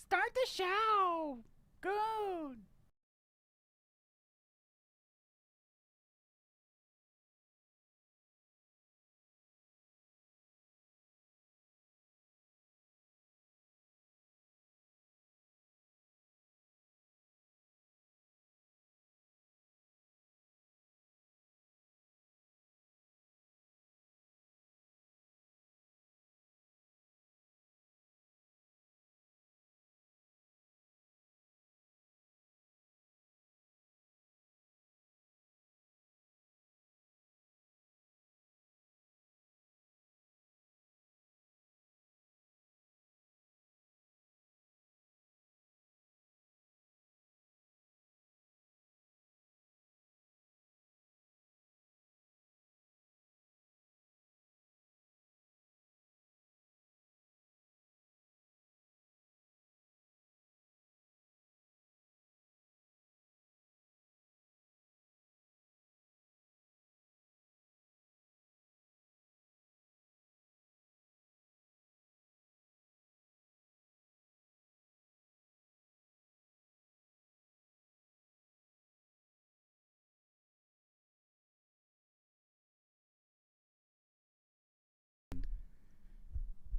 Start the show. Good.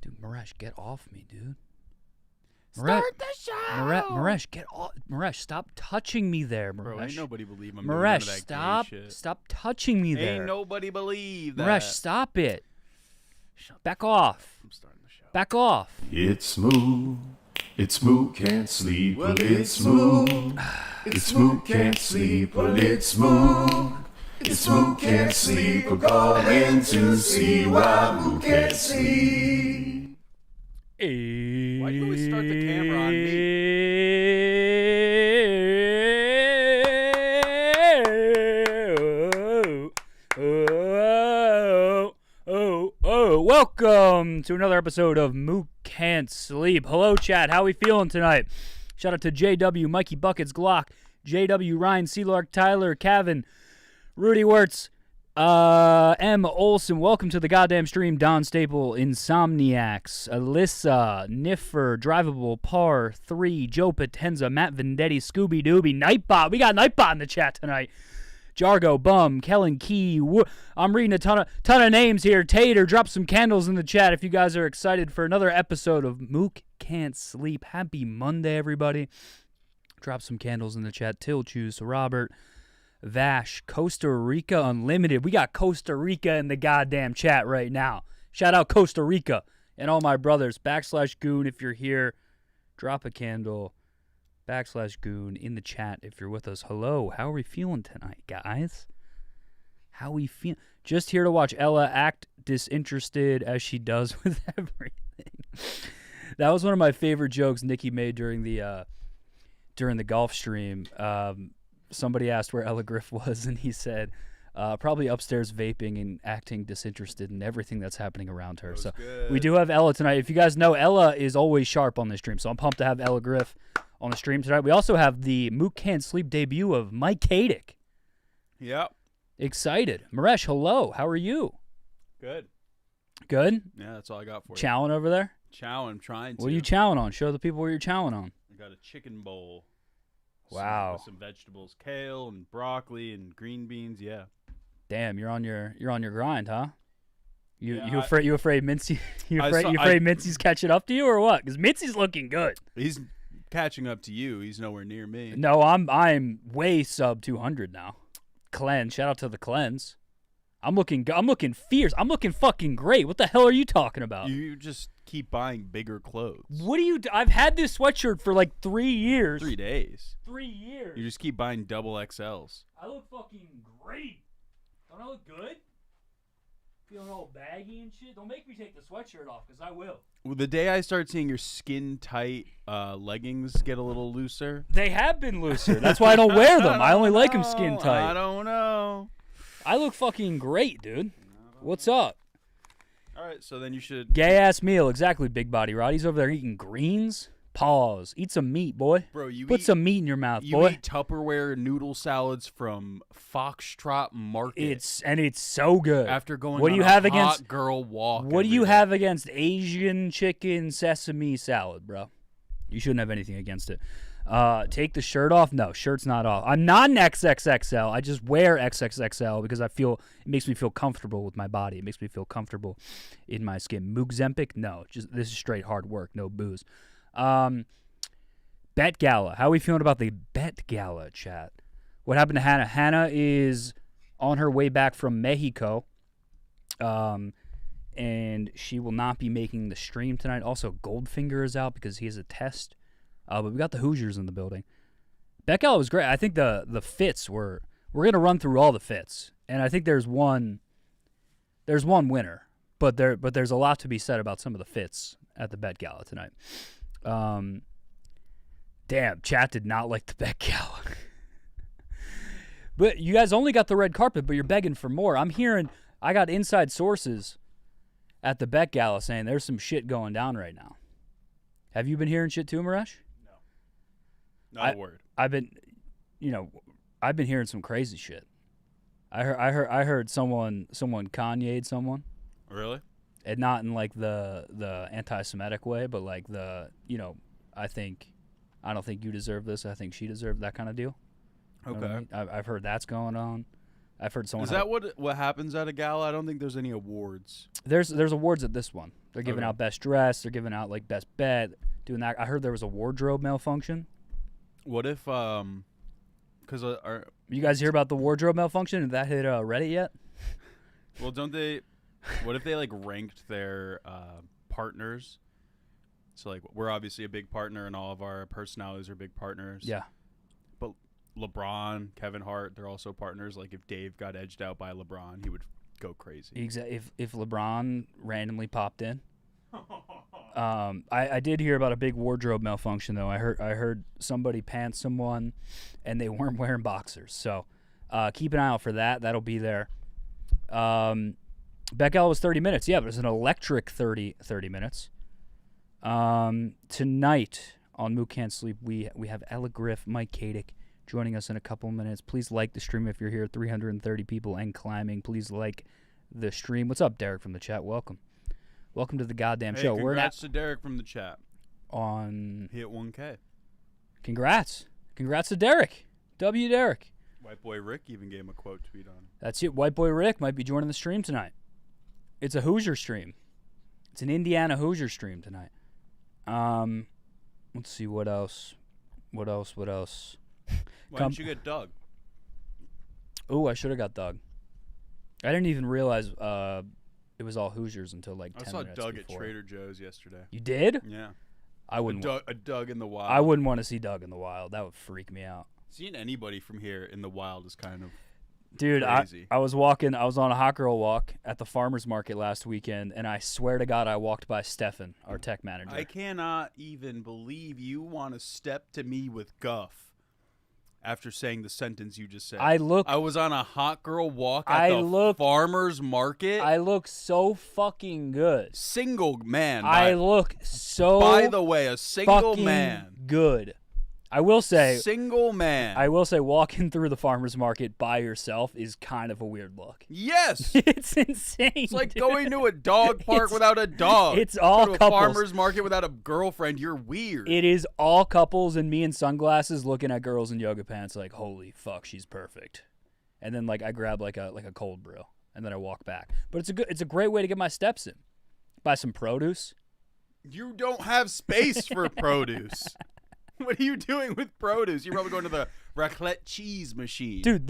Dude, Maresh, get off me, dude. Start the show. Maresh, get off. Maresh, stop touching me there, Maresh. Bro, ain't nobody believe I'm doing none of that stop. gay shit. Stop touching me there. Ain't nobody believe that. Maresh, stop it. Back off. I'm starting the show. Back off. It's Mook. It's Mook can't sleep. Well, it's Mook. It's Mook can't sleep. Well, it's Mook. It's Mook can't sleep. We're going to see why Mook can't sleep. Why you always start the camera on me? Welcome to another episode of Mook Can't Sleep. Hello, chat. How we feeling tonight? Shout out to JW, Mikey Buckets, Glock, JW, Ryan, Sealark, Tyler, Kevin, Rudy Wirtz, M. Olson. Welcome to the goddamn stream. Don Staple, Insomniacs, Alyssa, Niffer, Drivable, Par 3, Joe Potenza, Matt Vendetti, Scooby Dooby, Nightbot. We got Nightbot in the chat tonight. Jargo, Bum, Kellen Key. I'm reading a ton of names here. Tater, drop some candles in the chat if you guys are excited for another episode of Mook Can't Sleep. Happy Monday, everybody. Drop some candles in the chat. Till Choose, Robert, Vash, Costa Rica Unlimited. We got Costa Rica in the goddamn chat right now. Shout out Costa Rica and all my brothers. /Goon if you're here. Drop a candle. /Goon in the chat if you're with us. Hello, how are we feeling tonight, guys? How we feel? Just here to watch Ella act disinterested as she does with everything. That was one of my favorite jokes Nikki made during the golf stream. Somebody asked where Ella Griff was, and he said, probably upstairs vaping and acting disinterested in everything that's happening around her. So good. we do have Ella tonight. If you guys know, Ella is always sharp on this stream, so I'm pumped to have Ella Griff on the stream tonight. We also have the Mook Can't Sleep debut of Mike Katic. Yep. Excited. Maresh, hello. How are you? Good. Good? Yeah, that's all I got for you. Chowing over there? Chow, I'm trying to. What are you chowing on? Show the people what you're chowing on. I got a chicken bowl. Wow. With some vegetables, kale and broccoli and green beans. Yeah. Damn, you're on your grind, huh? You Yeah, afraid Mincy Mincy's catching up to you or what? Because Mincy's looking good. He's catching up to you. He's nowhere near me. No, I'm way sub 200 now. Cleanse, shout out to the cleanse. I'm looking fierce. I'm looking fucking great. What the hell are you talking about? You just keep buying bigger clothes. What do you? I've had this sweatshirt for like 3 years. 3 days. 3 years. You just keep buying double XLs. I look fucking great. Don't I look good? Feeling all baggy and shit. Don't make me take the sweatshirt off, because I will. Well, the day I start seeing your skin tight leggings get a little looser. They have been looser. That's why I don't wear them. I only like them skin tight. I don't know. I look fucking great, dude. What's up? All right, so then you should... Gay ass meal, exactly, Big Body Rod. He's over there eating greens. Pause. Eat some meat, boy. Bro, you Put eat, some meat in your mouth, you boy. eat Tupperware noodle salads from Foxtrot Market. It's so good. After going what on do you a have hot against girl walk. What do every you day. have against Asian chicken sesame salad, bro? You shouldn't have anything against it. Take the shirt off? No, shirt's not off. I'm not an XXXL. I just wear XXXL because it makes me feel comfortable with my body. It makes me feel comfortable in my skin. Mook Zempic? No, this is straight hard work, no booze. Bet Gala. How are we feeling about the Bet Gala, chat? What happened to Hannah? Hannah is on her way back from Mexico, and she will not be making the stream tonight. Also, Goldfinger is out because he has a test. But we got the Hoosiers in the building. Bet Gala was great. I think the fits we're gonna run through all the fits, and I think there's one winner, but there's a lot to be said about some of the fits at the Bet Gala tonight. Damn, chat did not like the Bet Gala. But you guys only got the red carpet, but you're begging for more. I got inside sources at the Bet Gala saying there's some shit going down right now. Have you been hearing shit too, Maresh? Not a word. I've been hearing some crazy shit. I heard someone Kanye'd someone. Really? And not in like the anti-Semitic way, but like I don't think you deserve this. I think she deserved that kind of deal. You know Okay. what I mean? I've heard that's going on. I've heard someone. Is that what happens at a gala? I don't think there's any awards. There's awards at this one. They're giving Okay. out best dress. They're giving out like best bet. Doing that. I heard there was a wardrobe malfunction. What if because You guys hear about the wardrobe malfunction? Did that hit Reddit yet? well, don't they? What if they like ranked their partners? So like we're obviously a big partner, and all of our personalities are big partners. Yeah. But LeBron, Kevin Hart, they're also partners. Like if Dave got edged out by LeBron, he would go crazy. If LeBron randomly popped in. I did hear about a big wardrobe malfunction though. I heard somebody pants someone, and they weren't wearing boxers. So keep an eye out for that. That'll be there. Bet Gala was 30 minutes. Yeah, but it was an electric 30 minutes. Tonight on Mook Can't Sleep, we have Griff, Mike Katic joining us in a couple minutes. Please like the stream if you're here. 330 people and climbing. Please like the stream. What's up, Derek from the chat? Welcome to the goddamn Hey, show. congrats to Derek from the chat. He hit 1K. Congrats to Derek. W Derek. White boy Rick even gave him a quote tweet on. That's it. White boy Rick might be joining the stream tonight. It's a Hoosier stream. It's an Indiana Hoosier stream tonight. Let's see what else. Why didn't you get Doug? Oh, I should have got Doug. I didn't even realize it was all Hoosiers until like 10 I saw minutes Doug before. at Trader Joe's yesterday. You did? Yeah. I wouldn't. A Doug in the wild. I wouldn't want to see Doug in the wild. That would freak me out. Seeing anybody from here in the wild is kind of Dude, crazy. I was on a hot girl walk at the farmer's market last weekend, and I swear to God I walked by Stefan, our tech manager. I cannot even believe you want to step to me with guff after saying the sentence you just said. I was on a hot girl walk at the farmer's market. I look so fucking good. Single man. I look so By the way, a single man. Good. I will say single man. I will say walking through the farmer's market by yourself is kind of a weird look. Yes. It's insane. It's like going to a dog park without a dog. It's all go to couples. A farmer's market without a girlfriend. You're weird. It is all couples and me in sunglasses looking at girls in yoga pants like, holy fuck, she's perfect. And then like I grab like a cold brew and then I walk back. But it's a great way to get my steps in. Buy some produce. You don't have space for produce. What are you doing with produce? You're probably going to the raclette cheese machine. Dude,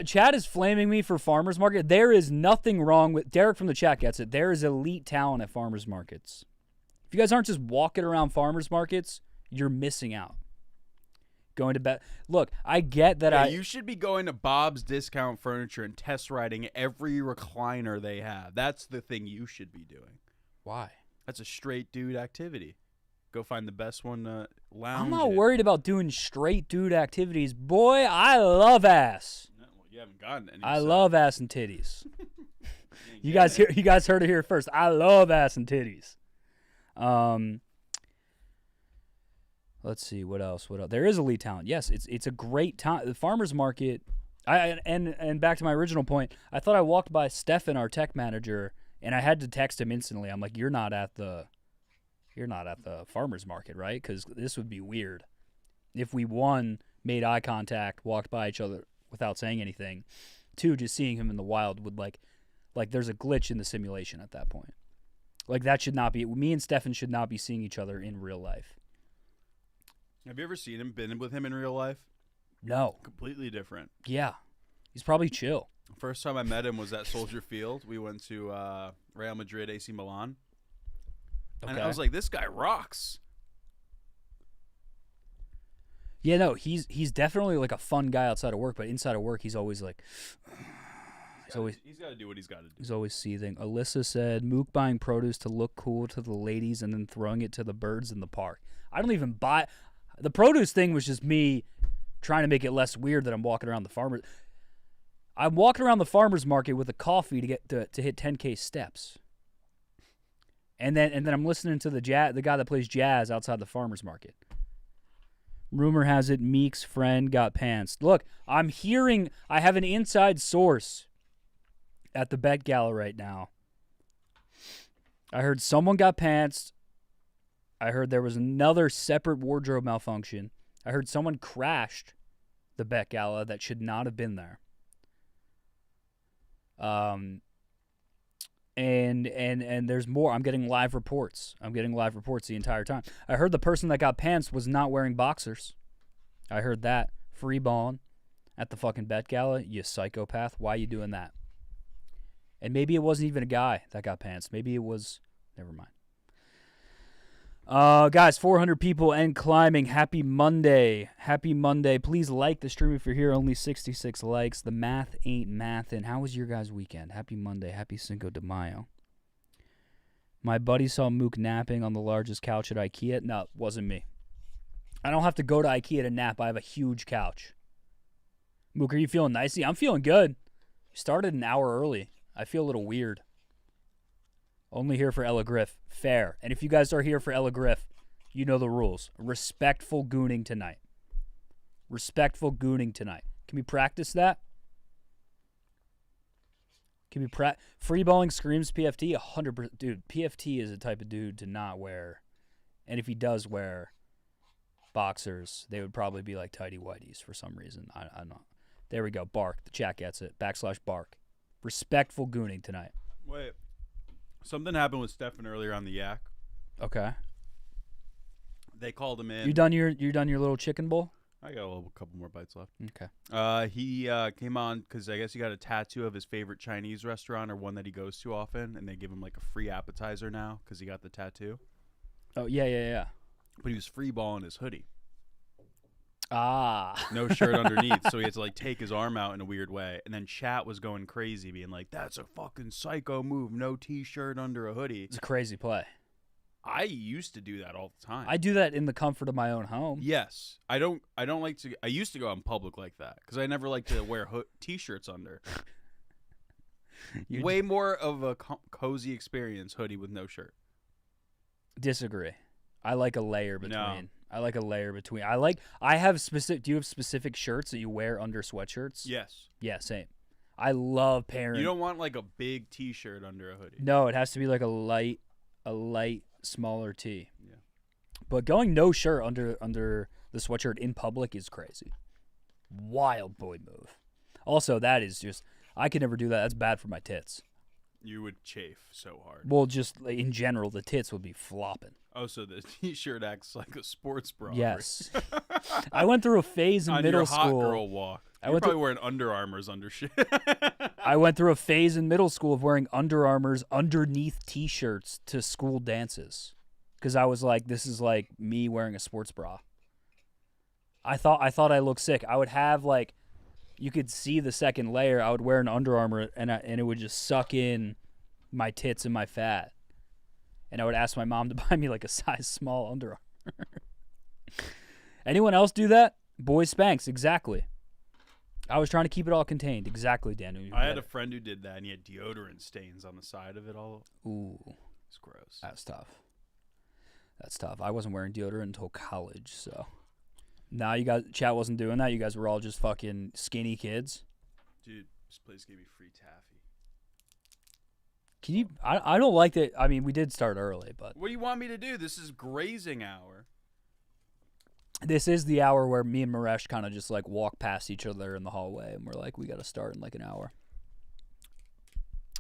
Chad is flaming me for farmers market. There is nothing wrong with Derek from the chat gets it. There is elite talent at farmers markets. If you guys aren't just walking around farmers markets, you're missing out. Going to bed. Look, I get that you should be going to Bob's Discount Furniture and test riding every recliner they have. That's the thing you should be doing. Why? That's a straight dude activity. Go find the best one to lounge. I'm not worried about doing straight dude activities. Boy, I love ass. No, well, you haven't gotten any. I love ass and titties. You guys heard it here first. I love ass and titties. Let's see what else. There is elite talent. Yes, it's a great time. The farmers market. And back to my original point. I thought I walked by Stefan, our tech manager, and I had to text him instantly. I'm like, you're not at the You're not at the farmer's market, right? Because this would be weird. If we, 1, made eye contact, walked by each other without saying anything. 2, just seeing him in the wild would like there's a glitch in the simulation at that point. Like that should not be, me and Stefan should not be seeing each other in real life. Have you ever seen him, been with him in real life? No. Completely different. Yeah. He's probably chill. First time I met him was at Soldier Field. We went to Real Madrid, AC Milan. Okay. And I was like, this guy rocks. Yeah, no, he's definitely like a fun guy outside of work, but inside of work, he's always like, he's got to do what he's got to do. He's always seething. Alyssa said, Mook buying produce to look cool to the ladies and then throwing it to the birds in the park. I don't even buy. The produce thing was just me trying to make it less weird that I'm walking around the farmers. I'm walking around the farmer's market with a coffee to get to hit 10K steps. And then I'm listening to the guy that plays jazz outside the farmer's market. Rumor has it Meek's friend got pantsed. Look, I have an inside source at the Bet Gala right now. I heard someone got pantsed. I heard there was another separate wardrobe malfunction. I heard someone crashed the Bet Gala that should not have been there. And there's more. I'm getting live reports. The entire time. I heard the person that got pantsed was not wearing boxers. I heard that. Free balling at the fucking Bet Gala. You psychopath. Why are you doing that? And maybe it wasn't even a guy that got pantsed. Maybe it was... Never mind. Guys, 400 people and climbing. Happy Monday. Happy Monday. Please like the stream if you're here. Only 66 likes. The math ain't mathin'. How was your guys' weekend? Happy Monday. Happy Cinco de Mayo. My buddy saw Mook napping on the largest couch at IKEA. No, it wasn't me. I don't have to go to IKEA to nap. I have a huge couch. Mook, are you feeling nicey? I'm feeling good. You started an hour early. I feel a little weird. Only here for Ella Griff. Fair. And if you guys are here for Ella Griff, you know the rules. Respectful gooning tonight. Respectful gooning tonight. Can we practice that? Can we free balling screams PFT? 100%. Dude, PFT is the type of dude to not wear. And if he does wear boxers, they would probably be like tighty whities for some reason. I don't know. There we go. Bark. The chat gets it. /bark. Respectful gooning tonight. Wait. Something happened with Stefan earlier on the yak. Okay. They called him in. You done your little chicken bowl? I got a couple more bites left. Okay. He came on because I guess he got a tattoo of his favorite Chinese restaurant or one that he goes to often, and they give him like a free appetizer now because he got the tattoo. Oh, yeah. But he was free balling his hoodie. Ah. No shirt underneath, so he had to like take his arm out in a weird way. And then chat was going crazy, being like, that's a fucking psycho move. No t-shirt under a hoodie. It's a crazy play. I used to do that all the time. I do that in the comfort of my own home. Yes. I don't like to. I used to go out in public like that because I never liked to wear t-shirts under. Way more of a cozy experience hoodie with no shirt. Disagree. I like a layer between. No. I like a layer between. I have specific. Do you have specific shirts that you wear under sweatshirts? Yes. Yeah, same. I love pairing. You don't want like a big t-shirt under a hoodie. No, it has to be like a light, smaller tee. Yeah. But going no shirt under the sweatshirt in public is crazy. Wild boy move. Also, that is just. I could never do that. That's bad for my tits. You would chafe so hard. Well, just like, in general, the tits would be flopping. Oh, so the t-shirt acts like a sports bra. Yes. I went through a phase in middle school. On your hot girl walk. You're probably wearing Under Armours under shit. I went through a phase in middle school of wearing Under Armours underneath T-shirts to school dances. Because I was like, this is like me wearing a sports bra. I thought I looked sick. I would have like, you could see the second layer. I would wear an Under Armour and it would just suck in my tits and my fat. And I would ask my mom to buy me like a size small Under Armour. Anyone else do that? Boy Spanx, exactly. I was trying to keep it all contained. Exactly, Dan. I had a friend who did that, and he had deodorant stains on the side of it all. Ooh. It's gross. That's tough. I wasn't wearing deodorant until college, so. Now you guys, chat wasn't doing that. You guys were all just fucking skinny kids. Dude, this place gave me free taffy. Can you? I don't like that. I mean, we did start early, but What do you want me to do? This is grazing hour. this is the hour where me and Maresh kind of just like walk past each other in the hallway, and we're like, we got to start in like an hour.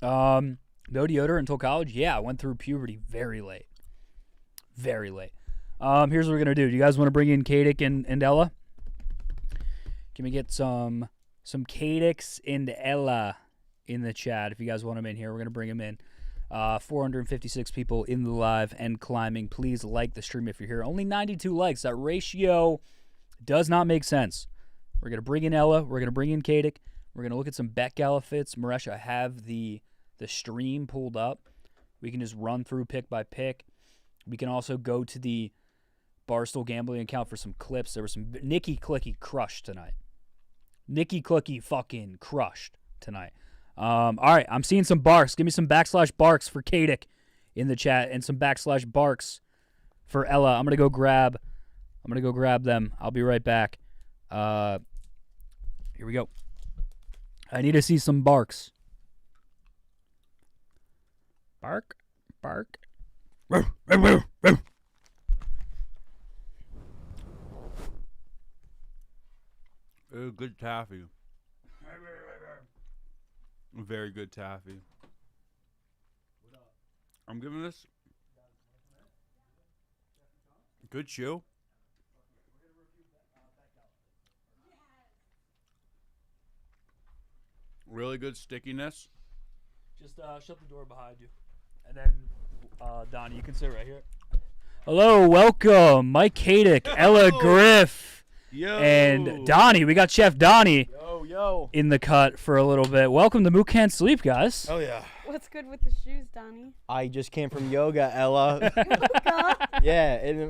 No deodorant until college. Yeah, I went through puberty very late. Very late. Here's what we're gonna do. Do you guys want to bring in Katic and Ella? Can we get some Katics and Ella in the chat if you guys want them in here? We're gonna bring them in. 456 people in the live and climbing. Please like the stream if you're here. Only 92 likes. That ratio does not make sense. We're gonna bring in Ella. We're gonna bring in Katic. We're gonna look at some bet gala fits. Maresh, I have the stream pulled up. We can just run through pick by pick. We can also go to the Barstool gambling account for some clips. There was some Nikki Clicky crushed tonight. Nikki Clicky fucking crushed tonight. All right, I'm seeing some barks. Give me some /barks for Katic in the chat and some /barks for Ella. I'm gonna go grab them. I'll be right back. Here we go. I need to see some barks. Bark, bark. Good taffy. Very good taffy. I'm giving this good chew. Really good stickiness. Just shut the door behind you. And then, Donnie, you can sit right here. Hello, welcome, Mike Katic, Ella Griff, and Donnie. We got Chef Donnie in the cut for a little bit. Welcome to Mook Can't Sleep, guys. Oh, yeah. What's good with the shoes, Donnie? I just came from yoga, Ella. Yoga? Yeah.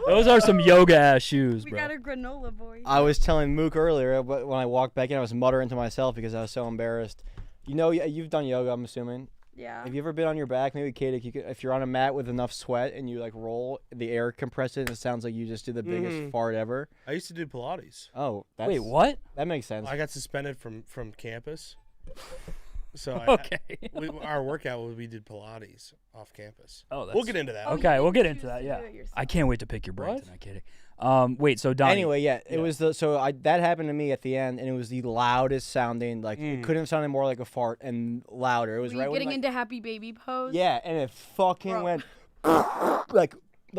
Those are some yoga-ass shoes, We bro. got a granola boy. I was telling Mook earlier, but when I walked back in, I was muttering to myself because I was so embarrassed. You know, you've done yoga, I'm assuming. Yeah. Have you ever been on your back? Maybe, Katic, you could, if you're on a mat with enough sweat and you, like, roll, the air compresses, and it sounds like you just did the biggest fart ever. I used to do Pilates. Oh, that's, Wait, what? That makes sense. I got suspended from campus. So Okay. our workout was we did Pilates off campus. Oh, that's... We'll get into that. Oh, Okay, you we'll get choose into that, to yeah. do it yourself. I can't wait to pick your brain What? tonight, Katic. Wait, so Donnie. Anyway, yeah, it was that happened to me at the end, and it was the loudest sounding. Like it couldn't have sounded more like a fart and louder. It was Were right you when getting like, into happy baby pose? yeah, and it fucking Bro. went like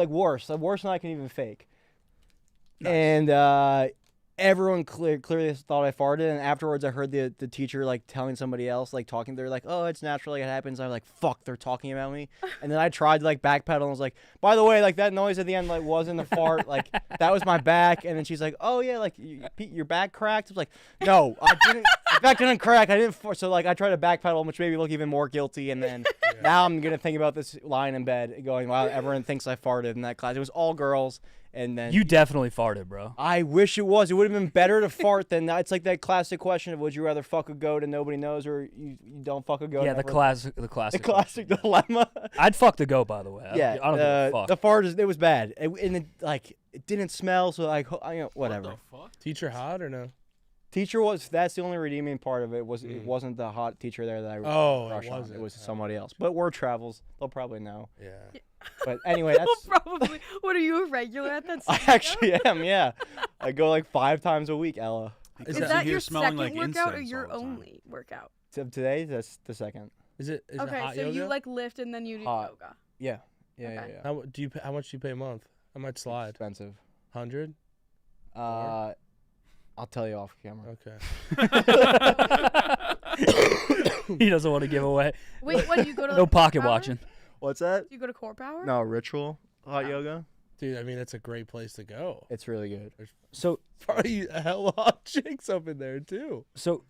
worse than I can even fake. And everyone clearly thought I farted, and afterwards I heard the teacher like telling somebody else, like talking. They're like, "Oh, it's natural, like it happens." I was like, "Fuck, they're talking about me." And then I tried to like backpedal and was like, "By the way, like that noise at the end like wasn't a fart, like that was my back." And then she's like, "Oh yeah, like your back cracked." I was like, "No, I didn't. My back didn't crack. I didn't." So like I tried to backpedal, which made me look even more guilty. And then now I'm gonna think about this lying in bed, going, "Wow, everyone thinks I farted in that class." It was all girls. And then You definitely farted, bro. I wish it was. It would have been better to fart than that. It's like that classic question of would you rather fuck a goat and nobody knows, or you don't fuck a goat? Yeah, and the everyone- classic. the classic dilemma. I'd fuck the goat, by the way. Yeah, I don't give a fuck. the fart it was bad, and it didn't smell, so like whatever. What the fuck? Teacher hot or no? Teacher that's the only redeeming part of it. It wasn't the hot teacher there that I crushed on. wasn't. It was somebody else. But word travels. They'll probably know. Yeah. But anyway, that's. Probably. What, are you a regular at that I studio? actually am. Yeah, I go like 5 times a week, Ella. Is Because that you're your smelling second like workout or incense your all the time. only workout? So today, that's the second. Is it Okay, hot so yoga? you like lift and then you do Hot. yoga. Yeah. Yeah. Okay. Yeah. How much do you pay a month? I might slide. Expensive. 100. I'll tell you off camera. Okay. He doesn't want to give away. Wait, what do you go to? No like, pocket Core Power? watching. What's that? Do you go to Core Power? No, ritual hot yoga. Dude, I mean that's a great place to go. It's really good. So, Probably a hell of chicks up in there too.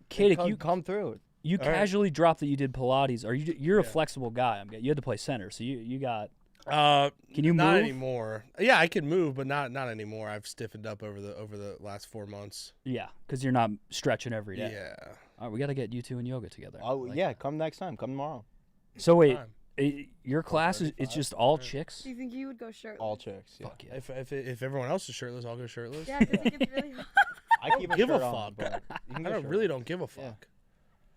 Katic, you come through. you All right. casually dropped that you did Pilates. You're a flexible guy. You had to play center, so you got. Can you not move? anymore. Yeah, I can move, but not anymore. I've stiffened up over the last 4 months. Yeah, because you're not stretching every day. Yeah. All right, we got to get you two in yoga together. Oh Like yeah, that. come next time. Come tomorrow. So wait, Time. your class is it's just all chicks? Do you think you would go shirtless? All chicks. Yeah. Fuck yeah. If everyone else is shirtless, I'll go shirtless. Yeah, because it gets really hot. I keep a give a shirt on, fuck. but you can I go really shirtless. don't give a fuck.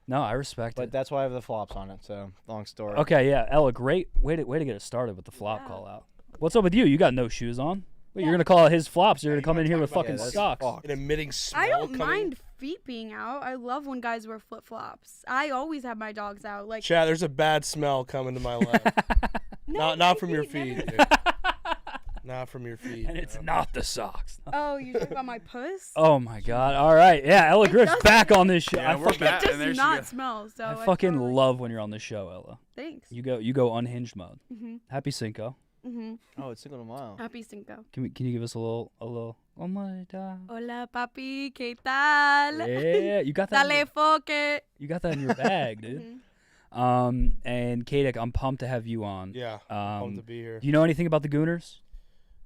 No, I respect But it. that's why I have the flops on it. So long story. Okay, yeah, Ella, great way to get it started with the flop call out. What's up with you? You got no shoes on. Wait, you're gonna call it his flops? You're gonna come in here with fucking socks? An emitting smell. I don't coming. mind feet being out. I love when guys wear flip flops. I always have my dogs out. Like Chad, there's a bad smell coming to my lap. no, not from my your feet feet. never- Dude. Not from your feet. And it's not the socks. Oh, you talking about my puss? Oh my god! All right, yeah, Ella Griff's doesn't- back on this show. Yeah, I we're fucking, back. It and there does she not goes. smell. So I fucking totally- love when you're on this show, Ella. Thanks. You go unhinged mode. Mhm. Happy Cinco. Mhm. Oh, it's Cinco de Mayo. Happy Cinco. Can you give us a little? Oh my god. Hola, papi. ¿Qué tal? Yeah, you got that. In Dale your, foque. you got that in your bag, dude. Mhm. And Katic, I'm pumped to have you on. Yeah. Pumped to be here. Do you know anything about the Gooners?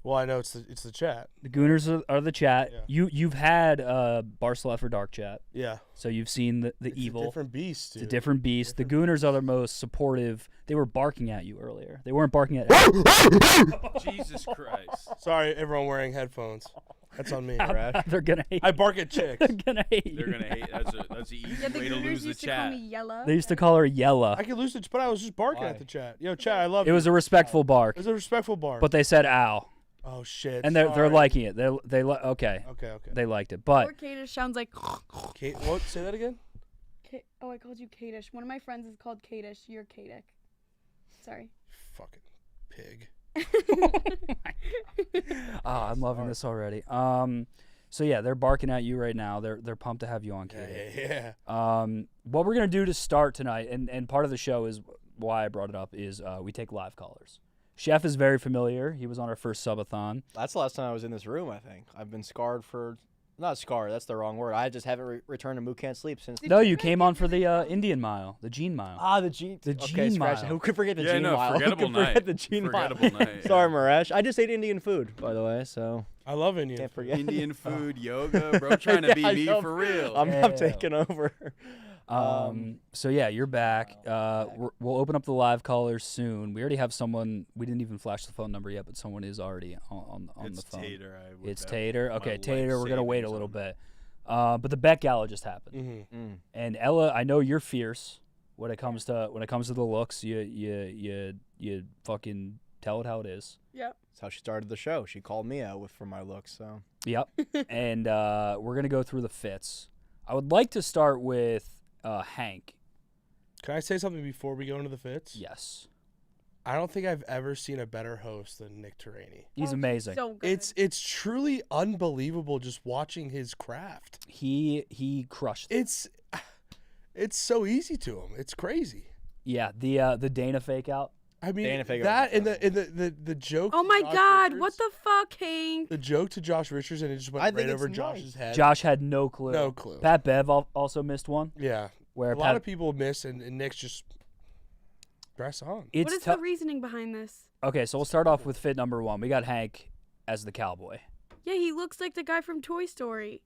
Well, I know it's the chat. The Gooners are the chat. Yeah. You've had Barcelona for Dark chat, Yeah. so you've seen the It's evil. a different beast, dude. It's a different beast. The Gooners are the most supportive. They were barking at you earlier. They weren't barking at. Jesus Christ. Sorry, everyone wearing headphones. That's on me. They're gonna hate. I bark at chicks. They're gonna hate. They're gonna hate. That's the easy Yeah, the way to Gooners lose the used to call chat. me Yella. They used to call her Yella. I could lose it, but I was just barking Why? at the chat. Yo, chat, I love It was a respectful bark, It was a respectful bark. but they said "ow," oh shit. and they're sorry. liking it. Okay, Okay. they liked it, but Or Kadish sounds like. Kate, what? Say that again. Oh, I called you Kadish. One of my friends is called Kadish. You're Katic. Sorry. Fucking pig. I'm loving this already. So yeah, they're barking at you right now. They're pumped to have you on, Katie. Yeah. What we're gonna do to start tonight, and part of the show is why I brought it up, is we take live callers. Chef is very familiar. He was on our first subathon. That's the last time I was in this room, I think. I've been scarred for... Not scarred, that's the wrong word. I just haven't returned to Mook Can't Sleep since... No, you came on for the Indian Mile, the Gene Mile. Ah, the Gene... The okay, Gene scratch Mile. that. Who could forget the Yeah, Gene no, Mile? Who forgettable could forget night. the Gene Mile? Forgettable night. Yeah. Sorry, Maresh. I just ate Indian food, by the way, so... I love Indian. Can't forget. Indian food, yoga, bro, trying to be Yeah, I me know. for real. I'm taking over. So yeah, you're back. We'll open up the live callers soon. We already have someone. We didn't even flash the phone number yet, but someone is already on It's the phone. Tater. I would It's bet. Tater. My Okay, life Tater. We're gonna wait a savings little on- bit. But the Bet Gala just happened, Mm-hmm. and Ella, I know you're fierce when it comes to the looks. You fucking tell it how it is. Yep. That's how she started the show. She called me out for my looks, so... Yep. And we're gonna go through the fits. I would like to start with Hank. Can I say something before we go into the fits? Yes, I don't think I've ever seen a better host than Nick Turaney. he's amazing. So good. It's truly unbelievable just watching his craft. He crushed it. It's so easy to him. It's crazy. Yeah, the Dana fake out. I mean, Dana Figaro that was and the joke. Oh to my Josh God! Richards, What the fuck, Hank? The joke to Josh Richards and it just I went think right it's over nice. Josh's head. Josh had no clue. No clue. Pat Bev also missed one. Yeah, Where a lot of people miss and Nick's just press on. What It's is the reasoning behind this? okay. So we'll start off with fit number 1. We got Hank as the cowboy. Yeah, he looks like the guy from Toy Story.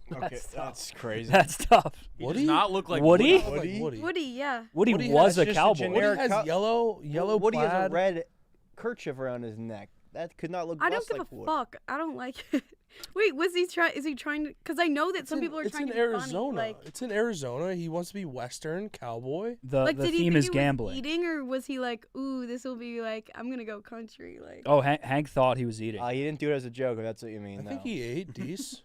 Okay, that's crazy. That's tough. He Woody? does not look like Woody? Like Woody? Woody. Woody, yeah. Woody Woody was has a just a cowboy. generic- Woody has yellow Woody has a plaid. red kerchief around his neck. That could not look I don't less give like a Woody. fuck. I don't like it. Wait, was he trying? Is he trying to? Because I know that some people are it's trying in to be Arizona. funny. Like, It's in Arizona. He wants to be Western cowboy. The like, did he theme think is he gambling. was eating, or was he like, ooh, this will be like, I'm gonna go country, like. Oh, Hank thought he was eating. He didn't do it as a joke, if that's what you mean. I think he ate Dees.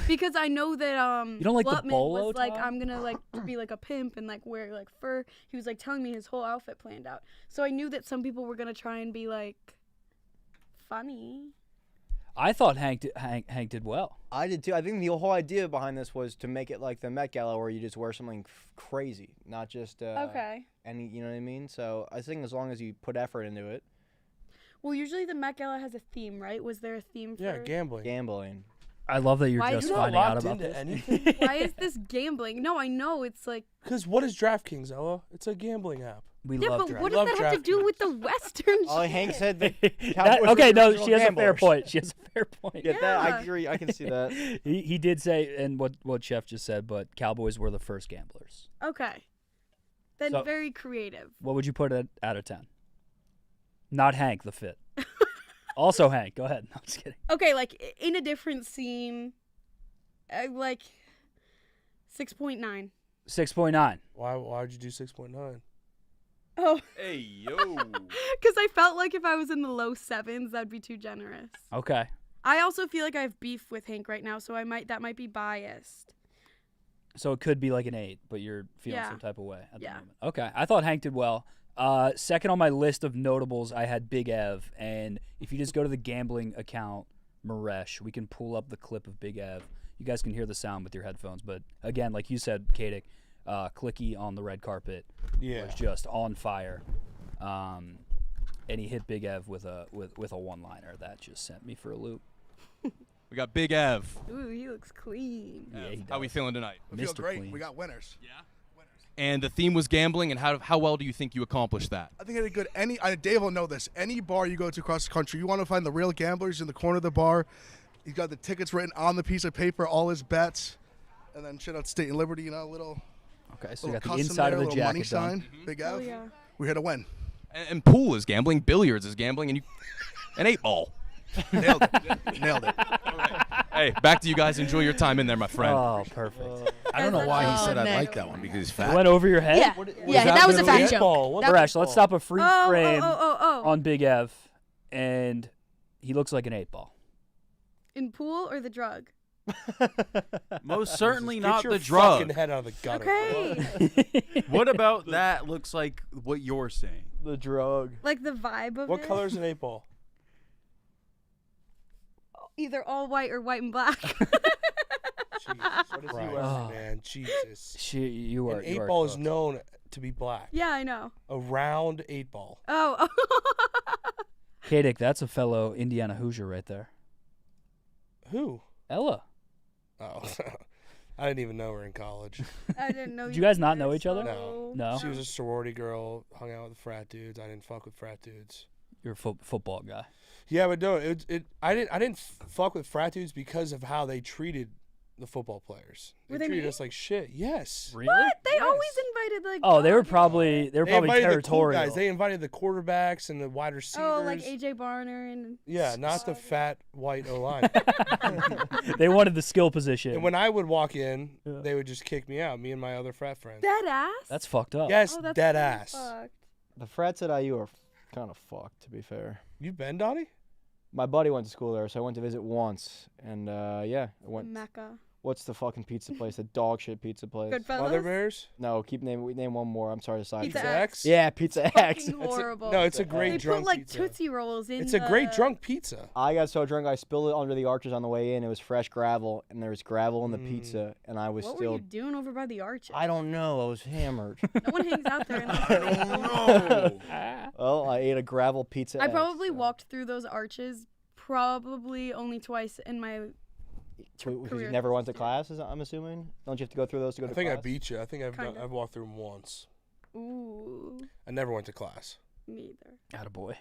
Because I know that You don't like the Blutman bolo was like, top? I'm gonna like be like a pimp and like wear like fur. He was like telling me his whole outfit planned out. So I knew that some people were gonna try and be like funny. I thought Hank did well. I did too. I think the whole idea behind this was to make it like the Met Gala, where you just wear something crazy, not just Okay. any. You know what I mean? So I think as long as you put effort into it, Well, usually the Met Gala has a theme, right? Was there a theme for? Yeah, gambling. gambling. I love that you're Why just is it finding out locked about into this. anything? Why is this gambling? No, I know it's like. Because what is DraftKings, Ella? It's a gambling app. We Yeah, love but Draft. what Love does that have to do DraftKings. with the Western? Oh, Hank said that. That- Cowboys okay, are no, original she has a fair gamblers. point. She has a fair point. Yeah, that I Yeah. agree. I can see that. He did say, and what Chef just said, but Cowboys were the first gamblers. Okay. Then So- very creative. What would you put it out of 10? Not Hank, the fit. Also Hank. Go ahead. No, I'm just kidding. Okay, like in a different scene, I like. 6.9. 6.9. Why'd you do 6.9? Oh. Hey, yo. Because I felt like if I was in the low 7s, that'd be too generous. Okay. I also feel like I have beef with Hank right now, so that might be biased. So it could be like an 8, but you're feeling some type of way at the Yeah. moment. Okay. I thought Hank did well. Second on my list of notables, I had Big Ev. And if you just go to the gambling account, Maresh, we can pull up the clip of Big Ev. You guys can hear the sound with your headphones. But again, like you said, Katic, Clicky on the red carpet was just on fire. And he hit Big Ev with a one-liner. That just sent me for a loop. We got Big Ev. Ooh, he looks clean. Yeah, he does. How we feeling tonight? We feel Mr. great. Clean. We got winners. Yeah. And the theme was gambling, and how well do you think you accomplished that? I think I did good. Dave will know this. Any bar you go to across the country, you want to find the real gamblers in the corner of the bar. He's got the tickets written on the piece of paper, all his bets, and then shout out State and Liberty, a little. Okay, so you little got the custom inside there, of the little money jacket done. sign. Big Ev. Oh, yeah. We're here to win. And pool is gambling, billiards is gambling, and an 8-ball. Nailed it. Nailed it. Hey, back to you guys. Enjoy your time in there, my friend. Oh, perfect. I don't know why he said I Nick. like that one because he's It fat. went over your head? Yeah, yeah, that was a fat joke. Rash, let's stop a freeze frame Oh. on Big Ev, and he looks like an 8-ball. In pool or the drug? Most certainly Get not your the drug. fucking head out of the gutter. Okay. What about that looks like what you're saying? The drug. Like the vibe of What it? color's an 8-ball? Either all white or white and black. Jesus Christ, man. Jesus. You are. An 8-ball is known to be black. Yeah, I know. A round 8-ball. Oh. Katic, that's a fellow Indiana Hoosier right there. Who? Ella. Oh, I didn't even know her in college. I didn't know. Did you guys not know each other? No. No? She was a sorority girl, hung out with frat dudes. I didn't fuck with frat dudes. You're a football guy. Yeah, but no, I didn't fuck with frat dudes because of how they treated the football players. Were They they treated mean? us like shit. Yes. Really? What? They Yes. always invited like. Oh, they were God. probably They invited the cool territorial. guys. They invited the quarterbacks and the wide receivers. Oh, like AJ Barner and. Yeah, not the fat white O-line. They wanted the skill position. And when I would walk in, they would just kick me out, me and my other frat friends. Dead ass. That's fucked up. Yes, Oh, that's dead really ass. fucked. The frats at IU are kind of fucked, to be fair. You been, Donnie? My buddy went to school there, so I went to visit once, and yeah, I went. Mecca. What's the fucking pizza place? The dog shit pizza place. Goodfellas. Mother Bears? No, name one more. I'm sorry to side. Pizza Pizza X. X? Yeah, Pizza X. Fucking horrible. No, it's a great They drunk put like pizza. Tootsie Rolls in. It's a great drunk pizza. I got so drunk I spilled it under the arches on the way in. It was fresh gravel, and there was gravel in the pizza, and I was What still. were you doing over by the arches? I don't know. I was hammered. No one hangs out there. Unless I don't know. Well, I ate a gravel pizza. I X, probably so. walked through those arches probably only twice in my. Because career you never went to this classes, I'm assuming. Don't you have to go through those to go I to think I class? beat you. I think Kinda. I've walked through them once. Ooh, I never went to class. me either. Attaboy.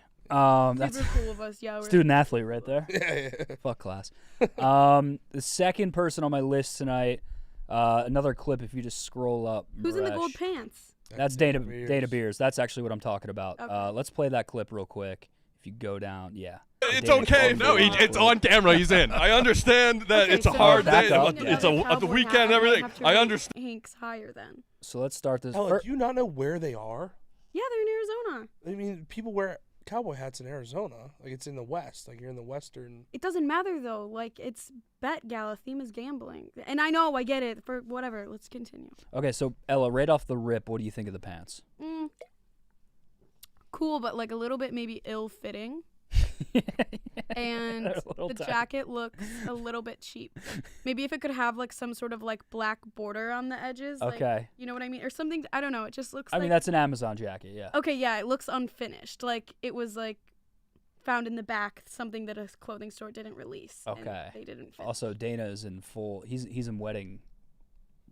That's Super cool of us. Yeah, we're student athlete right there. Yeah. Fuck class. The second person on my list tonight, another clip if you just scroll up. Who's in the Maresh. gold pants? That's Dana Beers. That's actually what I'm talking about. Okay. Let's play that clip real quick. If you go down, yeah. It's Dana okay. Beers. No, it's on camera. He's in. I understand that Okay, it's a so hard back day. up. It's Another at the cowboy weekend hat, and everything. have to I rate understand. Hank's higher then. So let's start this. Hell, do you not know where they are? Yeah, they're in Arizona. I mean, people wear cowboy hats in Arizona. Like, it's in the West. Like, you're in the Western. It doesn't matter though. Like it's bet gala theme is gambling, and I know I get it. For whatever, let's continue. Okay, so Ella, right off the rip, what do you think of the pants? Cool, but like a little bit maybe ill-fitting. And They're a little the tight. jacket looks a little bit cheap. Maybe if it could have like some sort of like black border on the edges. Like, Okay. you know what I mean? Or something. I don't know. It just looks I like. mean, that's an Amazon jacket, yeah. Okay, yeah, it looks unfinished. Like it was like found in the back, something that a clothing store didn't release. and Okay. they didn't finish. Also, Dana is in full. He's in wedding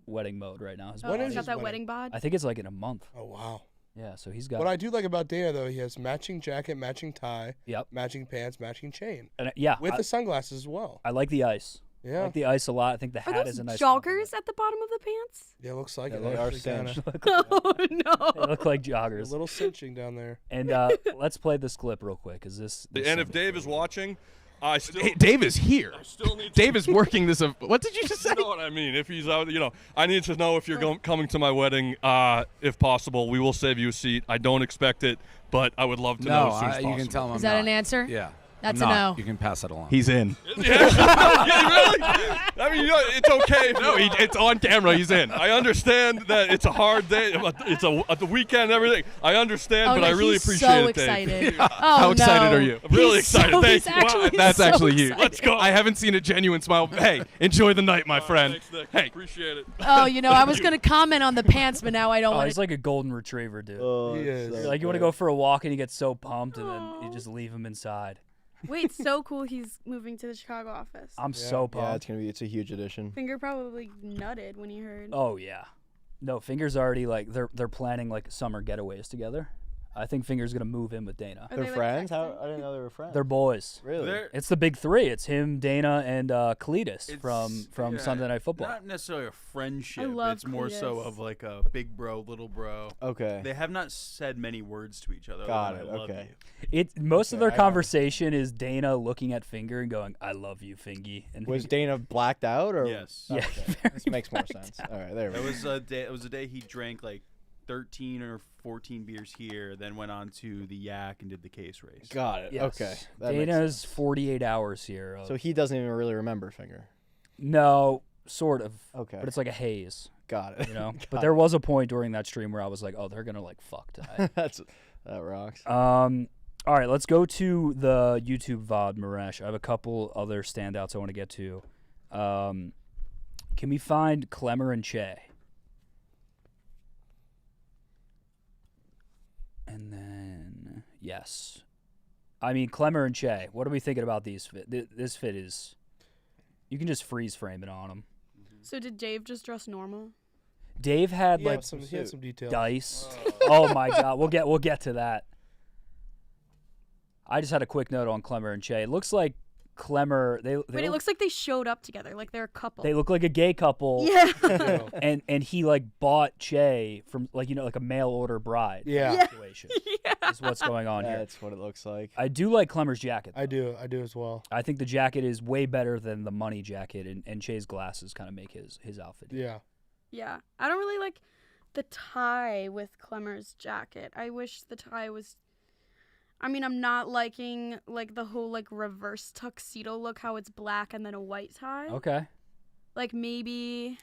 mode right now. His Oh, When he's is got his that wedding? wedding bod. I think it's like in a month. Oh, wow. Yeah, so he's got. What I do like about Dana, though, he has matching jacket, matching tie, Yep. matching pants, matching chain. And yeah, With the sunglasses as well. I like the ice. I Yeah. like the ice a lot. I think the Are hat those is a nice. joggers at the bottom of the pants? Yeah, looks like Yeah, it. they are actually, kinda. cinched. Oh They no! look like A joggers. little cinching down there. And let's play this clip real quick. Is this And if Dave is watching, Dave is here. I still need Dave is working this. What did you just say? You know what I mean? If he's out, I need to know if you're coming to my wedding. If possible, we will save you a seat. I don't expect it, but I would love to know as soon as possible. You can tell him. Is that an answer? Yeah. That's I'm a not. no. You can pass that along. He's in. Really? I mean, it's okay. No, it's on camera. He's in. I understand that it's a hard day. It's the weekend and everything. I understand, but I really appreciate so it, Dave. Excited. Yeah. How excited are you? I'm really excited. Thank you. Wow, that's so actually huge. excited. Let's go. I haven't seen a genuine smile. Hey, enjoy the night, my friend. Thanks, Nick. Hey, appreciate it. Oh, I was gonna comment on the pants, but now I don't want He's to. like a golden retriever, dude. Oh, He is. so Like you want to good. go for a walk and he gets so pumped, and then you just leave him inside. Wait, so cool. He's moving to the Chicago office. I'm so pumped. Yeah, it's a huge addition. Finger probably nutted when he heard. Oh yeah, no, Finger's already like they're planning like summer getaways together. I think Finger's gonna move in with Dana. Are They're they, like, friends? texting? I didn't know they were friends. They're boys. Really? It's the big three. It's him, Dana, and Cletus It's- from yeah, Sunday Night Football. Not necessarily a friendship. I love it's more so Cletus. of like a big bro, little bro. Okay. They have not said many words to each other. Got other it. than I love Okay. you. Most of their I got it. conversation is Dana looking at Finger and going, "I love you, Fingy." And Was Dana blacked out or? Yes. Yeah, Okay. very This makes more blacked sense. All right, there we It go. was a day. It was a day he drank like 13 or 14 beers here, then went on to the Yak and did the case race. Got it. Yes. Okay. That makes Dana's sense. 48 hours here. So he doesn't even really remember Finger. No, sort of. Okay. But it's like a haze, Got it. you know. Got But there was a point during that stream where I was like, "Oh, they're gonna like fuck tonight." that rocks. All right, let's go to the YouTube VOD, Maresh. I have a couple other standouts I want to get to. Can we find Clemmer and Che? And then, yes. I mean, Clemmer and Che, what are we thinking about these fit? This fit is, you can just freeze frame it on them. So did Dave just dress normal? Dave had He like had some details. dice. Oh my God, we'll get to that. I just had a quick note on Clemmer and Che. It looks like Clemmer. Wait, it looks like they showed up together, like they're a couple. They look like a gay couple. Yeah. and he like bought Che from like like a mail order bride. Yeah. Situation. Is what's going on here. That's what it looks like. I do like Clemmer's jacket. I do as well. I think the jacket is way better than the money jacket, and Che's glasses kind of make his outfit. Yeah. Yeah. I don't really like the tie with Clemmer's jacket. I wish the tie was. I mean, I'm not liking like the whole like reverse tuxedo look, how it's black and then a white tie. Okay. Like maybe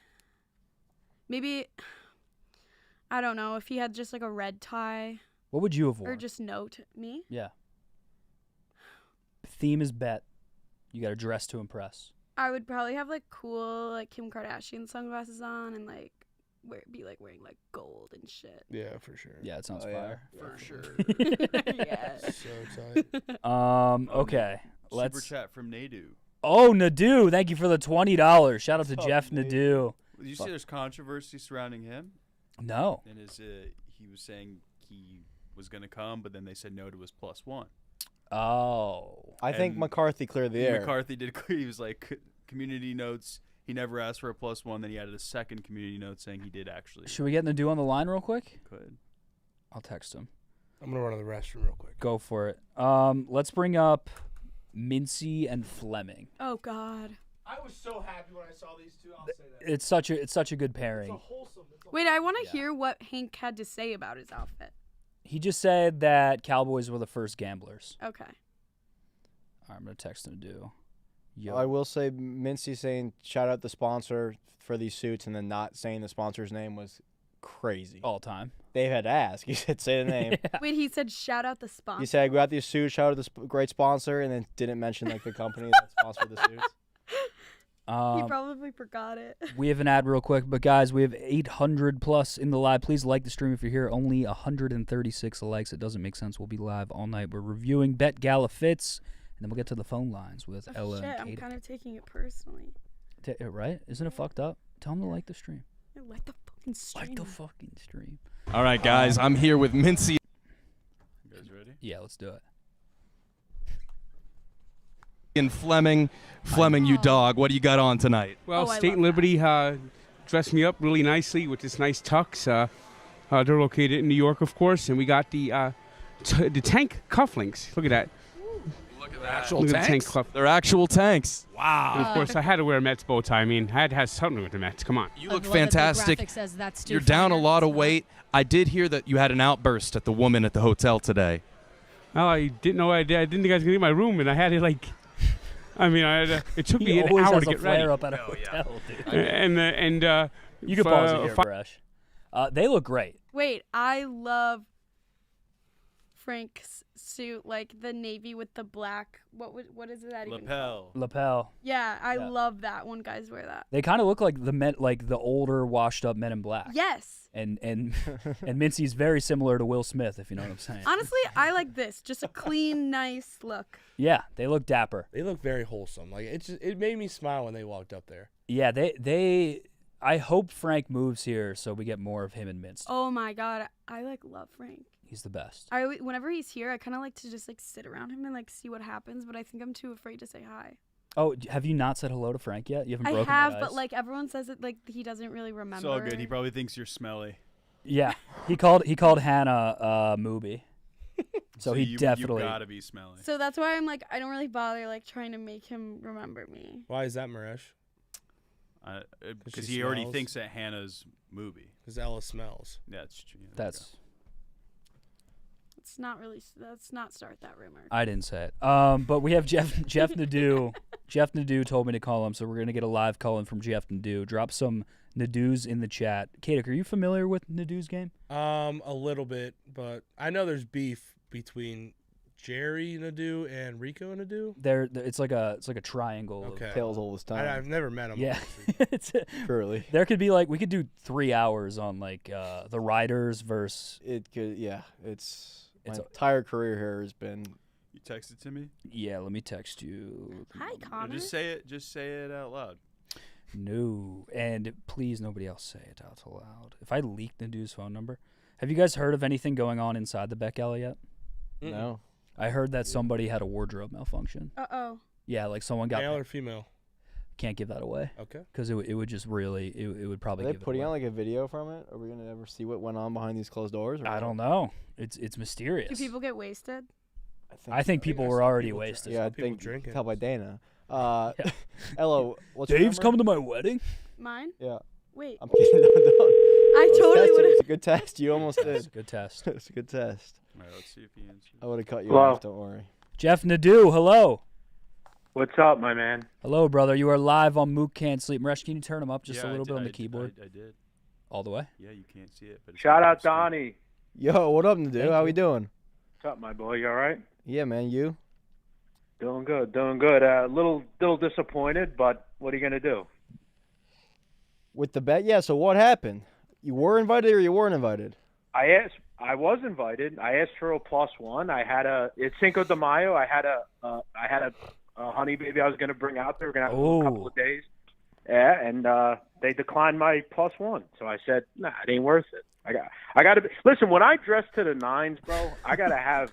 I don't know if he had just like a red tie What would you have worn? or just me. Yeah. Theme is bet. You got to dress to impress. I would probably have like cool like Kim Kardashian sunglasses on and like wearing like gold and shit. Yeah, for sure. Yeah, it sounds Oh, yeah. fire. For sure. Yeah. So excited. Okay. Super chat from Nadu. Oh, Nadu, thank you for the $20. Shout out to What's up, Jeff Nadu. Did you see there's controversy surrounding him? No. And he was saying he was going to come, but then they said no to his +1. Oh. I think And McCarthy cleared the air. McCarthy did clear. He was like, community notes. He never asked for a +1. Then he added a second community note saying he did actually. Should we get Nadu on the line real quick? Could. I'll text him. I'm gonna run to the restroom real quick. Go for it. Let's bring up Mincy and Fleming. Oh God. I was so happy when I saw these two. I'll say that. It's such a good pairing. Wait, I want to hear what Hank had to say about his outfit. He just said that Cowboys were the first gamblers. Okay. All right, I'm gonna text Nadu. Yo. I will say Mincy saying shout out the sponsor for these suits and then not saying the sponsor's name was crazy. All time. They had to ask. He said say the name. Wait, he said shout out the sponsor. He said I got these suits, shout out this great sponsor, and then didn't mention like the company that sponsored the suits. He probably forgot it. We have an ad real quick, but guys, we have 800 plus in the live. Please like the stream if you're here. Only 136 likes. It doesn't make sense. We'll be live all night. We're reviewing Bet Gala fits, and then we'll get to the phone lines with Ella Shit, and I'm Katie. kind of taking it personally. Right? Isn't it fucked up? Tell them to like the stream. Yeah, like the fucking stream. Like the fucking stream. All right, guys, I'm here with Mincy. You guys ready? Yeah, let's do it. And Fleming, you dog. What do you got on tonight? Well, Oh, I State love and Liberty dressed me up really nicely with this nice tux. They're located in New York, of course, and we got the tank cufflinks. Look at that. Look at that. Actual Look at the tank tanks. club. They're actual tanks. Wow. And of course, I had to wear a Mets bow tie. I mean, I had to have something with the Mets. Come on. You look I love that the fantastic. graphic says that's too You're down a fine. lot of weight. I did hear that you had an outburst at the woman at the hotel today. Oh, I didn't know I did. I didn't think I was going to get my room, and I had it like. I mean, it took me an always hour has to a get ready. flare up at a hotel, dude. And you can pause it here, Paresh. They look great. Wait, I love Frank's suit, like the navy with the black. What is that even? Lapel. Yeah, I love that when guys wear that. They kind of look like the older, washed up Men in Black. Yes. And Mincy's very similar to Will Smith, if you know what I'm saying. Honestly, I like this. Just a clean, nice look. Yeah, they look dapper. They look very wholesome. Like it made me smile when they walked up there. Yeah, they. I hope Frank moves here so we get more of him and Mince. Oh my God, I love Frank. He's the best. Whenever he's here, I kind of like to just like sit around him and like see what happens, but I think I'm too afraid to say hi. Oh, have you not said hello to Frank yet? You haven't broken I have, that but ice? like everyone says it like he doesn't really remember. It's all good. He probably thinks you're smelly. Yeah, he called Hannah Mooby. So he you definitely gotta be smelly. So that's why I'm like I don't really bother like trying to make him remember me. Why is that, Maresh? Because he already thinks that Hannah's Mooby. Because Ella smells. Yeah, that's true. Yeah, That's. It's not really. Let's not start that rumor. I didn't say it. But we have Jeff Nadeau. Jeff Nadeau told me to call him, so we're gonna get a live call in from Jeff Nadeau. Drop some Nadeau's in the chat. Katic, are you familiar with Nadeau's game? A little bit, but I know there's beef between Jerry Nadeau and Rico Nadeau. It's like a triangle. Okay. Tails all this time. I've never met him. Yeah, Surely. There could be like we could do 3 hours on like the Riders versus. It could. Yeah. My entire career here has been. You texted to me? Yeah, let me text you. Hi, Connor. Just say it. Just say it out loud. No, and please nobody else say it out loud. If I leak Nadeau's phone number, have you guys heard of anything going on inside the Met Gala yet? No. I heard that somebody had a wardrobe malfunction. Uh-oh. Yeah, like someone got. Male or female? Can't give that away. Okay. Because it would just really it would probably. Are they give putting it away. out like a video from it? Are we gonna ever see what went on behind these closed doors? Or I don't know. It's mysterious. Do people get wasted? I think people were already wasted. Yeah, I think drinking. Tell by Dana. Ella, what's your Dave's number? coming to my wedding. Mine? Yeah. Wait. I'm kidding. No. I totally would have. It's a good test. You almost did. It's a good test. It's a good test. All right, let's see if he answers. I would have cut you Hello. off. Don't worry. Jeff Nadeau, hello. What's up, my man? Hello, brother. You are live on Mook Can't Sleep. Maresh, can you turn him up just a little bit on the I keyboard? I did. All the way? Yeah, you can't see it. But Shout out Donnie. Yo, what up, Nadeau? How we doing? What's up, my boy? You all right? Yeah, man. You? Doing good. Doing good. Little disappointed, but what are you gonna do? With the bet? Yeah. So what happened? You were invited or you weren't invited? I was invited. I asked for a +1. It's Cinco de Mayo. I had a honey baby I was gonna bring out there. We're gonna have a couple of days. Yeah, and they declined my +1. So I said, nah, it ain't worth it. I gotta listen. When I dress to the nines, bro, I gotta have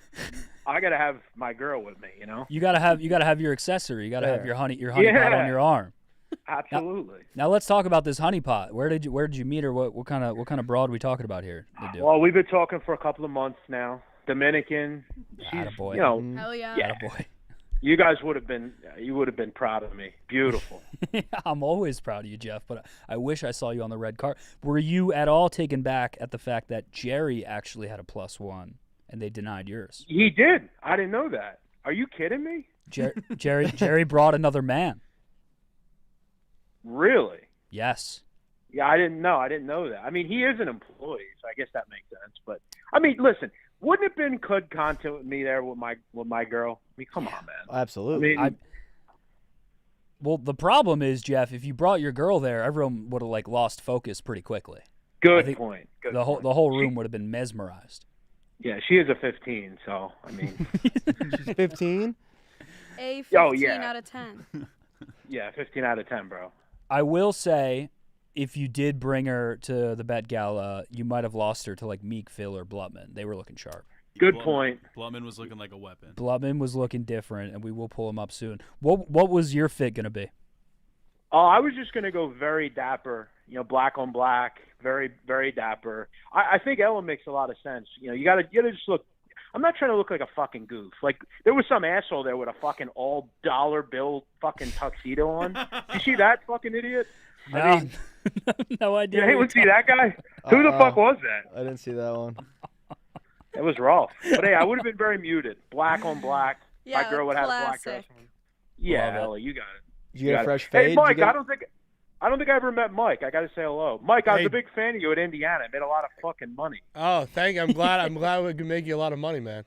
my girl with me. You know. You gotta have your accessory. You gotta have your honey pot on your arm. Absolutely. Now let's talk about this honey pot. Where did you meet her? What kind of broad are we talking about here? Well, we've been talking for a couple of months now. Dominican. Attaboy. You know. Hell yeah. Attaboy. You guys would have been proud of me. Beautiful. I'm always proud of you, Jeff, but I wish I saw you on the red carpet. Were you at all taken back at the fact that Jerry actually had a +1 and they denied yours? He did. I didn't know that. Are you kidding me? Jerry brought another man. Really? Yes. Yeah, I didn't know. I didn't know that. I mean, he is an employee, so I guess that makes sense. But I mean, listen, wouldn't it have been good content with me there with my girl? I mean, come on, man. Absolutely. I mean, Well, the problem is, Jeff, if you brought your girl there, everyone would have lost focus pretty quickly. Good point. The whole room would have been mesmerized. Yeah, she is a 15, so I mean. She's 15? A 15 out of 10. Yeah, 15 out of 10, bro. I will say, if you did bring her to the Met Gala, you might have lost her to Meek, Phil, or Blutman. They were looking sharp. Good point. Blutman was looking like a weapon. Blutman was looking different, and we will pull him up soon. What was your fit going to be? Oh, I was just going to go very dapper, black on black, very, very dapper. I think Ella makes a lot of sense. You got to just look. I'm not trying to look like a fucking goof. Like, there was some asshole there with a fucking all dollar bill fucking tuxedo on. Did you see that fucking idiot? No, I mean, no idea. you anyone see that guy? Who the fuck was that? I didn't see that one. It was rough. But hey, I would have been very muted. Black on black. Yeah, My girl would have a black dress classic. on. Yeah, Ellie, you got it. Did you get a fresh Hey, fade? Mike, I don't think I ever met Mike. I got to say hello. Mike, I was a big fan of you at Indiana. I made a lot of fucking money. Oh, thank you. I'm glad we could make you a lot of money, man.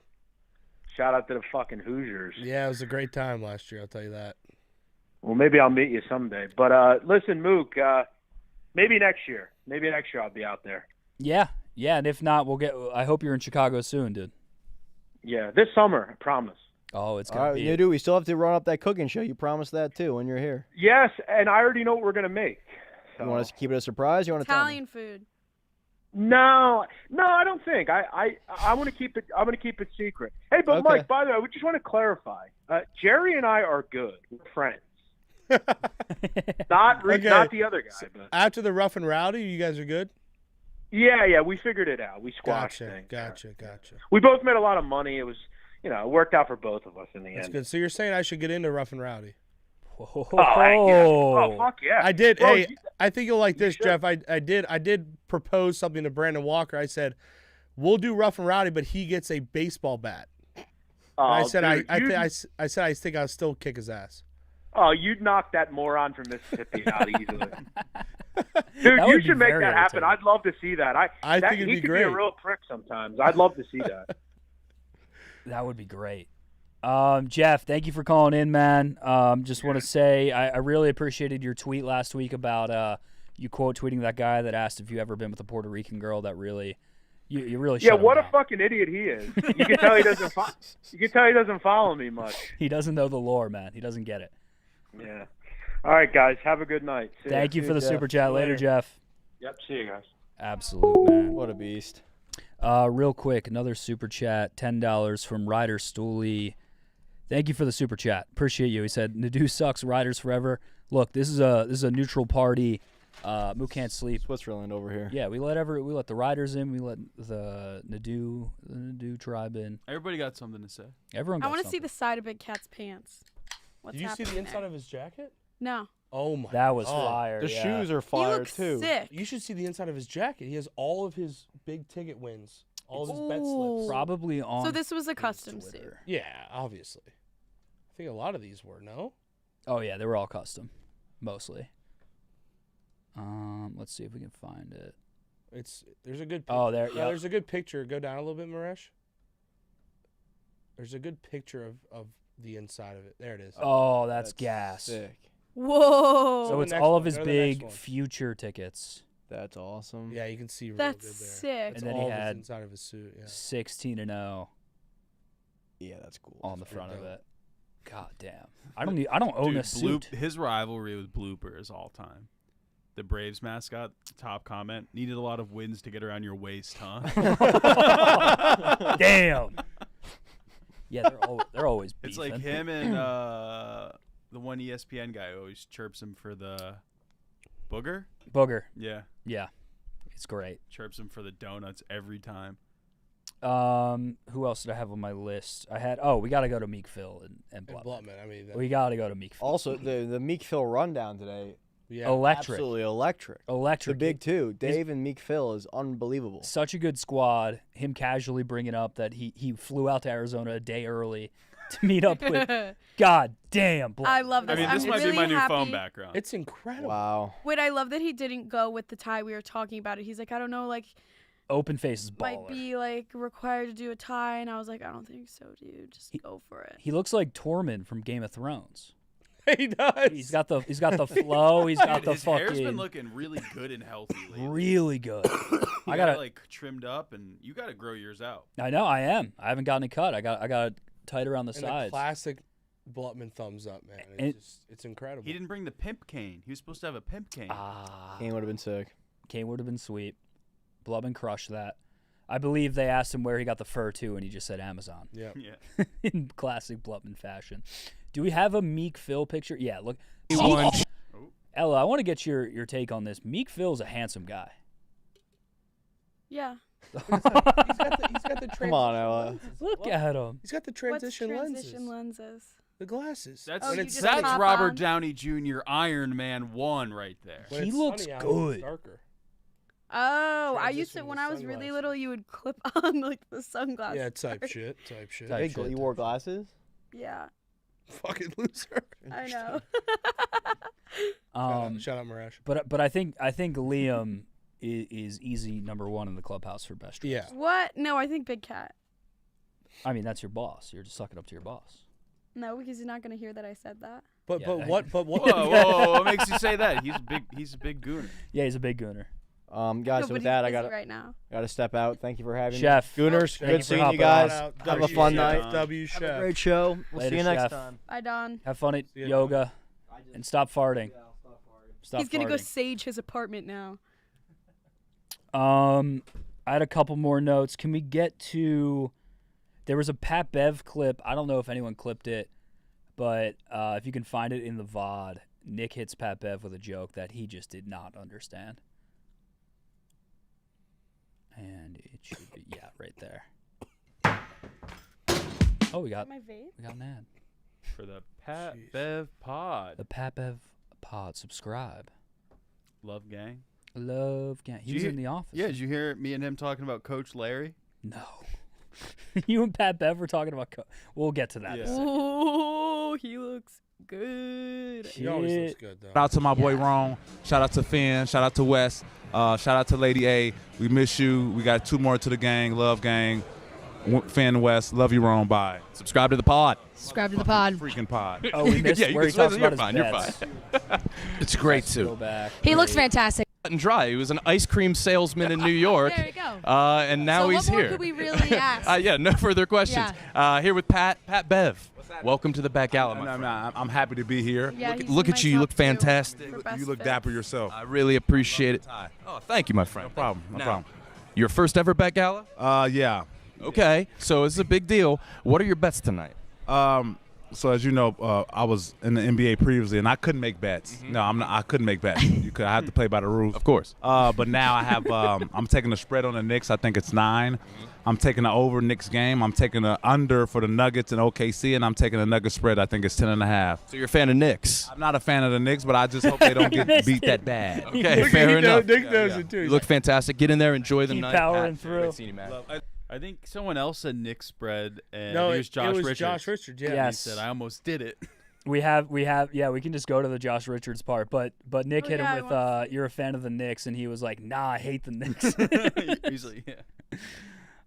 Shout out to the fucking Hoosiers. Yeah, it was a great time last year, I'll tell you that. Well, maybe I'll meet you someday. But listen, Mook, maybe next year. Maybe next year I'll be out there. Yeah, and if not, I hope you're in Chicago soon, dude. Yeah, this summer, I promise. Oh, it's gonna be. Dude, we still have to run up that cooking show. You promised that too when you're here. Yes, and I already know what we're gonna make. So. You want us to keep it a surprise? You want to tell me? Italian food. No, I don't think. I want to keep it. I'm going to keep it secret. Hey, but Okay. Mike, by the way, we just want to clarify. Jerry and I are good. We're friends. Not the other guy. But. After the rough and rowdy, you guys are good? Yeah, we figured it out. We squashed things. Gotcha. We both made a lot of money. It was, it worked out for both of us in the That's end. good. So you're saying I should get into rough and rowdy? Oh, fuck yeah. I did. Bro, hey, I think you'll like this, Jeff. I did propose something to Brandon Walker. I said, we'll do rough and rowdy, but he gets a baseball bat. I said, dude, I said I think I'll still kick his ass. Oh, you'd knock that moron from Mississippi out easily. Dude, you should make that happen. I'd love to see that. I think it'd be he could great. be a real prick sometimes. I'd love to see that. That would be great. Jeff, thank you for calling in, man. Just want to say I really appreciated your tweet last week about you quote tweeting that guy that asked if you ever been with a Puerto Rican girl. That really, you really. Yeah, shut what him a down. fucking idiot he is. You can tell he doesn't. You can tell he doesn't follow me much. He doesn't know the lore, man. He doesn't get it. Yeah. All right, guys. Have a good night. See Thank you for the Jeff. super chat. Later, Jeff. Yep. See you guys. Absolute, man. What a beast. Real quick, another super chat, $10 from Ryder Stooley. Thank you for the super chat. Appreciate you. He said, Nadu sucks, Riders forever. Look, this is a neutral party. Mook can't sleep. Switzerland over here. Yeah, we let the Riders in. We let the Nadu tribe in. Everybody got something to say. Everyone got I want to see something. the side of Big Cat's pants. What's Did you see the happening inside there? of his jacket? No. Oh my! That was God. fire. The yeah. shoes are fire looks too. sick. You should see the inside of his jacket. He has all of his big ticket wins, all of his bet Ooh. slips. Probably on. So this was a custom Twitter. suit. Yeah, obviously. I think a lot of these were, no? Oh yeah, they were all custom, mostly. Let's see if we can find it. There's a good. Oh, there. No, Yeah. there's a good picture. Go down a little bit, Maresh. There's a good picture of the inside of it. There it is. Oh, that's gas. Sick. Whoa. So the it's next all one. of his Go to the next big one. future tickets. That's awesome. Yeah, you can see real That's good there. sick. It's And then all he of his had inside of his suit. Yeah. 16-0 Yeah, that's cool. on the That's front of pretty it. God damn. I don't own a suit. His rivalry with Blooper is all time. The Braves mascot, top comment, needed a lot of wins to get around your waist, huh? Damn. Yeah, they're always beefing. It's like him and the one ESPN guy who always chirps him for the booger. Booger. Yeah. Yeah. It's great. Chirps him for the donuts every time. Who else did I have on my list? we got to go to Meek Phil and Blutman. Blutman, I mean, We got to go to Meek Phil. Also, the Meek Phil rundown today. yeah. Electric. Absolutely electric. Electric. The big two, Dave and Meek Phil, is unbelievable. Such a good squad. Him casually bringing up that he flew out to Arizona a day early to meet up with God damn. I love this. I mean, this I'm might really be my new happy. phone background. It's incredible. Wow. Wait, I love that he didn't go with the tie. We were talking about it. He's like, I don't know, like, Open face is might baller. be like required to do a tie, and I was like, I don't think so, dude. Just go for it. He looks like Tormund from Game of Thrones. He does. He's got the flow. He's got the His hair's fucking been looking really good and healthy lately. really good. I I got gotta it like trimmed up, and you got to grow yours out. I know I am. I haven't gotten it cut. I got it tight around the And sides. the classic Blutman thumbs up, man. And- It's incredible. He didn't bring the pimp cane. He was supposed to have a pimp cane. Kane would have been sick. Kane would have been sweet. Blubman crushed that. I believe they asked him where he got the fur too, and he just said Amazon. Yeah. Yeah. In classic Blubman fashion. Do we have a Meek Phil picture? Yeah, look. Ella, I want to get your take on this. Meek Phil's a handsome guy. Yeah. He's got the Come on, Ella. Look at him. He's got the What's transition transition lenses. lenses? The glasses. That's Oh, you just that's pop Robert on? Downey Jr. Iron Man 1 right there. When He it's looks sunny out, good. It's darker. Oh, I used to Transition when to I was really sunglasses. little. You would clip on like the sunglasses. Yeah, type shit. Type shit. Type Hey, shit. you wore glasses? Yeah, Fucking loser. I know. Shout out Marash. But I think Liam is easy number 1 in the clubhouse for best dressed. Yeah. What? No, I think Big Cat. I mean, that's your boss. You're just sucking up to your boss. No, because he's not gonna hear that I said that. But Yeah, but I- what but what? Whoa, what makes you say that? He's a big gooner. Yeah, he's a big gooner. Guys, No, so but with he's that, I busy gotta right now. step out. Thank you for having Chef. me. Gooners, Thank you good for seeing you hopping guys. on. Have a W fun Chef. night. W Have a Chef. great show. We'll Later, see you next Chef. time. Bye, Don. Have fun at ya, yoga, and stop farting. Stop He's gonna go farting. sage his apartment now. I had a couple more notes. Can we get to? There was a Pat Bev clip. I don't know if anyone clipped it, but if you can find it in the VOD, Nick hits Pat Bev with a joke that he just did not understand. And it should be right there. Oh, we got My vape. an ad. For the Pat Bev Pod. The Pat Bev Pod. Subscribe. Love gang. Love gang. He Did was you in the office. Yeah, did you hear me and him talking about Coach Larry? No. You and Pat Bev were talking about. We'll get to that. in a second. Oh, he looks good. He always looks good though. Shout out to my boy Ron. Shout out to Finn. Shout out to Wes. Shout out to Lady A. We miss you. We got 2 more to the gang. Love gang. Finn West. Love you, Ron. Bye. Subscribe to the pod. Subscribe to the pod. Freaking pod. Oh, we missed where he talks about his bets. It's great Go too. back. He looks fantastic. Cut and dry. He was an ice cream salesman in New York. There you go. And now So he's what more here. could we really ask? Yeah, no further questions. Here with Pat Bev. Welcome to the Bet Gala. my friend. I'm happy to be here. Yeah, he's Look in at my you. You top look 2 fantastic. for best You look fit. dapper yourself. I really appreciate it. Oh, thank you, my friend. No problem. No Now, problem. Your first ever Bet Gala? Yeah. Okay, so it's a big deal. What are your bets tonight? So as you know, I was in the NBA previously, and I couldn't make bets. No, I'm not. I couldn't make bets. I had to play by the rules. Of course. But now I have. I'm taking the spread on the Knicks. I think it's 9. I'm taking the over Knicks game. I'm taking the under for the Nuggets and OKC, and I'm taking the Nuggets spread. I think it's 10.5. So you're a fan of Knicks? I'm not a fan of the Knicks, but I just hope they don't get beat that bad. Okay, fair enough. Nick knows it too. You look fantastic. Get in there, enjoy the Keep night. powering Pat, through. great seeing you, man. I think someone else said Nick spread, and No, it was Josh Richards. Josh Richards. Yeah. Yes. He said, I almost did it. We can just go to the Josh Richards part, but Nick hit yeah, I him with you're a fan of the Knicks, and he was like, nah, I hate the Knicks. He's like, yeah.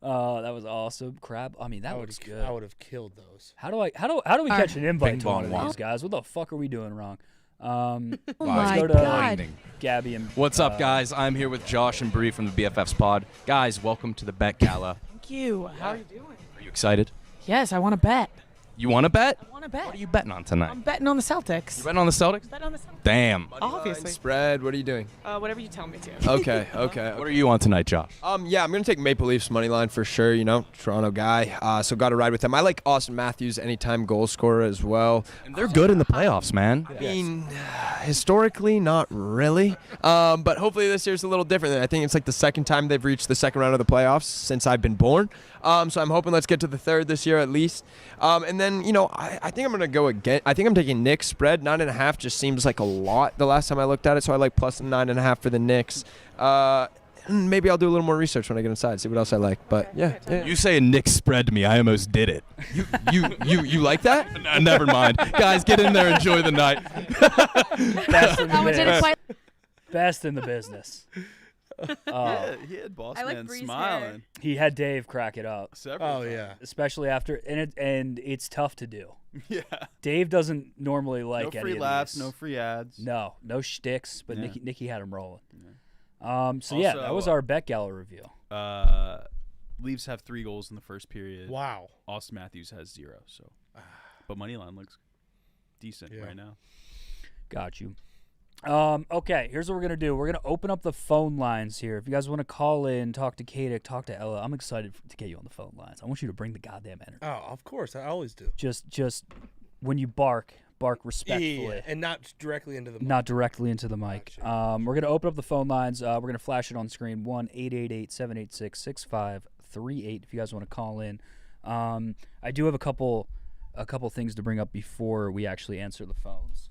That was awesome. Crab. I mean, that looks good. I would have killed those. How do we catch an invite to one of bong these guys? What the fuck are we doing wrong? Oh let's my go to God. Gabby and What's up, guys? I'm here with Josh and Bree from the BFFs pod. Guys, welcome to the Bet Gala. Thank you. How are you doing? Are you excited? Yes, I want to bet. You want to bet? I want to bet. What are you betting on tonight? I'm betting on the Celtics. You betting on the Celtics? betting on the Celtics. Damn. Obviously. Spread. What are you doing? Whatever you tell me to. Okay. What are you on tonight, Josh? Yeah, I'm gonna take Maple Leafs money line for sure. You know, Toronto guy. So got to ride with them. I like Austin Matthews, anytime goal scorer as well. And they're good in the playoffs, man. I mean, historically, not really. But hopefully this year's a little different. I think it's like the second time they've reached the second round of the playoffs since I've been born. So I'm hoping let's get to the third this year at least. And then, you know, I think I'm going to go again. I think I'm taking Knicks spread. 9.5 just seems like a lot the last time I looked at it. So I like plus 9.5 for the Knicks. Maybe I'll do a little more research when I get inside, see what else I like. But yeah. You say a Knicks spread to me, I almost did it. You like that? No, never mind. Guys, get in there, enjoy the night. Best in the business. He had Boss I like Man Bree's smiling. hair. He had Dave crack it up. Several times. yeah. Especially after and it's tough to do. Yeah. Dave doesn't normally like No any free of laughs, these. no free ads. No shticks, but Yeah. Nicky had him rolling. So yeah, that was Also, our Bet Gala review. Leafs have 3 goals in the first period. Wow. Austin Matthews has 0. So, but moneyline looks decent right now. Got you. Okay, here's what we're gonna do. We're gonna open up the phone lines here. If you guys want to call in, talk to Katic, talk to Ella, I'm excited to get you on the phone lines. I want you to bring the goddamn energy. Oh, of course. I always do. Just when you bark bark respectfully. Yeah, and not directly into the mic. Not directly into the mic. We're going to open up the phone lines. We're going to flash it on screen, 1-888-786-6538 if you guys want to call in. I do have a couple things to bring up before we actually answer the phones.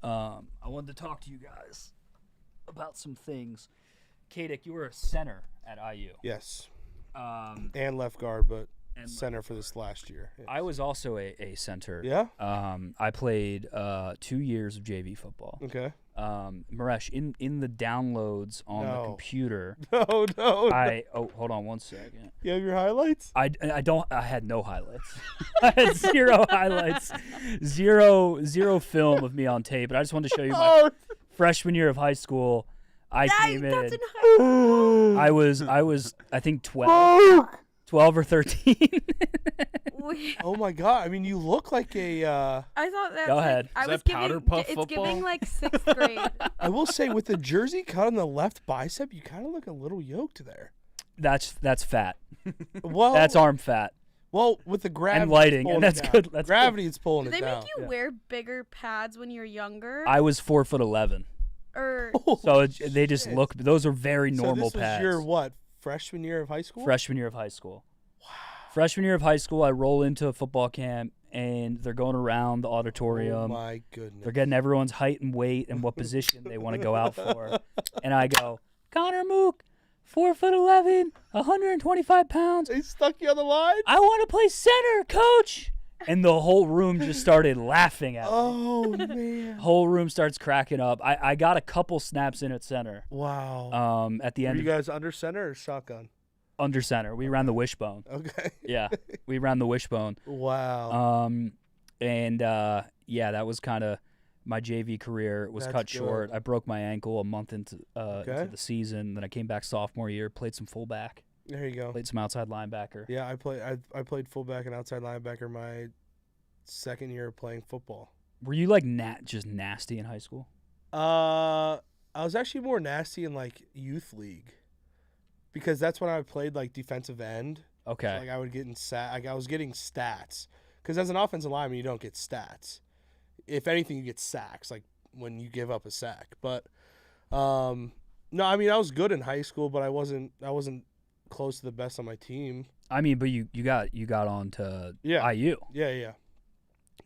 I wanted to talk to you guys about some things. Katic, you were a center at IU. Yes. And left guard, but center for this last year. Yes. I was also a center. Yeah? I played 2 years of JV football. Okay. Maresh, in the downloads on the computer. No. Oh, hold on 1 second. You have your highlights? I had no highlights. I had 0 highlights. Zero film of me on tape. But I just wanted to show you my freshman year of high school. I came in. That's in high school. I was I think 12 or 13. Oh my god! I mean, you look like a. I thought that. Go ahead. I Is was that powder puff It's football? giving like 6th grade. I will say, with the jersey cut on the left bicep, you kind of look a little yoked there. That's fat. Well, that's arm fat. Well, with the gravity and lighting, it's and that's down. good. That's gravity good. is pulling Do it they down. make you wear bigger pads when you're younger? I was 4'11". So they just look. Those are very normal so this pads. was your what? Freshman year of high school? Freshman year of high school. Wow. Freshman year of high school, I roll into a football camp, and they're going around the auditorium. Oh my goodness. They're getting everyone's height and weight and what position they want to go out for. And I go, Connor Mook, 4'11", 125 pounds. They stuck you on the line? I want to play center, coach. And the whole room just started laughing at me. Oh, man. Whole room starts cracking up. I got a couple snaps in at center. Wow. At the Were end. you guys under center or shotgun? Under center. We ran the wishbone. Okay. Yeah, we ran the wishbone. Wow. Yeah, that was kind of my JV career was That's cut good. short. I broke my ankle a month into the season. Then I came back sophomore year, played some fullback. There you go. Played some outside linebacker. Yeah, I played fullback and outside linebacker my second year of playing football. Were you like just nasty in high school? I was actually more nasty in like youth league, because that's when I played like defensive end. Okay. So, like I would get I was getting stats, because as an offensive lineman you don't get stats. If anything, you get sacks, like when you give up a sack. But no, I mean I was good in high school, but I wasn't close to the best on my team. I mean, but you got on to IU. Yeah.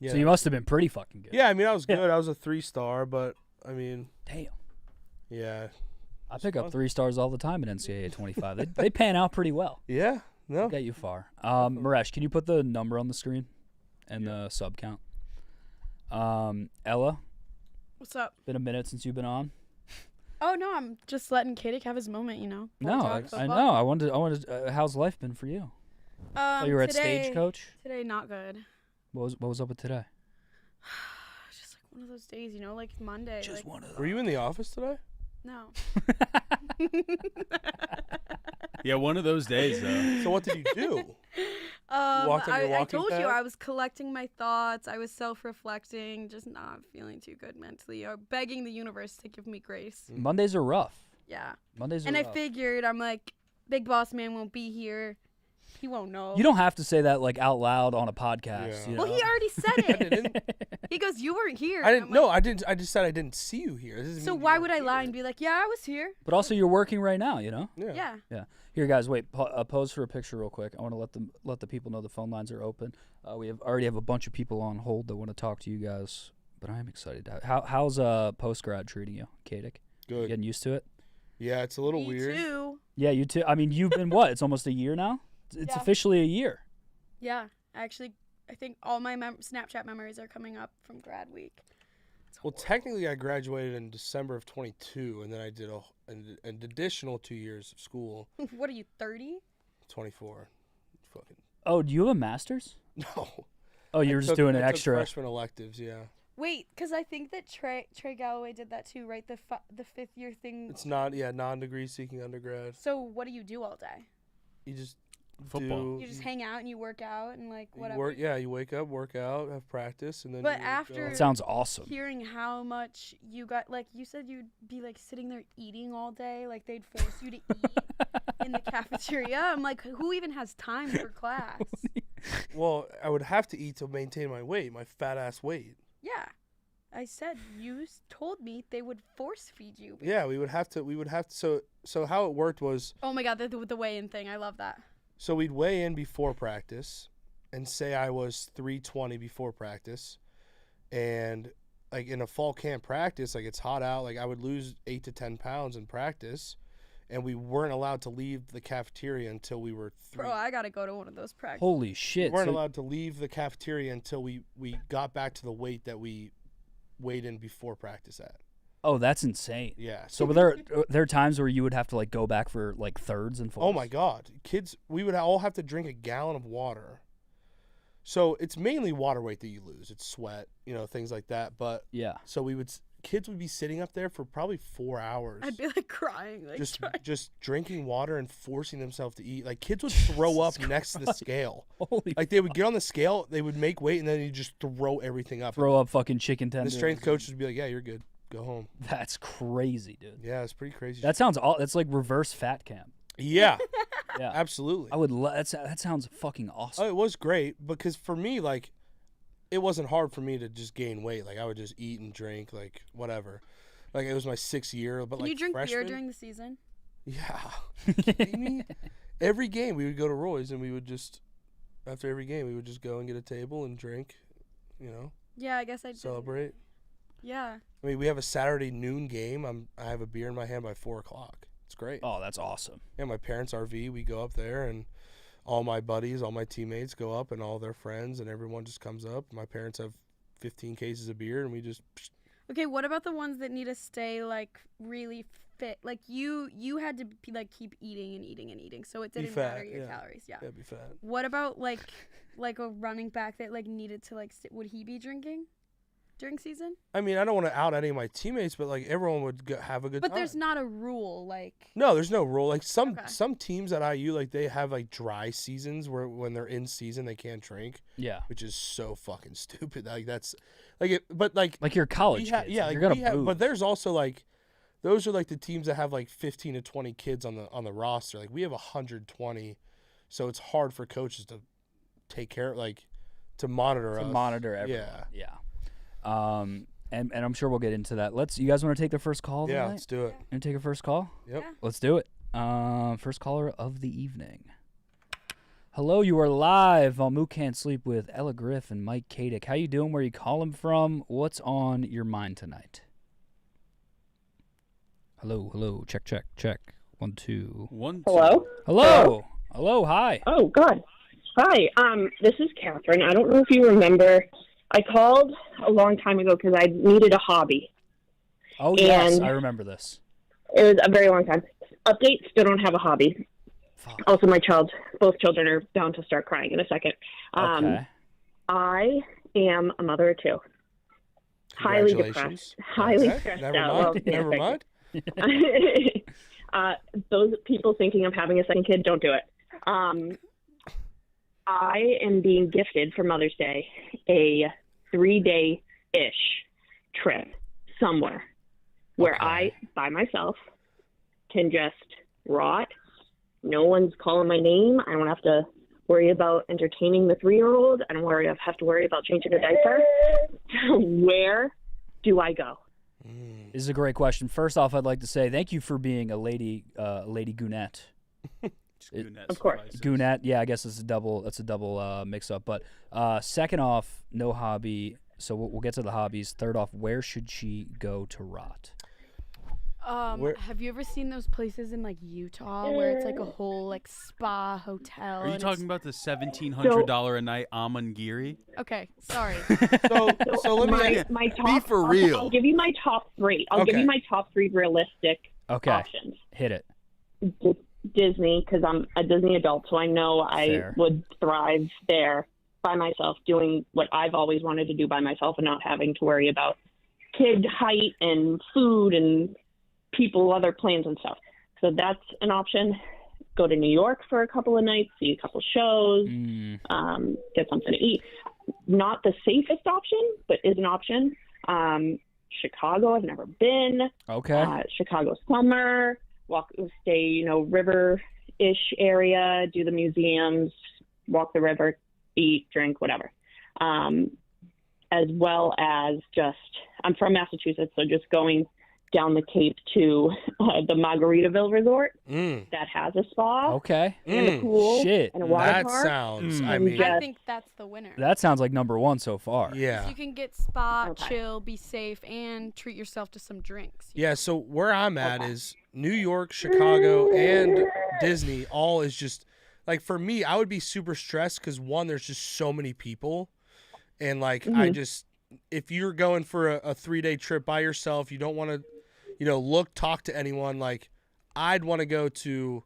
So you must have been pretty fucking good. Yeah, I mean I was good. I was a 3-star, but I mean, damn. Yeah. I pick up 3 stars all the time in NCAA 25. they pan out pretty well. Yeah. No. Get you far. Maresh, can you put the number on the screen and the sub count? Ella. What's up? Been a minute since you've been on. Oh no, I'm just letting Katic have his moment, you know. No, I know. I wanted. How's life been for you? So you were at Stagecoach. Today, not good. What was up with today? Just like one of those days, you know, like Monday. Just like, one of those. Were you in the office today? No. Yeah, one of those days though. So what did you do? I told you I was collecting my thoughts. I was self-reflecting, just not feeling too good mentally, or begging the universe to give me grace. Mondays are rough. Yeah. Mondays are and rough. I figured, I'm like, Big Boss Man won't be here. He won't know. You don't have to say that like out loud on a podcast. Yeah. You Well, know? he already said it. He goes, "You weren't here." I didn't. I'm No, like, I didn't. I just said I didn't see you here. This doesn't So mean why you would weren't I lie here. and be like, "Yeah, I was here"? But also, you're working right now. You know. Yeah. Yeah. Here, guys, wait. Pose for a picture real quick. I want to let the people know the phone lines are open. We already have a bunch of people on hold that want to talk to you guys. But I am excited. How's post grad treating you, Katic? Good. You getting used to it? Yeah, it's a little Me weird. too. Yeah, you too. I mean, you've been what? It's almost a year now. It's Yeah. officially a year. Yeah. Actually, I think all my Snapchat memories are coming up from grad week. Well, technically, I graduated in December of 22, and then I did an additional 2 years of school. What are you, 30? 24. Fucking. Oh, do you have a master's? No. Oh, you were just doing an I took extra. freshman electives, yeah. Wait, because I think that Trey Galloway did that too, right? The 5th year thing. It's not, non-degree seeking undergrad. So what do you do all day? You just Football. You just hang out and you work out and like whatever. You wake up, work out, have practice, and then. But you after That sounds awesome. hearing how much you got, like you said, you'd be like sitting there eating all day, like they'd force you to eat in the cafeteria. I'm like, who even has time for class? Well, I would have to eat to maintain my weight, my fat ass weight. Yeah. I said you told me they would force feed you. Yeah, we would have to. So how it worked was. Oh my God, the weigh-in thing. I love that. So we'd weigh in before practice, and say I was 320 before practice, and like in a fall camp practice, like it's hot out, like I would lose 8 to 10 pounds in practice, and we weren't allowed to leave the cafeteria until we were Bro, I gotta go to one of those practices. Holy shit! We weren't allowed to leave the cafeteria until we got back to the weight that we weighed in before practice at. Oh, that's insane. Yeah. So there are times where you would have to like go back for like thirds and fourths. Oh my God, kids! We would all have to drink a gallon of water. So it's mainly water weight that you lose. It's sweat, things like that. But yeah. So kids would be sitting up there for probably 4 hours. I'd be like crying, like just drinking water and forcing themselves to eat. Like kids would throw up next to the scale. Holy like they would get on the scale, they would make weight, and then you just throw everything up. Throw up fucking chicken tenders. The strength coach would be like, "Yeah, you're good. Go home." That's crazy, dude. Yeah, it's pretty crazy. That's like reverse fat camp. Yeah. Yeah. Absolutely. I would. That sounds fucking awesome. Oh, it was great because for me, like, it wasn't hard for me to just gain weight. Like I would just eat and drink, like whatever. Like it was my 6th year, but Can like you drink freshman, beer during the season? Yeah. You kidding me? Every game we would go to Roy's and we would just, after every game we would just go and get a table and drink, Yeah, I guess I'd celebrate. Yeah. I mean, we have a Saturday noon game. I have a beer in my hand by 4 o'clock. It's great. Oh, that's awesome. Yeah, my parents' RV. We go up there, and all my buddies, all my teammates go up, and all their friends, and everyone just comes up. My parents have 15 cases of beer, and we just. Okay, what about the ones that need to stay like really fit? Like you had to like keep eating and eating and eating, so it didn't matter your calories. Yeah. Yeah, be fat. What about like a running back that like needed to like would he be drinking during season? I mean, I don't want to out any of my teammates, but like everyone would have a good time. But there's not a rule, like. No, there's no rule. Like some teams at IU, like they have like dry seasons where when they're in season they can't drink. Yeah. Which is so fucking stupid. Like that's like but like your college kids. Yeah, like, like you're gonna booze. but there's also like those are like the teams that have like 15 to 20 kids on the roster. Like we have 120, so it's hard for coaches to take care to monitor us. Monitor everyone. Yeah. And I'm sure we'll get into that. You guys want to take the first call tonight? Yeah, let's do it. And take a first call? Yep. Yeah. Let's do it. First caller of the evening. Hello, you are live on Mook Can't Sleep with Ella Griff and Mike Katic. How you doing? Where you calling from? What's on your mind tonight? Hello. Check. 1, 2. 1, 2. Hello. Hi. Oh, God. Hi. This is Catherine. I don't know if you remember. I called a long time ago because I needed a hobby. Oh, yes, I remember this. It was a very long time. Update, still don't have a hobby. Fuck. Also, both children are bound to start crying in a second. Okay. I am a mother of 2. Highly depressed. Highly stressed out. Never mind. Those people thinking of having a second kid, don't do it. I am being gifted for Mother's Day a 3-day-ish trip somewhere where I, by myself, can just rot. No one's calling my name. I don't have to worry about entertaining the 3-year-old. I don't have to worry about changing a diaper. Where do I go? This is a great question. First off, I'd like to say thank you for being a lady goonette. Of course. Goonette, yeah, I guess it's a double mix-up. But second off, no hobby. So we'll get to the hobbies. Third off, where should she go to rot? Have you ever seen those places in like Utah where it's like a whole like spa hotel? Are you talking about the $1,700 a night Amangiri? Okay, sorry. So let me my top, be for real. I'll give you my top 3. I'll give you my top 3 realistic options. Hit it. Disney, because I'm a Disney adult, so I know I would thrive there by myself, doing what I've always wanted to do by myself and not having to worry about kid height and food and people, other plans and stuff. So that's an option. Go to New York for a couple of nights, see a couple shows, get something to eat. Not the safest option, but is an option. Chicago, I've never been. Okay. Chicago summer. Stay, river-ish area, do the museums, walk the river, eat, drink, whatever. as well as just, I'm from Massachusetts, so just going down the Cape to the Margaritaville Resort that has a spa. Okay. And a pool. Shit. And a water That park. sounds, I And mean. I think that's the winner. That sounds like number one so far. Yeah. You can get spa, chill, be safe, and treat yourself to some drinks. Yeah, so where I'm at is New York, Chicago, and Disney all is just, like, for me, I would be super stressed because, one, there's just so many people. And, like, I just, if you're going for a 3-day trip by yourself, you don't want to, talk to anyone. Like, I'd want to go to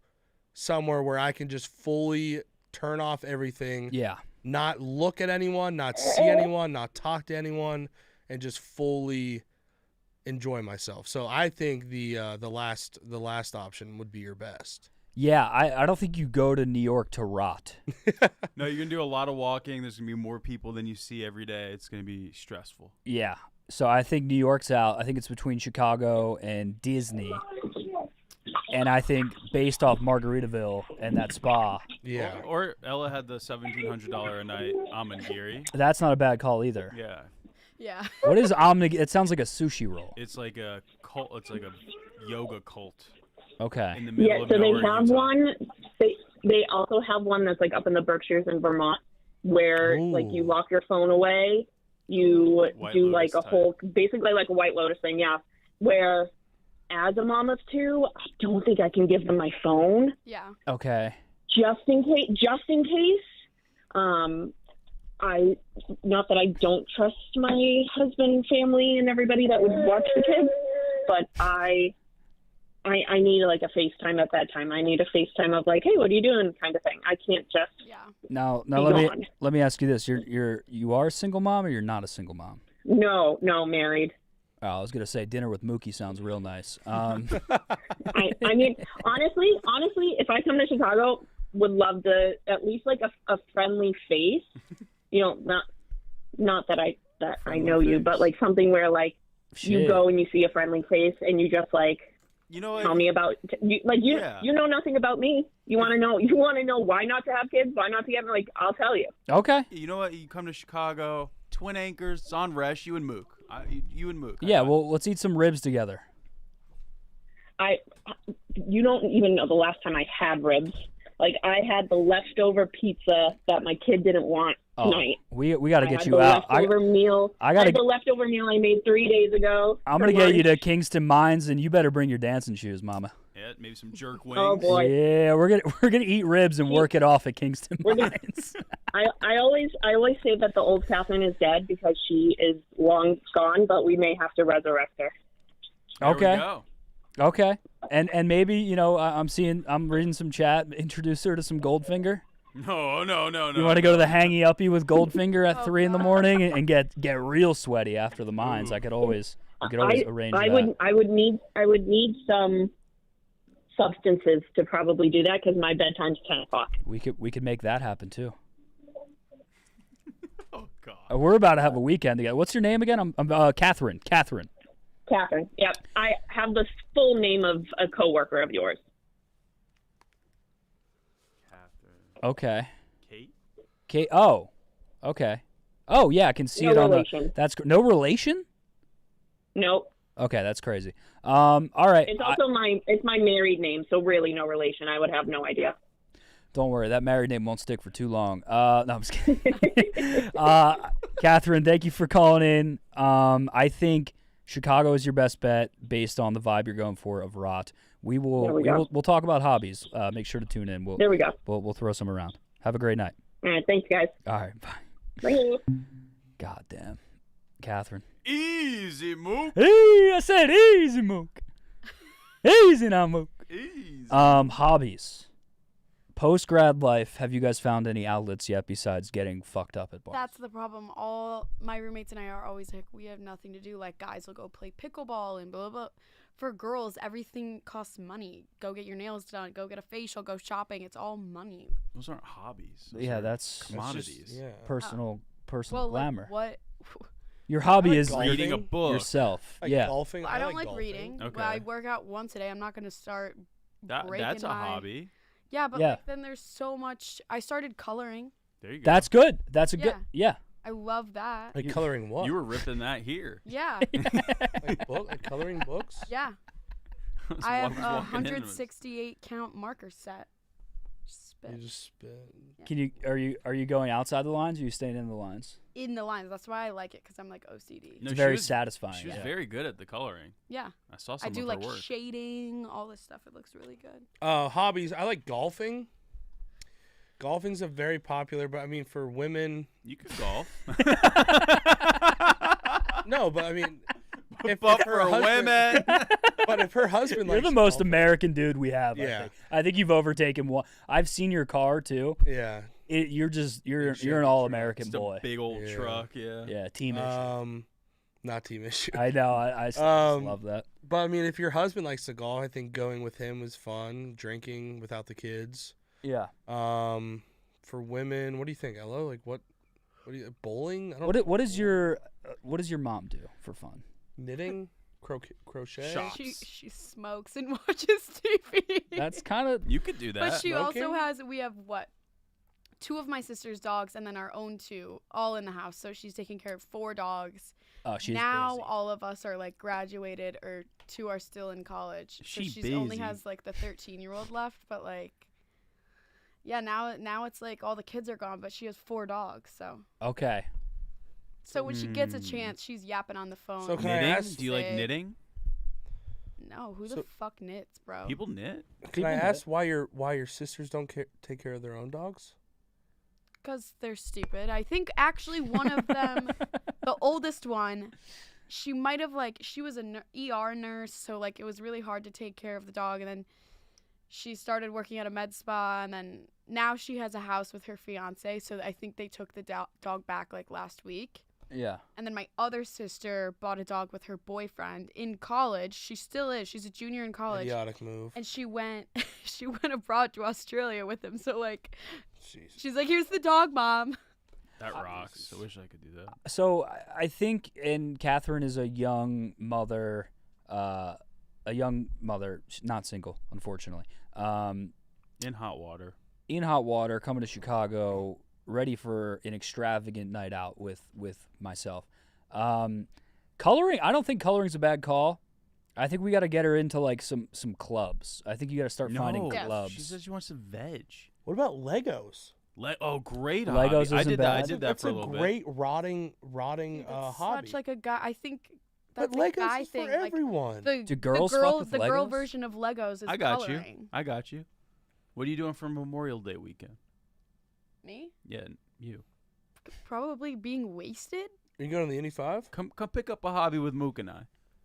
somewhere where I can just fully turn off everything. Yeah. Not look at anyone, not see anyone, not talk to anyone, and just fully enjoy myself. So I think the last option would be your best. Yeah, I don't think you go to New York to rot. No, you're going to do a lot of walking. There's going to be more people than you see every day. It's going to be stressful. Yeah. So I think New York's out. I think it's between Chicago and Disney. And I think based off Margaritaville and that spa. Yeah. Or Ella had the $1,700 a night Amangiri. That's not a bad call either. Yeah. Yeah. What is Omni? It sounds like a sushi roll. It's like a cult. It's like a yoga cult. Okay. In the middle of so they nowhere, have Utah. one. They also have one that's like up in the Berkshires in Vermont, where like you lock your phone away, you White do Lotus like a type. whole, basically like a White Lotus thing, yeah. Where, as a mom of two, I don't think I can give them my phone. Yeah. Okay. Just in case. I not that I don't trust my husband, family, and everybody that would watch the kids, but I need like a FaceTime at that time. I need a FaceTime of like, hey, what are you doing, kind of thing. I can't just. Yeah. Now Be let me ask you this: you are a single mom or you're not a single mom? No, married. Oh, I was gonna say dinner with Mookie sounds real nice. I mean, honestly, if I come to Chicago, would love to at least like a friendly face. Not that I know you, but like something where like you Shit. go and you see a friendly face and you just like tell me about you know nothing about me. You want to know why not to have kids, why not to have, like, I'll tell you. Okay. You know what? You come to Chicago, Twin Anchors, it's on Resh, you and Mook. You and Mook. Yeah. Well, let's eat some ribs together. You don't even know the last time I had ribs. Like, I had the leftover pizza that my kid didn't want tonight. We got to get you the out. Leftover meal. I I gotta had the leftover meal I made 3 days ago. I'm for gonna get you lunch. to Kingston Mines, and you better bring your dancing shoes, Mama. Yeah, maybe some jerk wings. Oh, boy. Yeah, we're gonna eat ribs and work it off at Kingston Mines. I always say that the old Catherine is dead because she is long gone, but we may have to resurrect her. Okay. we go. Okay. And maybe I'm reading some chat. Introduce her to some Goldfinger. No. You want to go to the hangy uppy with Goldfinger at 3 in the morning and get real sweaty after the mines? We could always arrange that. I would need some substances to probably do that because my bedtime's 10 o'clock. We could make that happen too. Oh God. We're about to have a weekend together. What's your name again? I'm Catherine. Catherine. Yep. I have the full name of a coworker of yours. Okay. Kate. Oh. Okay. Oh yeah, I can see No it on relation. That's no relation. Nope. Okay, that's crazy. All right. It's also my married name, so really no relation. I would have no idea. Don't worry, that married name won't stick for too long. No, I'm just kidding. Catherine, thank you for calling in. I think Chicago is your best bet based on the vibe you're going for of rot. We'll talk about hobbies. Make sure to tune in. There we go. We'll throw some around. Have a great night. All right, thanks, guys. All right, bye. Bye. God damn, Catherine. Easy, Mook. Hey, I said easy, Mook. Easy now, Mook. Easy. Hobbies. Post-grad life, have you guys found any outlets yet besides getting fucked up at bars? That's the problem. All my roommates and I are always like, we have nothing to do. Like, guys will go play pickleball and blah, blah, blah. For girls, everything costs money. Go get your nails done. Go get a facial. Go shopping. It's all money. Those aren't hobbies. Those Yeah, are that's commodities. personal Well, glamour. Like, what? Your hobby like is reading a book. yourself. Like yeah. golfing. I don't like golfing. reading. Okay. Well, I work out once a day. I'm not going to start breaking That's a my... hobby. Yeah, but Yeah. like, then there's so much. I started coloring. There you go. That's good. That's a good. Yeah. Yeah. I love that. Like coloring what? You were ripping that here. Yeah. Like coloring books? Yeah. I have a 168 count marker set. Spit. You just spit. Yeah. Are you going outside the lines or are you staying in the lines? In the lines. That's why I like it, because I'm like OCD. It's very satisfying. She was very good at the coloring. Yeah. I saw some I do of like her work. shading, all this stuff. It looks really good. Hobbies. I like golfing. Golfing's a very popular, but I mean for women. You could golf. No, but I mean, if for her husband, women. But if her husband, You're likes the most golfing, American dude we have. Yeah. I think you've overtaken one. I've seen your car too. Yeah. You're an all-American boy. Big old truck. Yeah. Yeah. Team issue. Not team issue. I know. I just love that. But I mean, if your husband likes to golf, I think going with him was fun. Drinking without the kids. Yeah. For women, what do you think, Ella? Like what do you bowling? I don't What does your mom do for fun? Knitting, crochet. She smokes and watches TV. That's kind of you could do that. But she also has. We have what? 2 of my sister's dogs and then our own 2 all in the house. So she's taking care of 4 dogs. Oh, she's now busy. All of us are like graduated or 2 are still in college. So She she only busy. has like the 13-year-old left, but like yeah, now it's like all the kids are gone, but she has 4 dogs, so. Okay. So when she gets a chance, she's yapping on the phone. So can I Knitting? ask? Do you like knitting? No, who the fuck knits, bro? People knit. Can I ask why your sisters don't take care of their own dogs? Because they're stupid. I think actually one of them, the oldest one, she might have she was an ER nurse, so like it was really hard to take care of the dog, and then she started working at a med spa, and then now she has a house with her fiance, so I think they took the dog back like last week. Yeah. And then my other sister bought a dog with her boyfriend in college. She still is. She's a junior in college. Idiotic move. And she went abroad to Australia with him. So like, she's like, "Here's the dog, Mom." That rocks. I wish I could do that. So I think, and Catherine is a young mother, not single, unfortunately. In hot water. Coming to Chicago, ready for an extravagant night out with myself. Coloring, I don't think coloring's a bad call. I think we got to get her into like some clubs. I think you got to start finding clubs. She says she wants some veg. What about Legos? Great Legos hobby. isn't bad. I did that for a little bit. That's a great rotting hobby. Such like a guy. I think that's But a Legos guy is thing. for everyone. Do girls fuck with the girl Legos? version of Legos is I got coloring. you. What are you doing for Memorial Day weekend? Me? Yeah, you. Probably being wasted. Are you going to the Indy 5? Come pick up a hobby with Mook and I.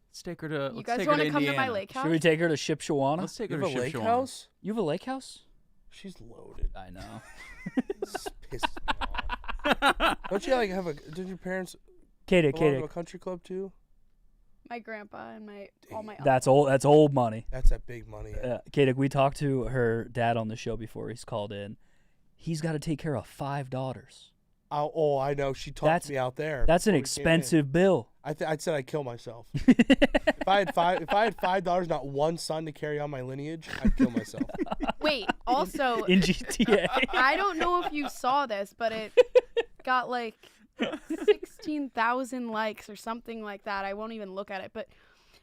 Let's take her to. You guys want to come to my lake house? Should we take her to Shipshawana? Let's take You her have to a lake Shipshawana. house? You have a lake house? She's loaded. I know. This pisses me off. Don't you like have a? Did your parents belong to a country club too? My grandpa and all my. That's old. That's old money. That's that big money. Katic, we talked to her dad on the show before he's called in. He's got to take care of 5 daughters. Oh, I know. She talked me out there. That's an before we came in. expensive bill. I said I'd kill myself. If I had 5 daughters, not one son to carry on my lineage, I'd kill myself. Wait, also in GTA. I don't know if you saw this, but it got like 16,000 likes or something like that. I won't even look at it. But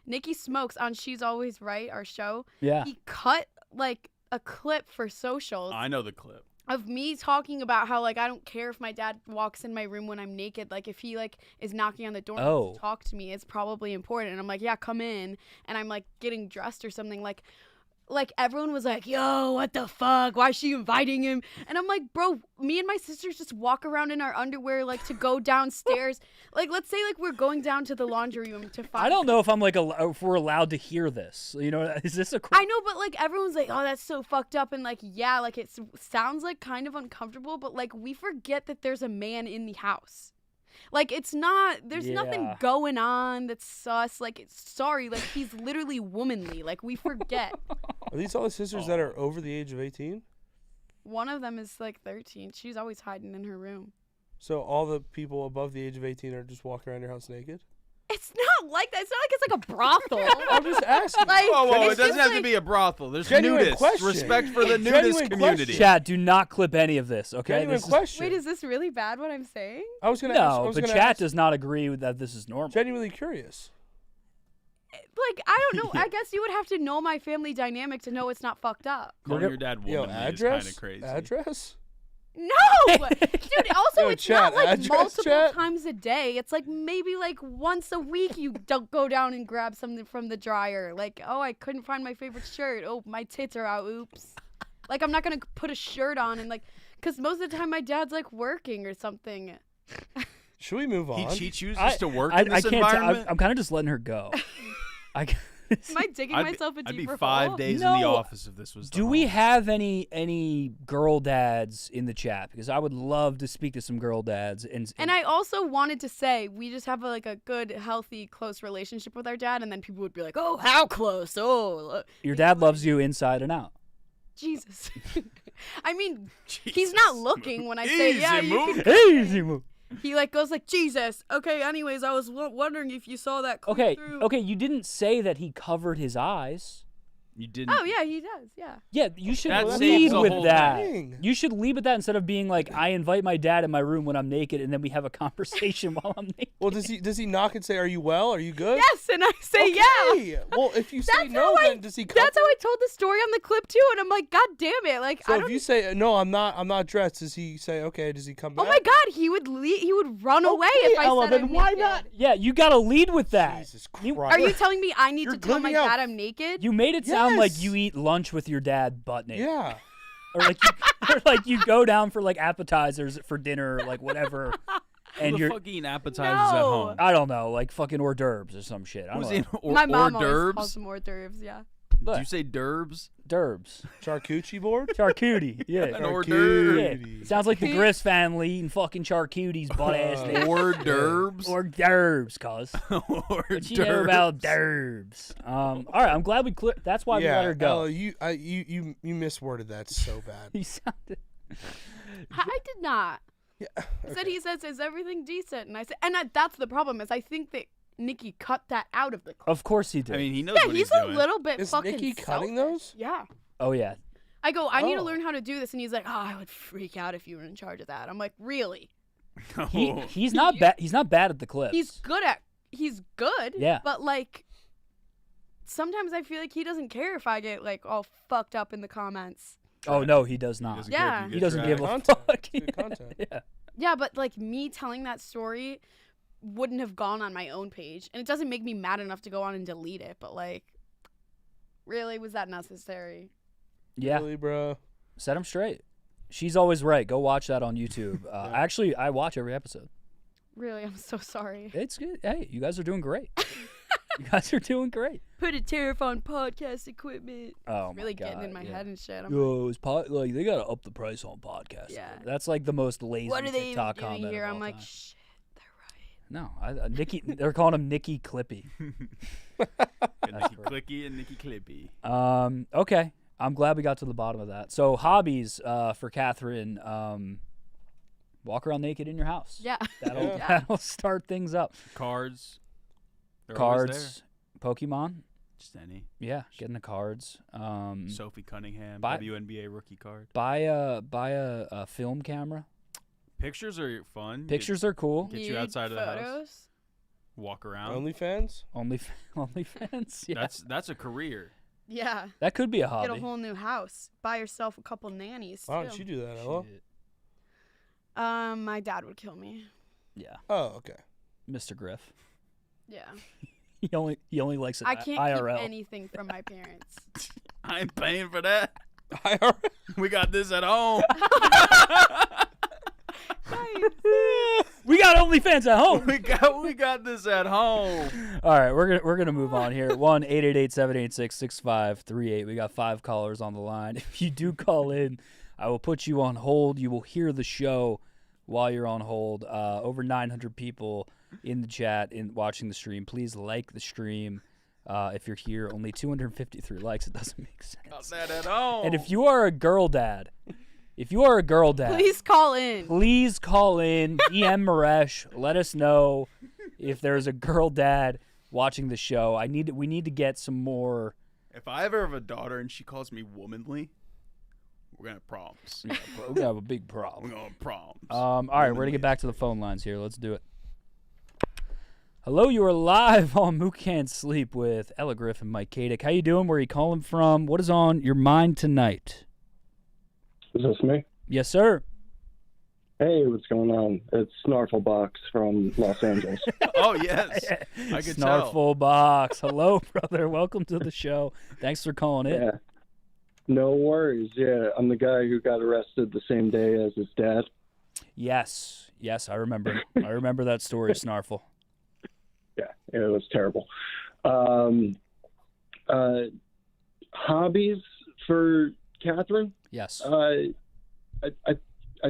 Nikki Smokes on She's Always Right, our show. Yeah. He cut like a clip for socials. I know the clip. Of me talking about how like I don't care if my dad walks in my room when I'm naked. Like if he like is knocking on the door and wants to talk to me, it's probably important. And I'm like, yeah, come in. And I'm like getting dressed or something. Like everyone was like, yo, what the fuck? Why is she inviting him? And I'm like, bro, me and my sisters just walk around in our underwear like to go downstairs. Like let's say like we're going down to the laundry room to find. I don't know if I'm like if we're allowed to hear this. You know, is this a? I know, but like everyone's like, oh, that's so fucked up, and like yeah, like it sounds like kind of uncomfortable, but like we forget that there's a man in the house. Like it's not. There's nothing going on that's sus. Like sorry, like he's literally womanly. Like we forget. Are these all the sisters that are over the age of 18? One of them is like 13. She's always hiding in her room. So all the people above the age of 18 are just walking around your house naked? It's not like that. It's not like it's like a brothel. I'm just asking. Like, Whoa, it it's doesn't just have to like- be a brothel. There's Genuine nudists. question. Respect for the Genuine nudist community. question. Chat, do not clip any of this, okay? Genuine This is- question. Wait, is this really bad what I'm saying? I was gonna ask. I No, was but gonna chat ask, does not agree with that this is normal. Genuinely curious. Like, I don't know. I guess you would have to know my family dynamic to know it's not fucked up. Calling your dad Yo, woman is address. kind of crazy. Address. No, dude. Also, Yo, it's chat, not like address, multiple chat. times a day. It's like maybe like once a week you don't go down and grab something from the dryer. Like, oh, I couldn't find my favorite shirt. Oh, my tits are out. Oops. Like, I'm not gonna put a shirt on and like, cause most of the time my dad's like working or something. Should we move on? He chooses to work I in this can't. environment. I'm kind of just letting her go. Am I digging myself a I'd be deeper 5 hole? days in the No. office if this was. Do we have any girl dads in the chat? Because I would love to speak to some girl dads. And I also wanted to say we just have like a good, healthy, close relationship with our dad, and then people would be like, "Oh, how close? Oh, your dad loves you inside and out. Jesus." I mean, he's not looking when I say, Easy, "Yeah, you Mook. can." Easy move. He like goes like, "Jesus." Okay. Anyways, I was wondering if you saw that. Come Okay, through. okay. You didn't say that he covered his eyes. You didn't. Oh yeah, he does. Yeah. Yeah, you should That lead saves the with whole that. thing. You should lead with that instead of being like, I invite my dad in my room when I'm naked, and then we have a conversation while I'm naked. Well, does he knock and say, "Are you well? Are you good?" Yes, and I say Okay. Well, if you say That's no, how then does he come? That's how I told the story on the clip too, and I'm like, God damn it! Like, So I if don't. you say no, I'm not dressed. Does he say okay? Does he come back? Oh my God, he would he would run away if I Ella, said then I'm why naked. not? Yeah, you gotta lead with that. Jesus You- Christ. Are you telling me I need You're to tell my glitching out. dad I'm naked? You made it sound like Yes. you eat lunch with your dad butt naked. Yeah. Or like you, or like you go down for like appetizers for dinner or like whatever. And Who you're the fuck eating appetizers at home? I don't know, like fucking hors d'oeuvres or some shit. I don't Was know. he hors My mom always d'oeuvres? calls them hors d'oeuvres. Yeah. Did you say derbs? Derbs. Charcuterie board? Charcuterie, yeah. An hors d'oeuvre. Yeah. Sounds like the Griff family eating fucking charcuteries, butt ass. Hors d'oeuvres. Hors d'oeuvres, cuz. What you know about derbs? All right, I'm glad we clear. That's why we let her go. Ella, you misworded that so bad. You sounded. I did not. Yeah. I said he says, "Is everything decent?" And I said, that's the problem is I think that Nikki cut that out of the clip. Of course he did. I mean, he knows Yeah, what he's he's a doing. little bit Is fucking Nikki cutting selfish. those? Yeah. Oh yeah. I go, I need to Oh. learn how to do this, and he's like, "Oh, I would freak out if you were in charge of that." I'm like, "Really?" He's not bad. He's not bad at the clips. He's good. Yeah. But like, sometimes I feel like he doesn't care if I get like all fucked up in the comments. Oh no, he does not. doesn't care if Yeah. you He get doesn't dragged. give a Content. fuck. Good content. Yeah. Yeah, but like me telling that story wouldn't have gone on my own page, and it doesn't make me mad enough to go on and delete it. But like, really, was that necessary? Yeah. Really, bro? Set him straight. She's always right. Go watch that on YouTube. Actually, I watch every episode. Really, I'm so sorry. It's good. Hey, you guys are doing great. You guys are doing great. Put a tariff on podcast equipment. Oh It's really my getting in God, my yeah. head and shit. I'm Yo, like they gotta up the price on podcasts. Yeah. That's like the most lazy what are they even TikTok doing comment here? of I'm all like, time. shit. No, Nikki. They're calling him Nikki Clippy. Nikki Clicky and Nikki Clippy. Okay. I'm glad we got to the bottom of that. So hobbies for Catherine. Walk around naked in your house. Yeah. That'll start things up. Cards. They're always Cards. Pokemon. there. Just any. Yeah, getting the cards. Sophie Cunningham, buy- WNBA rookie card. Buy a film camera. Pictures are fun. Pictures are cool. Get you outside of the house. Walk around. OnlyFans? OnlyFans. Yeah. That's a career. Yeah. That could be a hobby. Get a whole new house. Buy yourself a couple nannies. Why don't too. you do that, Ella? My dad would kill me. Yeah. Oh, okay. Mr. Griff. Yeah. He only likes it I can't IRL. keep anything from my parents. I ain't paying for that. We got this at home. We got OnlyFans at home. we got this at home. All right, we're gonna move on here. 1-888-786-6538. We got 5 callers on the line. If you do call in, I will put you on hold. You will hear the show while you're on hold. Over 900 people in the chat and watching the stream. Please like the stream. If you're here, only 253 likes. It doesn't make sense. Got that at home. And if you are a girl dad, Please call in. Please call in. DM Maresh. Let us know if there's a girl dad watching the show, we need to get some more. If I ever have a daughter and she calls me womanly, we're gonna have problems. We're gonna have a big problem. We're gonna have problems. All right, we're gonna get back to the phone lines here. Let's do it. Hello, you are live on Mook Can't Sleep with Ella, Griff and Mike Katic. How you doing? Where are you calling from? What is on your mind tonight? Is this me? Yes, sir. Hey, what's going on? It's Snarflebox from Los Angeles. Oh, yes. I can tell. Snarflebox. Hello, brother. Welcome to the show. Thanks for calling in. Yeah. No worries. Yeah, I'm the guy who got arrested the same day as his dad. Yes, I remember. I remember that story, Snarfle. Yeah, it was terrible. Hobbies for Catherine? Yes. I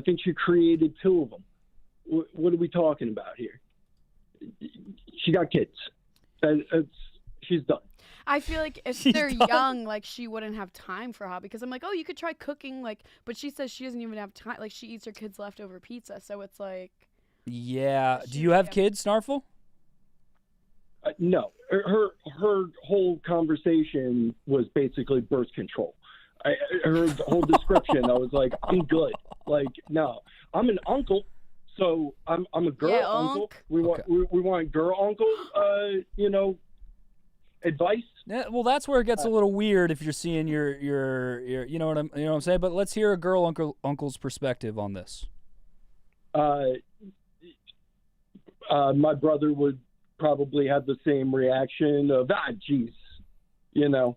think she created 2 of them. What are we talking about here? She got kids. She's done. I feel like if they're young, like she wouldn't have time for a hobby. Because I'm like, oh, you could try cooking, like, but she says she doesn't even have time. Like she eats her kids' leftover pizza, so it's like. Yeah. Do you have kids, Snarfle? No. Her whole conversation was basically birth control. Her whole description, I was like, I'm good. Like, no, I'm an uncle, so I'm a girl uncle. We want girl uncle, advice. Yeah, well, that's where it gets a little weird if you're seeing your you know what I'm saying. But let's hear a girl uncle's perspective on this. My brother would probably have the same reaction of geez, Yeah.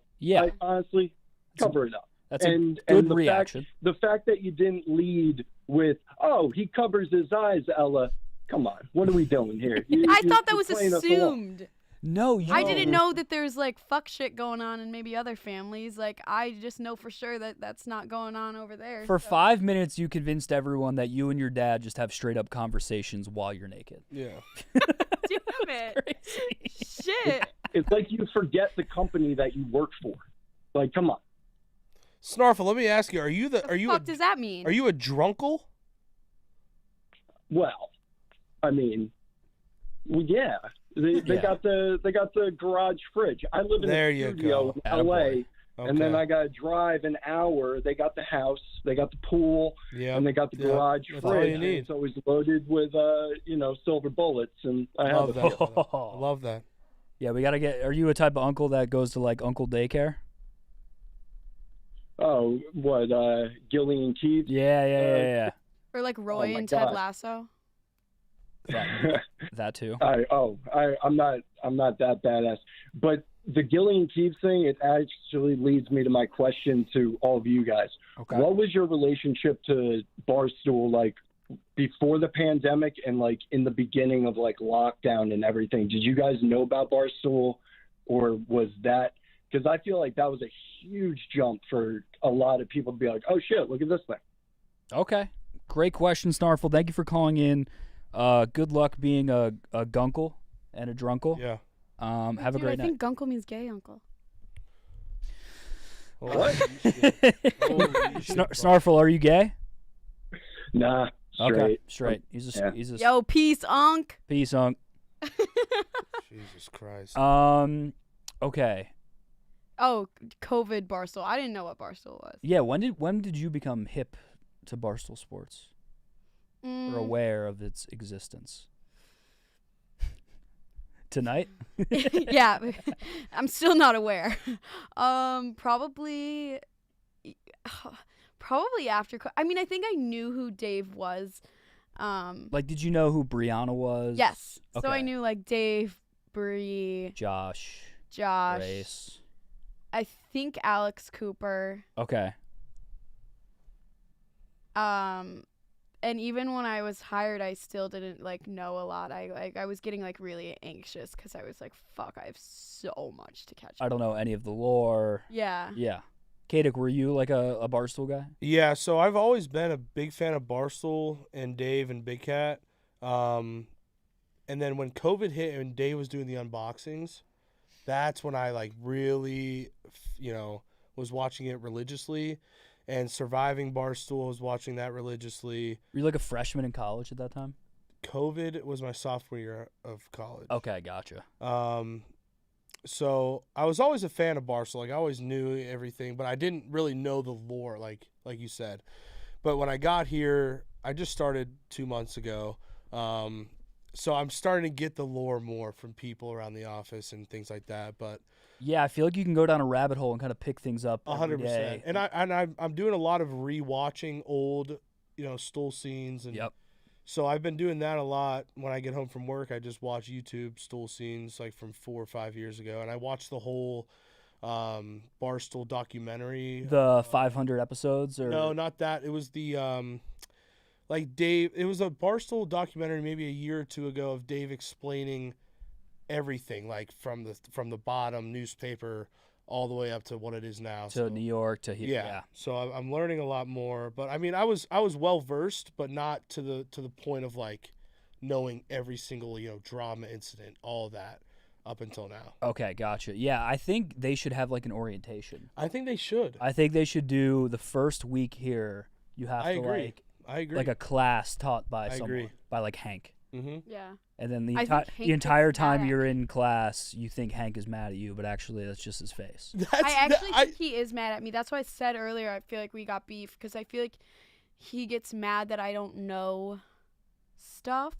Honestly, cover it up. That's a good reaction. The fact that you didn't lead with, oh, he covers his eyes, Ella. Come on, what are we doing here? I thought that was assumed. No, I didn't know that there's like fuck shit going on in maybe other families. Like I just know for sure that that's not going on over there. For 5 minutes, you convinced everyone that you and your dad just have straight up conversations while you're naked. Yeah. Damn it. Shit. It's like you forget the company that you work for. Like, come on. Snarfle, let me ask you: Are you What does that mean? Are you a drunkle? Well, I mean, yeah. They got the garage fridge. I live in a studio in LA, and then I got to drive an hour. They got the house, they got the pool, and they got the garage That's fridge. all you need. It's always loaded with silver bullets, and I Love have that. I love that. Yeah, we gotta get. Are you a type of uncle that goes to like Uncle Daycare? Oh, what? Gillian Keith? Yeah. Or like Roy and Ted Lasso. That too. I'm not that badass. But the Gillian Keith thing, it actually leads me to my question to all of you guys. Okay. What was your relationship to Barstool like before the pandemic and like in the beginning of like lockdown and everything? Did you guys know about Barstool, or was that? Because I feel like that was a huge jump for a lot of people to be like, oh, shit, look at this thing. Okay. Great question, Snarfle. Thank you for calling in. Good luck being a gunkle and a drunkle. Yeah. Have a great night. I think gunkle means gay uncle. What? Snarfle, are you gay? Nah, straight. Okay, straight. He's a Yo, peace, unk. Peace, unk. Jesus Christ. Okay. Oh, COVID Barstool. I didn't know what Barstool was. Yeah, when did you become hip to Barstool Sports? Or aware of its existence? Tonight? Yeah. I'm still not aware. Probably after I mean, I think I knew who Dave was. Like, did you know who Brianna was? Yes. Okay. So I knew like Dave, Bree, Josh, Grace. I think Alex Cooper. Okay. And even when I was hired, I still didn't like know a lot. I was getting like really anxious because I was like, fuck, I have so much to catch up. I don't know any of the lore. Yeah. Yeah. Katic, were you like a Barstool guy? Yeah, so I've always been a big fan of Barstool and Dave and Big Cat. And then when COVID hit and Dave was doing the unboxings, that's when I like really, was watching it religiously. And Surviving Barstool, was watching that religiously. Were you like a freshman in college at that time? COVID was my sophomore year of college. Okay, gotcha. So I was always a fan of Barstool. Like I always knew everything, but I didn't really know the lore, like you said. But when I got here, I just started 2 months ago. So I'm starting to get the lore more from people around the office and things like that. But yeah, I feel like you can go down a rabbit hole and kind of pick things up 100%. And I'm doing a lot of rewatching old, stool scenes and. Yep. So I've been doing that a lot. When I get home from work, I just watch YouTube stool scenes like from 4 or 5 years ago, and I watched the whole Barstool documentary. The 500 episodes, or no, not that. It was the like Dave. It was a Barstool documentary maybe a year or two ago of Dave explaining everything, like from the bottom newspaper all the way up to what it is now. To New York, to here. Yeah. So I'm learning a lot more. But I mean, I was well versed, but not to the point of like knowing every single drama incident, all of that up until now. Okay, gotcha. Yeah, I think they should have like an orientation. I think they should. I think they should do the first week here. You have I to agree. I agree. like a class taught by I someone, agree. by like Hank. Mm-hmm. Yeah. And then the I think Hank entire gets mad time at you're in class, you think Hank is mad at you, but actually that's just his face. I actually think he is mad at me. That's why I said earlier I feel like we got beef, because I feel like he gets mad that I don't know stuff.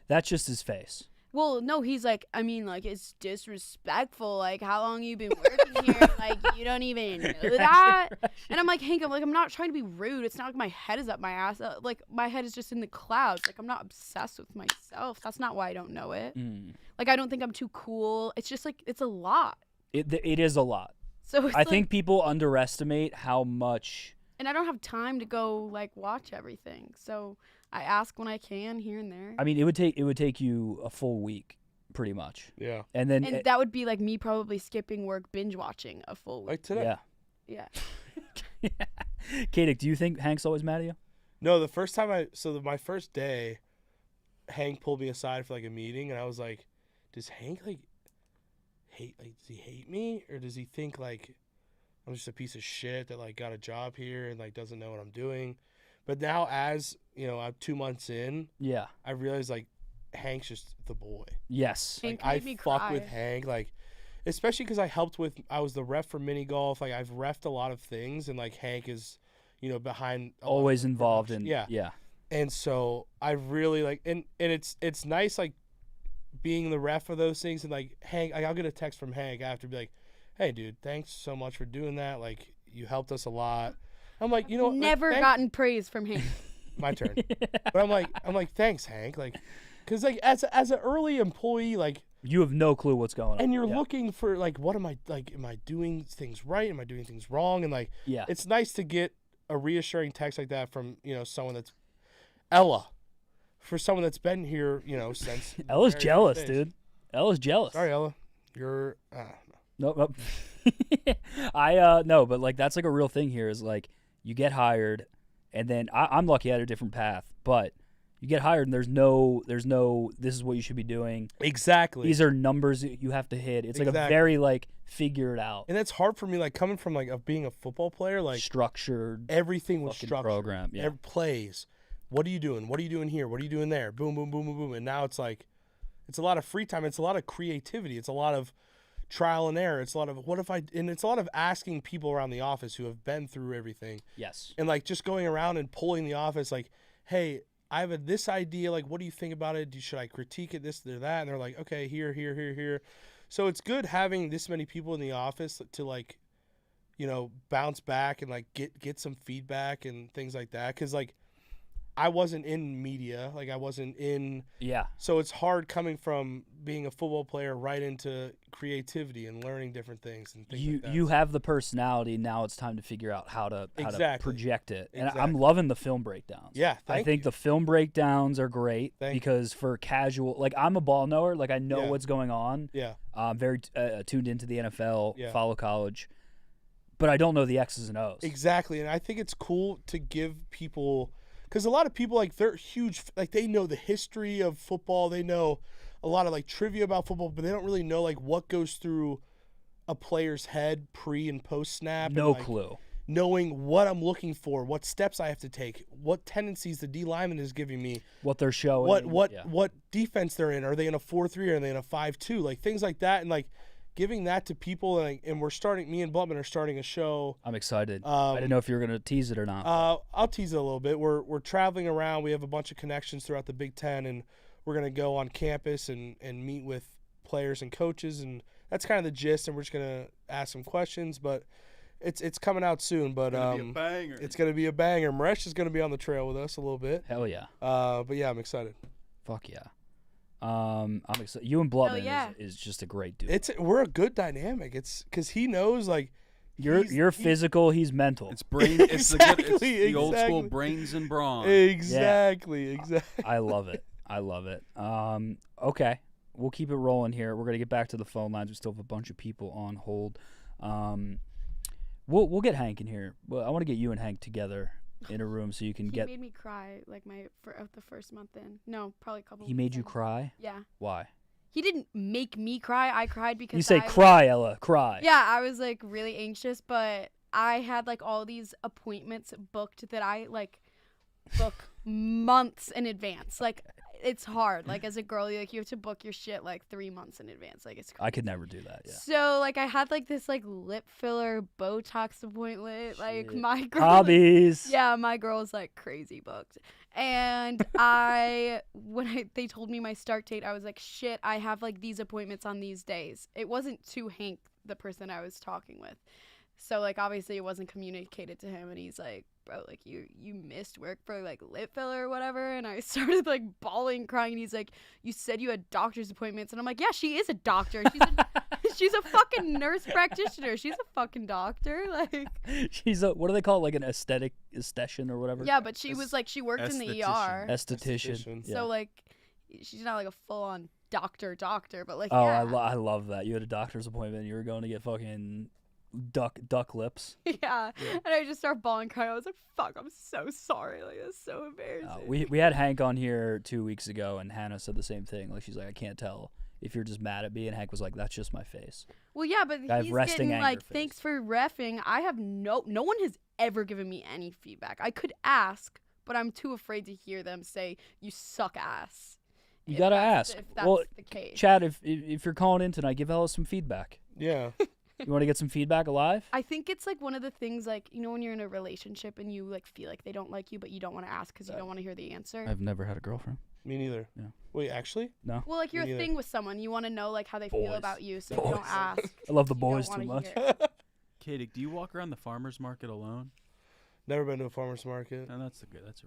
That's just his face. Well, no, he's like, I mean, like, it's disrespectful. Like, how long you been working here? Like, you don't even know that? And I'm like, Hank, I'm not trying to be rude. It's not like my head is up my ass. Like, my head is just in the clouds. Like, I'm not obsessed with myself. That's not why I don't know it. Like, I don't think I'm too cool. It's just, like, it's a lot. It is a lot. So I think people underestimate how much. And I don't have time to go, like, watch everything. So I ask when I can, here and there. I mean, it would take you a full week, pretty much. Yeah. And then that would be like me probably skipping work, binge watching a full week. Like today. Yeah. Katic, do you think Hank's always mad at you? No, the first time my first day, Hank pulled me aside for like a meeting, and I was like, does Hank does he hate me, or does he think like I'm just a piece of shit that like got a job here and like doesn't know what I'm doing? But now, as I'm 2 months in, yeah, I realize like Hank's just the boy. Yes, Hank I made me fuck cry. with Hank, like especially because I was the ref for mini golf. Like I've reffed a lot of things, and like Hank is, behind always involved in yeah. And so I really like, and it's nice like being the ref for those things, and like Hank, I'll get a text from Hank after, be like, hey dude, thanks so much for doing that. Like you helped us a lot. I'm like, never gotten praise from Hank. My turn. But I'm like, thanks, Hank. Like, cause like as an early employee, like you have no clue what's going on, and you're looking for like, what am I like? Am I doing things right? Am I doing things wrong? And like, it's nice to get a reassuring text like that from someone that's Ella, for someone that's been here, since. Ella's jealous, dude. Ella's jealous. Sorry, Ella. You're. Nope. No, but like that's like a real thing here is like you get hired, and then I'm lucky I had a different path, but you get hired and there's no this is what you should be doing. Exactly. These are numbers that you have to hit. It's like a very like figure it out. And that's hard for me, like coming from like being a football player, like structured. Everything was structured. Program. Yeah. Plays. What are you doing? What are you doing here? What are you doing there? Boom, boom, boom, boom, boom. And now it's like, it's a lot of free time. It's a lot of creativity. It's a lot of trial and error. It's a lot of and it's a lot of asking people around the office who have been through everything. Yes. And like just going around and pulling the office like, hey, I have this idea. Like, what do you think about it? Should I critique it? This or that? And they're like, okay, here. So it's good having this many people in the office to like, bounce back and like get some feedback and things like that. Cause like I wasn't in media, like I wasn't in. Yeah. So it's hard coming from being a football player right into creativity and learning different things and things like that. You have the personality. Now it's time to figure out how to project it. And I'm loving the film breakdowns. Yeah, I think the film breakdowns are great because for casual, like I'm a ball knower, like I know what's going on. Yeah. I'm very tuned into the NFL, follow college, but I don't know the X's and O's. Exactly, and I think it's cool to give people. Because a lot of people, like, they're huge, like, they know the history of football. They know a lot of, like, trivia about football, but they don't really know, like, what goes through a player's head pre and post snap. No and, like, clue. knowing what I'm looking for, what steps I have to take, what tendencies the D lineman is giving me, what they're showing, what defense they're in. Are they in a 4-3 or are they in a 5-2? Like things like that, and like giving that to people. And we're starting. Me and Blutman are starting a show. I'm excited. I didn't know if you were gonna tease it or not. I'll tease it a little bit. We're traveling around. We have a bunch of connections throughout the Big Ten, and we're gonna go on campus and meet with players and coaches, and that's kind of the gist. And we're just gonna ask some questions, but. It's coming out soon, but it's gonna be a banger. Maresh is gonna be on the trail with us a little bit. Hell yeah. But yeah, I'm excited. Fuck yeah. I'm excited. You and Blutman is just a great dude. We're a good dynamic. It's because he knows like you're physical, he's mental. It's brain. It's it's the old school brains and brawn. Exactly. I love it. Okay, we'll keep it rolling here. We're gonna get back to the phone lines. We still have a bunch of people on hold. We'll get Hank in here. Well, I want to get you and Hank together in a room so you can get. He made me cry like the first month in. No, probably a couple. He made you cry? Yeah. Why? He didn't make me cry. I cried because you say cry, Ella, cry. Yeah, I was like really anxious, but I had like all these appointments booked that I like book months in advance. Like it's hard. Like as a girl, you have to book your shit like 3 months in advance. Like it's crazy. I could never do that. Yeah. So like I had like this like lip filler Botox appointment. Like my girl. Hobbies. My girl was like crazy booked. And when they told me my start date, I was like, shit, I have like these appointments on these days. It wasn't to Hank, the person I was talking with. So like obviously it wasn't communicated to him, and he's like, bro, like you missed work for like lip filler or whatever. And I started like bawling, crying, and he's like, you said you had doctor's appointments. And I'm like, yeah, she is a doctor. She's a fucking nurse practitioner. She's a fucking doctor. Like she's a, what do they call it, like an esthetician or whatever? Yeah, but she was like, she worked in the ER. Esthetician. So like she's not like a full on doctor, but like I love that. You had a doctor's appointment and you were going to get fucking duck lips. Yeah. And I just started bawling, crying. I was like, fuck, I'm so sorry. Like that's so embarrassing. We had Hank on here 2 weeks ago, and Hannah said the same thing. Like she's like, I can't tell if you're just mad at me, and Hank was like, that's just my face. Well, yeah, but he's getting like, thanks for reffing. I have no one has ever given me any feedback. I could ask, but I'm too afraid to hear them say you suck ass. You gotta ask. If that's the case. Chad, if you're calling in tonight, give Ella some feedback. Yeah. You want to get some feedback alive? I think it's like one of the things, like, you know, when you're in a relationship and you like feel like they don't like you, but you don't want to ask because you don't want to hear the answer. I've never had a girlfriend. Me neither. Yeah. Wait, actually? No. Well, like you're a thing with someone, you want to know like how they feel about you, so you don't ask. I love the boys too much. Katic, do you walk around the farmer's market alone? Never been to a farmer's market. No, that's the right answer.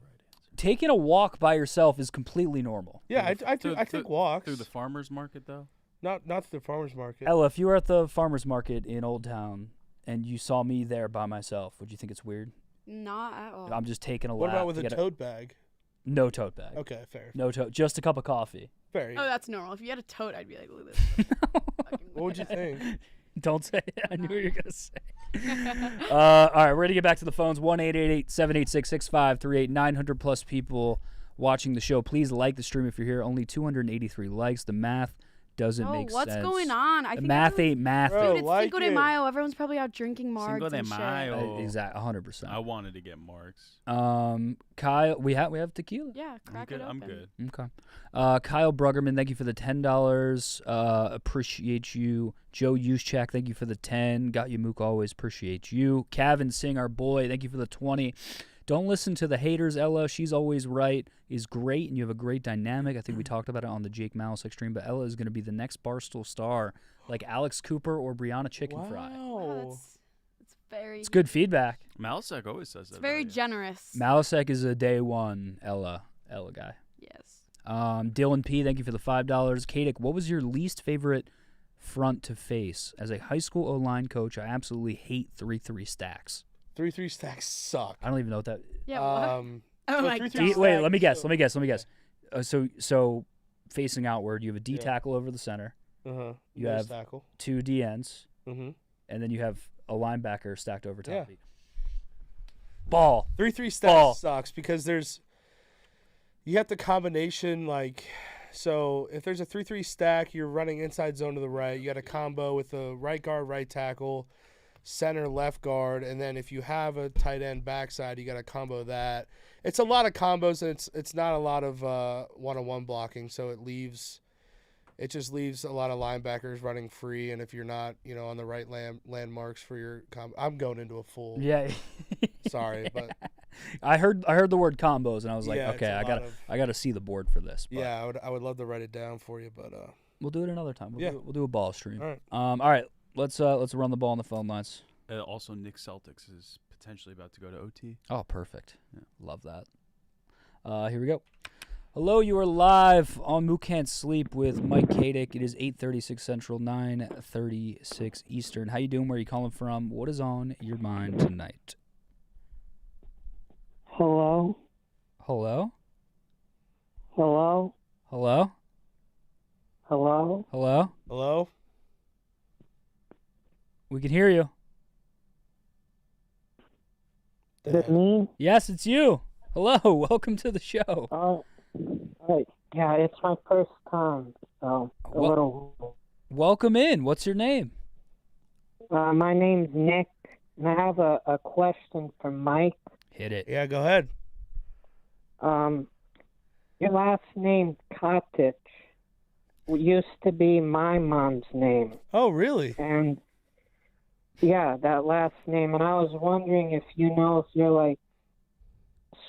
Taking a walk by yourself is completely normal. Yeah, I take walks. Through the farmer's market, though? Not through the farmer's market. Ella, if you were at the farmer's market in Old Town and you saw me there by myself, would you think it's weird? Not at all. I'm just taking a lap. What about with a tote bag? No tote bag. Okay, fair. No tote. Just a cup of coffee. Fair. Oh, that's normal. If you had a tote, I'd be like, look at this. What would you think? Don't say it. I knew what you were going to say. All right, we're going to get back to the phones. 1-888-786-6538. 900-plus people watching the show. Please like the stream if you're here. Only 283 likes. The math doesn't make what's sense. What's going on? I the think math ain't math. Dude, it's Cinco de Mayo. Everyone's probably out drinking margs Cinco de and Mayo. shit. Exactly, 100%. I wanted to get marks. Kyle, we have tequila. Yeah, crack it open. I'm good. Okay. Kyle Bruggerman, thank you for the $10. Appreciate you. Joe Yuschak, thank you for the 10. Got you, Mook, always appreciate you. Kevin Singh, our boy, thank you for the 20. Don't listen to the haters, Ella. She's always right. Is great, and you have a great dynamic. I think we talked about it on the Jake Malasek stream, but Ella is going to be the next Barstool star, like Alex Cooper or Brianna Chicken Fry. Oh, that's very. It's good feedback. Malasek always says that. It's very generous. Malasek is a day one Ella guy. Yes. Dylan P, thank you for the $5. Katic, what was your least favorite front to face? As a high school O-line coach, I absolutely hate 3-3 stacks. 3-3 stacks suck. I don't even know what that. Yeah. What? Oh my God. Wait, let me guess. So facing outward, you have a D tackle over the center. You have tackle. 2 DNs. And then you have a linebacker stacked over top of you. Ball. 3-3 stacks sucks because you have the combination like. So if there's a 3-3 stack, you're running inside zone to the right. You got a combo with the right guard, right tackle. center left guard, and then if you have a tight end backside, you got to combo that. It's a lot of combos, and it's not a lot of one-on-one blocking, so it just leaves a lot of linebackers running free, and if you're not, on the right landmarks for your I'm going into a full. Yeah. Sorry, but I heard the word combos, and I was like, okay, I gotta see the board for this. But yeah, I would love to write it down for you, but we'll do it another time. We'll do a ball stream. All right. All right. Let's run the ball on the phone lines. Also, Nick Celtics is potentially about to go to OT. Oh, perfect. Yeah. Love that. Here we go. Hello, you are live on Mook Can't Sleep with Mike Katic. It is 8:36 Central, 9:36 Eastern. How you doing? Where are you calling from? What is on your mind tonight? Hello? Hello? Hello? Hello? Hello? Hello? Hello? We can hear you. Is it me? Yes, it's you. Hello. Welcome to the show. Right. Yeah, it's my first time, so a little. Welcome in. What's your name? My name's Nick, and I have a question for Mike. Hit it. Yeah, go ahead. Your last name, Katic, used to be my mom's name. Oh, really? And yeah, that last name. And I was wondering if you know if you're like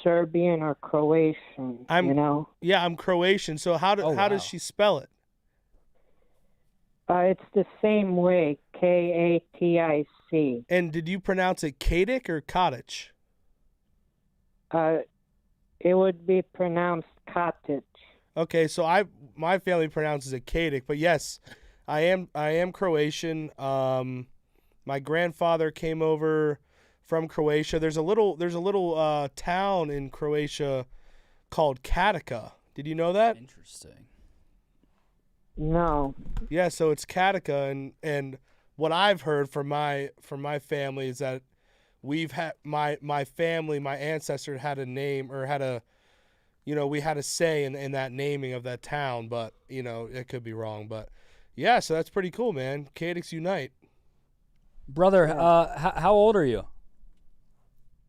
Serbian or Croatian. Yeah, I'm Croatian. So how does she spell it? It's the same way, Katic. And did you pronounce it Katic or Katic? It would be pronounced Katic. Okay, so my family pronounces it Katic, but yes, I am Croatian. My grandfather came over from Croatia. There's a little town in Croatia called Katica. Did you know that? Interesting. No. Yeah, so it's Katica, and what I've heard from my family is that we've had my family, my ancestor had a name or had a, we had a say in that naming of that town, but it could be wrong. But yeah, so that's pretty cool, man. Katics unite. Brother, how old are you?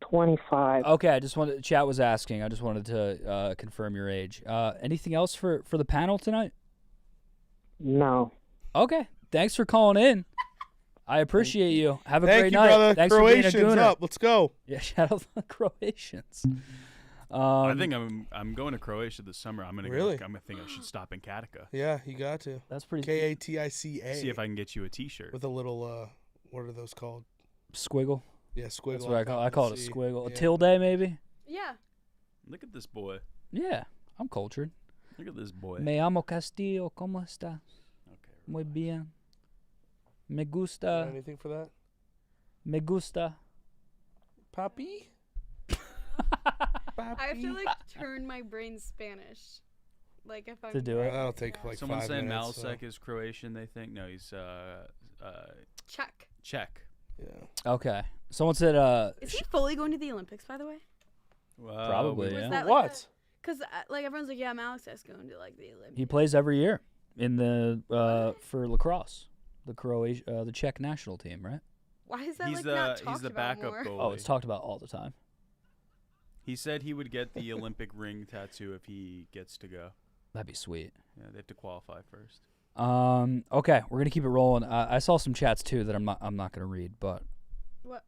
25. Okay, chat was asking. I just wanted to confirm your age. Anything else for the panel tonight? No. Okay, thanks for calling in. I appreciate you. Have a Thank great you, night. brother. Thanks Croatians for being a gooner. up. Let's go. Yeah, shout out the Croatians. I think I'm going to Croatia this summer. I'm gonna Really? I think I should stop in Katica. Yeah, you got to. That's pretty. Katica. See if I can get you a T-shirt with a little what are those called? Squiggle. Yeah, squiggle. That's what I call it. A squiggle. Yeah. A tilde, maybe. Yeah. Look at this boy. Yeah, I'm cultured. Look at this boy. Me llamo Castillo. ¿Cómo estás? Okay. Muy bien. Me gusta. Anything for that? Me gusta. Papi? I have to turn my brain Spanish. Like if I'm to do it. That'll take like Someone 5 saying minutes. Malasek is Croatian. They think no, he's Czech. Czech. Yeah. Okay. Someone said. Is he fully going to the Olympics, by the way? Probably. Was Yeah. that, what? Because everyone's like, yeah, Malasek going to the Olympics. He plays every year in the for lacrosse, the Czech national team, right? Why is that He's not the talked about backup more? goalie. Oh, it's talked about all the time. He said he would get the Olympic ring tattoo if he gets to go. That'd be sweet. Yeah, they have to qualify first. Okay, we're gonna keep it rolling. I saw some chats too that I'm not gonna read, but. What?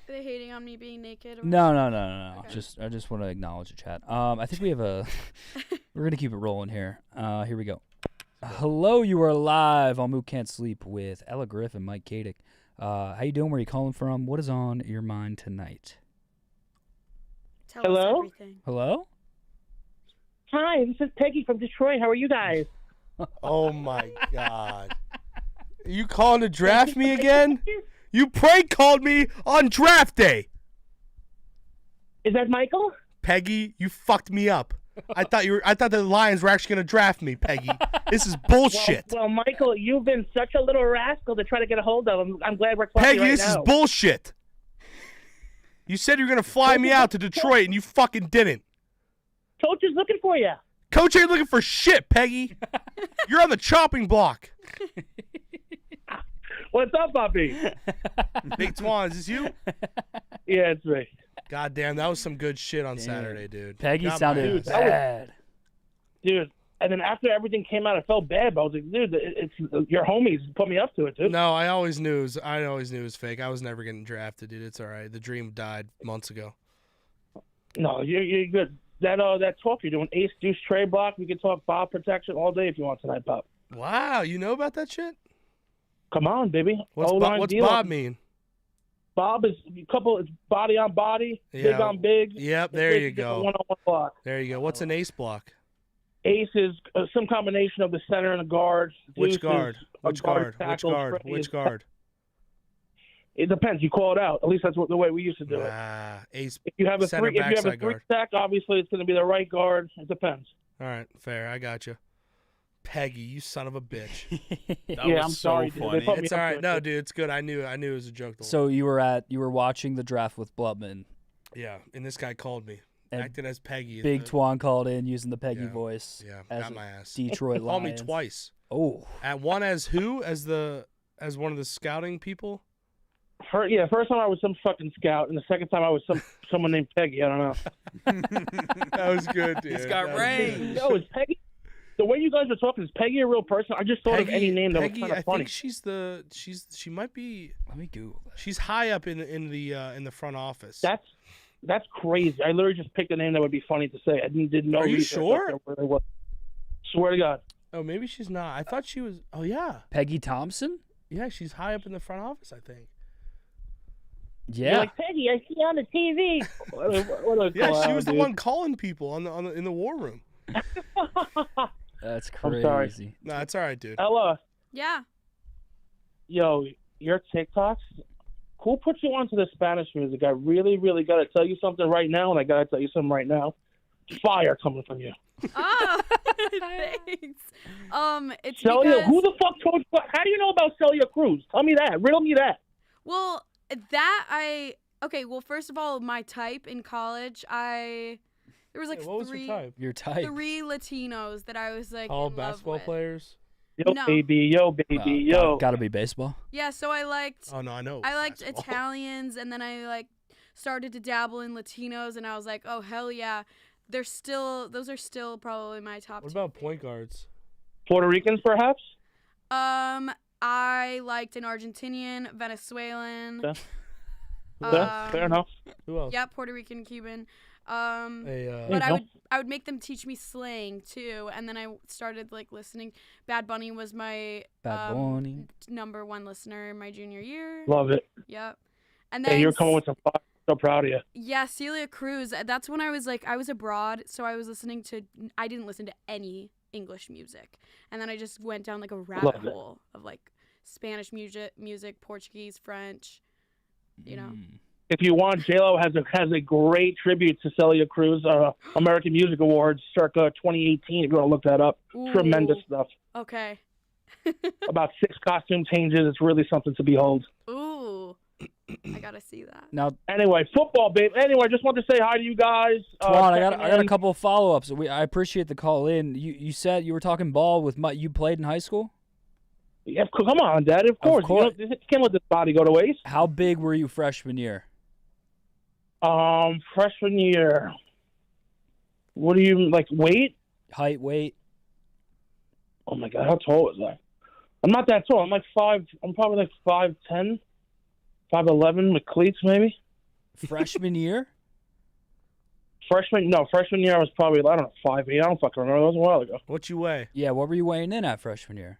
Are they hating on me being naked? Or No. Okay. I just want to acknowledge the chat. I think we have a. We're gonna keep it rolling here. Here we go. Hello, you are live on Mook Can't Sleep with Ella Griff and Mike Katic. How you doing? Where are you calling from? What is on your mind tonight? Tell Hello? us everything. Hello? Hi, this is Peggy from Detroit. How are you guys? Oh my God. You calling to draft me again? You prank called me on draft day. Is that Michael? Peggy, you fucked me up. I thought the Lions were actually gonna draft me, Peggy. This is bullshit. Well, Michael, you've been such a little rascal to try to get a hold of him. I'm glad we're talking Peggy, right this now. is bullshit. You said you were gonna fly me out to Detroit, and you fucking didn't. Coach is looking for you. Coach ain't looking for shit, Peggy. You're on the chopping block. What's up, Bobby? Big Twan, is this you? Yeah, it's me. God damn, that was some good shit on Saturday, dude. Peggy Got sounded my ass. bad. Dude, and then after everything came out, I felt bad, but I was like, dude, it's your homies put me up to it, dude. No, I always knew it was fake. I was never getting drafted, dude. It's all right. The dream died months ago. No, you're good. That talk you're doing, ace, deuce, trade block. We can talk foul protection all day if you want tonight, Bob. Wow, you know about that shit? Come on, baby. What's O-line Bob mean? Bob is it's body on body, big on big. Yep, there you go. One-on-one block. There you go. What's an ace block? Ace is some combination of the center and the guard. Which Deuce guard? is a Which guard? Which tackle, guard? straight Which is- guard? It depends. You call it out. At least that's the way we used to do it. Ace. If you have a center three, if you have a backside three guard. stack, obviously it's going to be the right guard. It depends. All right, fair. I got you. Peggy, you son of a bitch. I'm sorry, dude. They put me It's up all to right. it, No, dude. dude, it's good. I knew it was a joke. So you were watching the draft with Blubman. Yeah, and this guy called me, And acting as Peggy. Big Twan called in using the Peggy Yeah. voice. Yeah, as got my ass. Detroit Called me Lions. twice. Oh. At one as who? As one of the scouting people? First time I was some fucking scout, and the second time I was someone named Peggy. I don't know. That was good, dude. He's got range. No, is Peggy? The way you guys are talking, is Peggy a real person? I just thought of any name that Peggy, was kind I of funny. think she might be. Let me Google that. She's high up in the front office. That's crazy. I literally just picked a name that would be funny to say. I did no Are you research. sure? I don't know where they was. Swear to God. Oh, maybe she's not. I thought she was. Oh yeah. Peggy Thompson? Yeah, she's high up in the front office, I think. Yeah. You're like, Peggy, I see you on the TV. Yeah, she was the one calling people in the war room. That's I'm crazy. sorry. No, it's all right, dude. Ella, Yeah. yo, your TikToks, who put you onto the Spanish music? I really, really got to tell you something right now, and I got to tell you something right now. Fire coming from you. Oh, thanks. It's Celia, because who the fuck told you? How do you know about Celia Cruz? Tell me that. Riddle me that. well, well, first of all, my type in college, there was like What was your type? Your type. 3 Latinos that I was like All in love basketball with. players. Yo, No. baby, yo. Gotta be baseball. Yeah, so I liked Oh no, I know. I liked Italians, and then I like started to dabble in Latinos, and I was like, oh hell yeah, those are still probably my top What two. about point guards? Puerto Ricans, perhaps? I liked an Argentinian, Venezuelan. Yeah, fair enough. Who else? Yeah, Puerto Rican, Cuban. Hey, But I would make them teach me slang too, and then I started like listening. Bad Bunny was my Bad Bunny. number 1 listener my junior year. Love it. Yep. And then Hey, you're coming with some fire. So proud of you. Yeah, Celia Cruz. That's when I was abroad, so I was listening to. I didn't listen to any English music, and then I just went down like a rabbit hole of like Spanish music, Portuguese, French. You know. If you want, J-Lo has a great tribute to Celia Cruz, American Music Awards, circa 2018. If you want to look that up, Ooh. Tremendous stuff. Okay. About 6 costume changes. It's really something to behold. Ooh. I gotta see that. Now, anyway, football, babe. Anyway, I just want to say hi to you guys. Twan, I got a couple of follow-ups. I appreciate the call in. You said you were talking ball with you played in high school? Yeah, come on, Dad. Of course. You know, can't let this body go to waste. How big were you freshman year? Freshman year. What do you like? Weight? Height, weight. Oh my God, how tall was I? I'm not that tall. I'm like 5. I'm probably like 5'10", 5'11" with cleats, maybe. Freshman year? Freshman year I was probably, I don't know, 5'8". I don't fucking remember. That was a while ago. What you weigh? Yeah, what were you weighing in at freshman year?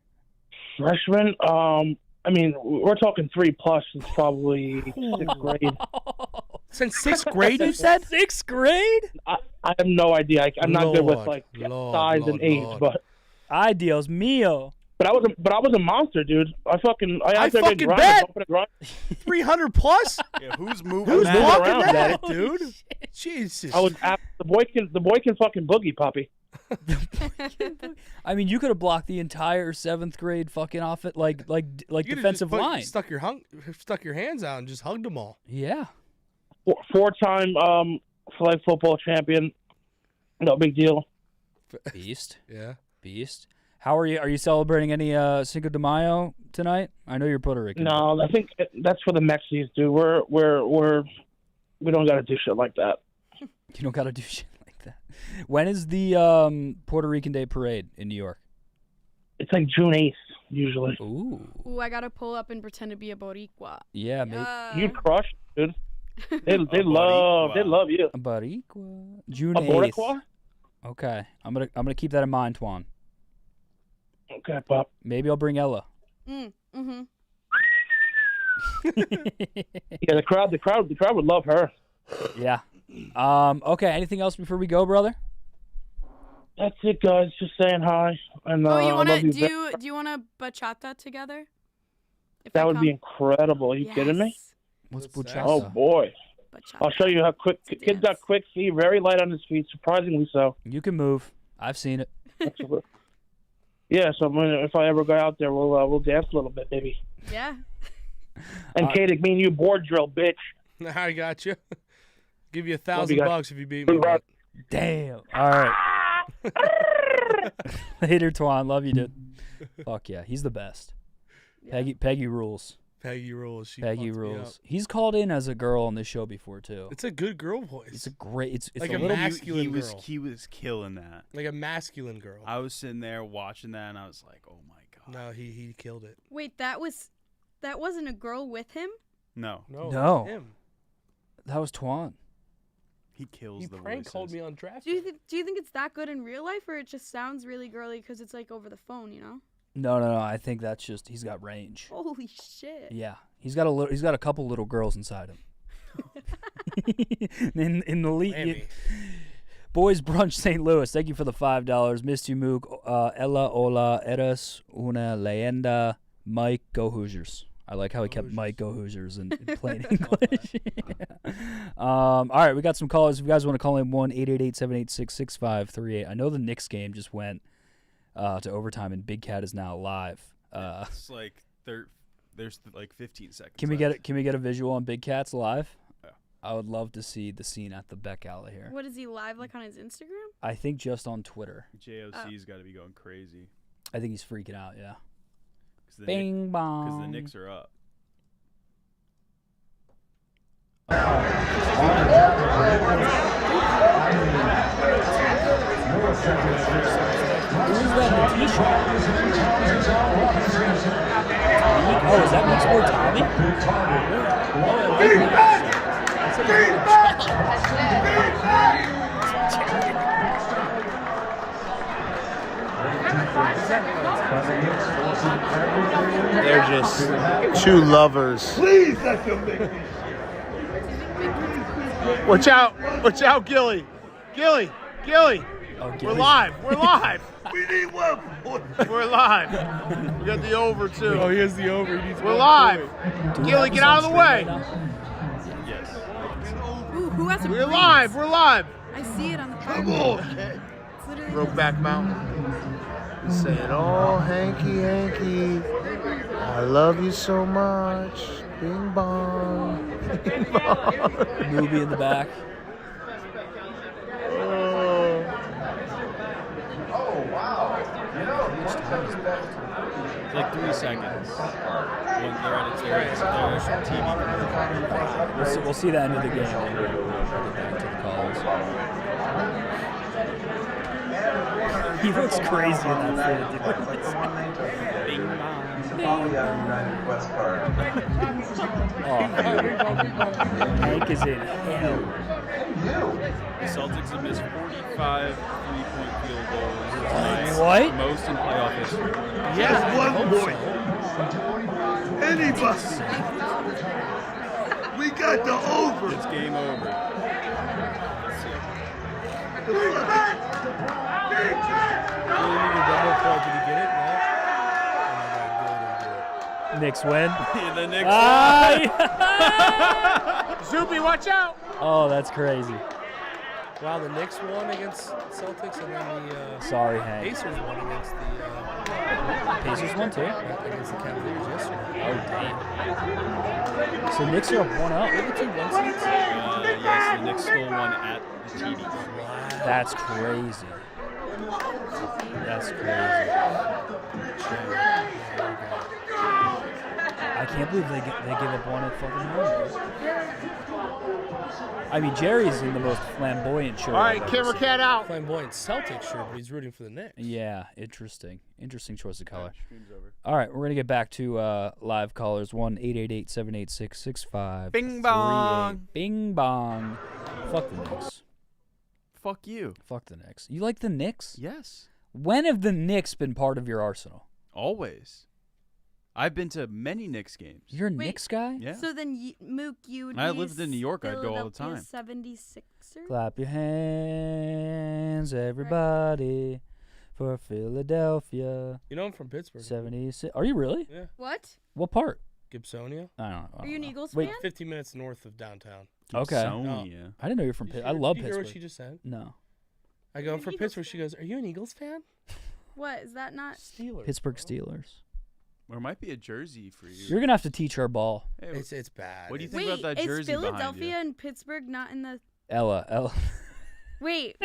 Freshman, I mean, we're talking 3+ since probably 6th grade. Since 6th grade, you said? 6th grade? I have no idea. I'm not good with like size and age, but ideals mio. But I was a monster, dude. I fucking bet 300 plus. Yeah, who's moving? Who's moving walking around, that, Daddy? dude? Jesus. The boy can fucking boogie, Poppy. I mean, you could have blocked the entire 7th grade fucking off it like You could've defensive just line. Stuck your hands out and just hugged them all. Yeah. 4-time flag football champion. No big deal. Beast. Yeah. Beast. How are you? Are you celebrating any Cinco de Mayo tonight? I know you're Puerto Rican. No, I think that's for the Mexis, dude. We don't gotta do shit like that. You don't gotta do shit like that. When is the Puerto Rican Day Parade in New York? It's like June 8th, usually. Ooh. Ooh, I gotta pull up and pretend to be a Boricua. Yeah, maybe. You'd crush, dude. They love you. A Boricua. June A 8th. Boricua? Okay, I'm gonna keep that in mind, Twan. Okay, Pop. Maybe I'll bring Ella. Mm-hmm. Yeah, the crowd would love her. Yeah. Okay. Anything else before we go, brother? That's it, guys. Just saying hi. And Oh, you I wanna love you. do you wanna bachata together? If That I would be come? incredible. Are you kidding me? What's bachata? Oh boy. I'll show you how quick kid's got quick feet, very light on his feet, surprisingly so. You can move. I've seen it. Yeah, so if I ever go out there, we'll dance a little bit, maybe. Yeah. And Katic, me and you board drill, bitch. I got you. Give you Love you guys. $1,000 if you beat me. Damn. All right. Later, Twan. Love you, dude. Fuck yeah, he's the best. Peggy rules. Peggy rules. She Peggy fucked me up. rules. He's called in as a girl on this show before too. It's a good girl voice. It's a great. It's like a a little masculine he girl. was killing that. Like a masculine girl. I was sitting there watching that, and I was like, "Oh my god!" No, he killed it. Wait, that wasn't a girl with him? No. No. Him. That was Twan. He kills He the prank voices. called me on draft. Do you think it's that good in real life, or it just sounds really girly because it's like over the phone, you know? No. I think that's just he's got range. Holy shit. Yeah, he's got a couple little girls inside him. in the league. Boys Brunch St. Louis, thank you for the $5. Missed you, Mook. Ella, hola, eres una leyenda. Mike, go Hoosiers. I like how he kept Mike, go Hoosiers in plain English. All right, we got some callers. If you guys want to call in, 1-888-786-6538. I know the Knicks game just went to overtime, and Big Cat is now live. It's like there's like 15 seconds. Can we get a visual on Big Cat's live? Yeah. I would love to see the scene at the Beck Gala here. What is he live like on his Instagram? I think just on Twitter. JOC's got to be going crazy. I think he's freaking out. Yeah. Bing bong. Because the Knicks are up. Who's that in the t-shirt? Oh, is that next boy Tommy? They're just two lovers. Please, that's your big. Watch out, Gilly. Gilly. We're live. We need one. We're live. We got the over too. Oh, here's the over. We're live. Gilly, get out of the way. Yes. Ooh, who has a We're breeze? live. We're live. I see it on the Come phone. on. It's literally Brokeback Mountain. Saying, oh, hanky, I love you so much. Bing bong. Bing bong. Movie in the back. Oh, wow. It's like 3 seconds. When they're at its TV. We'll see the end of the game. We'll get back to the calls. He looks crazy in that fit, dude. Hank is in hell. The Celtics have missed 45 three-point field goals tonight. What? Most in playoff history. Yes, 1 point. Anybody. We got the over. It's game over. Knicks win. The Knicks Zoopy, watch out. Oh, that's crazy. Wow, the Knicks won against Celtics, and then the Sorry, Hank. Pacers won against the Pacers won too? against the Cavaliers yesterday. Oh, damn. So Knicks are up 1-0. They're the 2 1 seeds. Yes, the Knicks stole one at the TD. That's crazy. That's crazy. I can't believe they give up one at fucking home. I mean, Jerry's in the most flamboyant shirt. All right, camera cat out. Flamboyant Celtics shirt, but he's rooting for the Knicks. Yeah, interesting choice of color. All right, we're gonna get back to live callers. 1-888-786-6538. Bing bong. Bing bong. Fuck the Knicks. Fuck you. Fuck the Knicks. You like the Knicks? Yes. When have the Knicks been part of your arsenal? Always. I've been to many Knicks games. You're a Knicks guy? Yeah. So then, Mook, you would I be lived in New York. I'd go all the time. 76ers? Clap your hands, everybody, for Philadelphia. You know I'm from Pittsburgh. 76. Are you really? Yeah. What? What part? Gibsonia. I don't know. Are you an Eagles Wait, fan? 50 minutes north of downtown. Okay. Gibsonia. I didn't know you were from Pittsburgh. I love Did you hear Pittsburgh. what she just said? No. I go, I'm from Pittsburgh. She goes, are you an Eagles fan? What? Is that not? Steelers. Pittsburgh Steelers. There might be a jersey for you. You're gonna have to teach her ball. Hey, It's bad. What do you think Wait, about that jersey is behind you? Philadelphia and Pittsburgh not in the? Ella. Wait.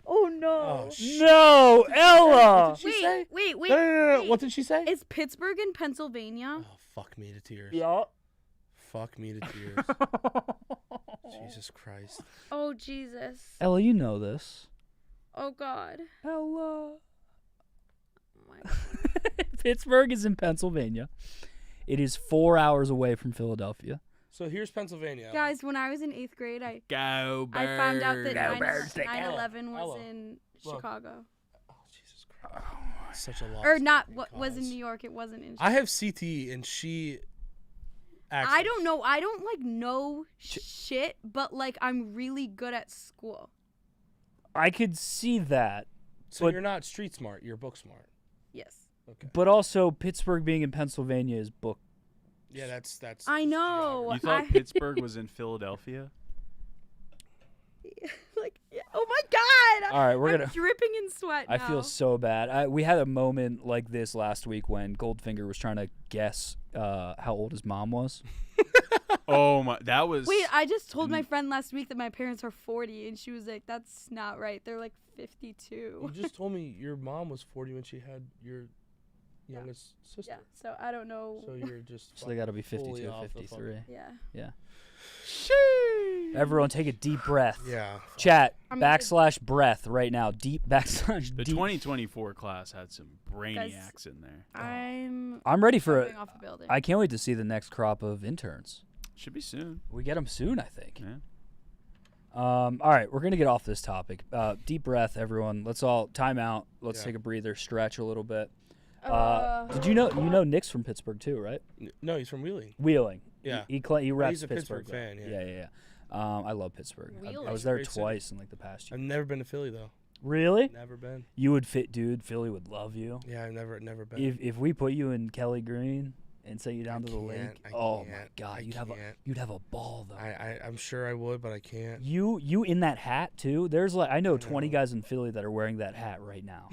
Oh no. Oh, No, Ella. What did she say? Wait. No. What did she say? Is Pittsburgh in Pennsylvania? Oh, fuck me to tears. Yeah. Fuck me to tears. Jesus Christ. Oh Jesus. Ella, you know this. Oh God. Ella. Pittsburgh is in Pennsylvania. It is 4 hours away from Philadelphia. So here's Pennsylvania. Guys, when I was in 8th grade, I Go I found out that Birds. 9/11 was Ella. in Look. Chicago. Oh, Jesus Christ. Such a lot. Or not. What was in New York? It wasn't in. I have CT and she. I don't know. I don't know shit, but like I'm really good at school. I could see that. So but, you're not street smart. You're book smart. Yes. Okay. But also, Pittsburgh being in Pennsylvania is book. Yeah, that's. I know. You thought Pittsburgh was in Philadelphia? Oh my God! All right, we're I'm gonna dripping in sweat. I now. feel so bad. We had a moment like this last week when Goldfinger was trying to guess how old his mom was. Oh my! That was. Wait, I just told my friend last week that my parents are 40, and she was like, "That's not right. They're like 52." You just told me your mom was 40 when she had your youngest sister. Yeah. So I don't know. So you're just. So they got to be fully 52, off the 53. Yeah. Yeah. Everyone take a deep breath. Yeah. Chat I'm /breath right now. Deep / The deep. 2024 class had some brainiacs in there. I'm ready for it. jumping off a building. I can't wait to see the next crop of interns. Should be soon. We get them soon, I think. Yeah. All right, we're gonna get off this topic. Deep breath, everyone. Let's all time out. Let's Yeah. take a breather, stretch a little bit. Did you know Nick's from Pittsburgh too, right? No, he's from Wheeling. Wheeling. Yeah. He reps He's a Pittsburgh fan, yeah. Yeah. I love Pittsburgh. I Wheeling. was there Great city. twice in like the past year. I've never been to Philly though. Really? Never been. You would fit, dude. Philly would love you. Yeah, I've never been. If we put you in Kelly Green and sent you down to the lake, oh my can't. God, I you'd have a ball though. I'm sure I would, but I can't. You in that hat too. There's like I know 20 guys in Philly that are wearing that hat right now,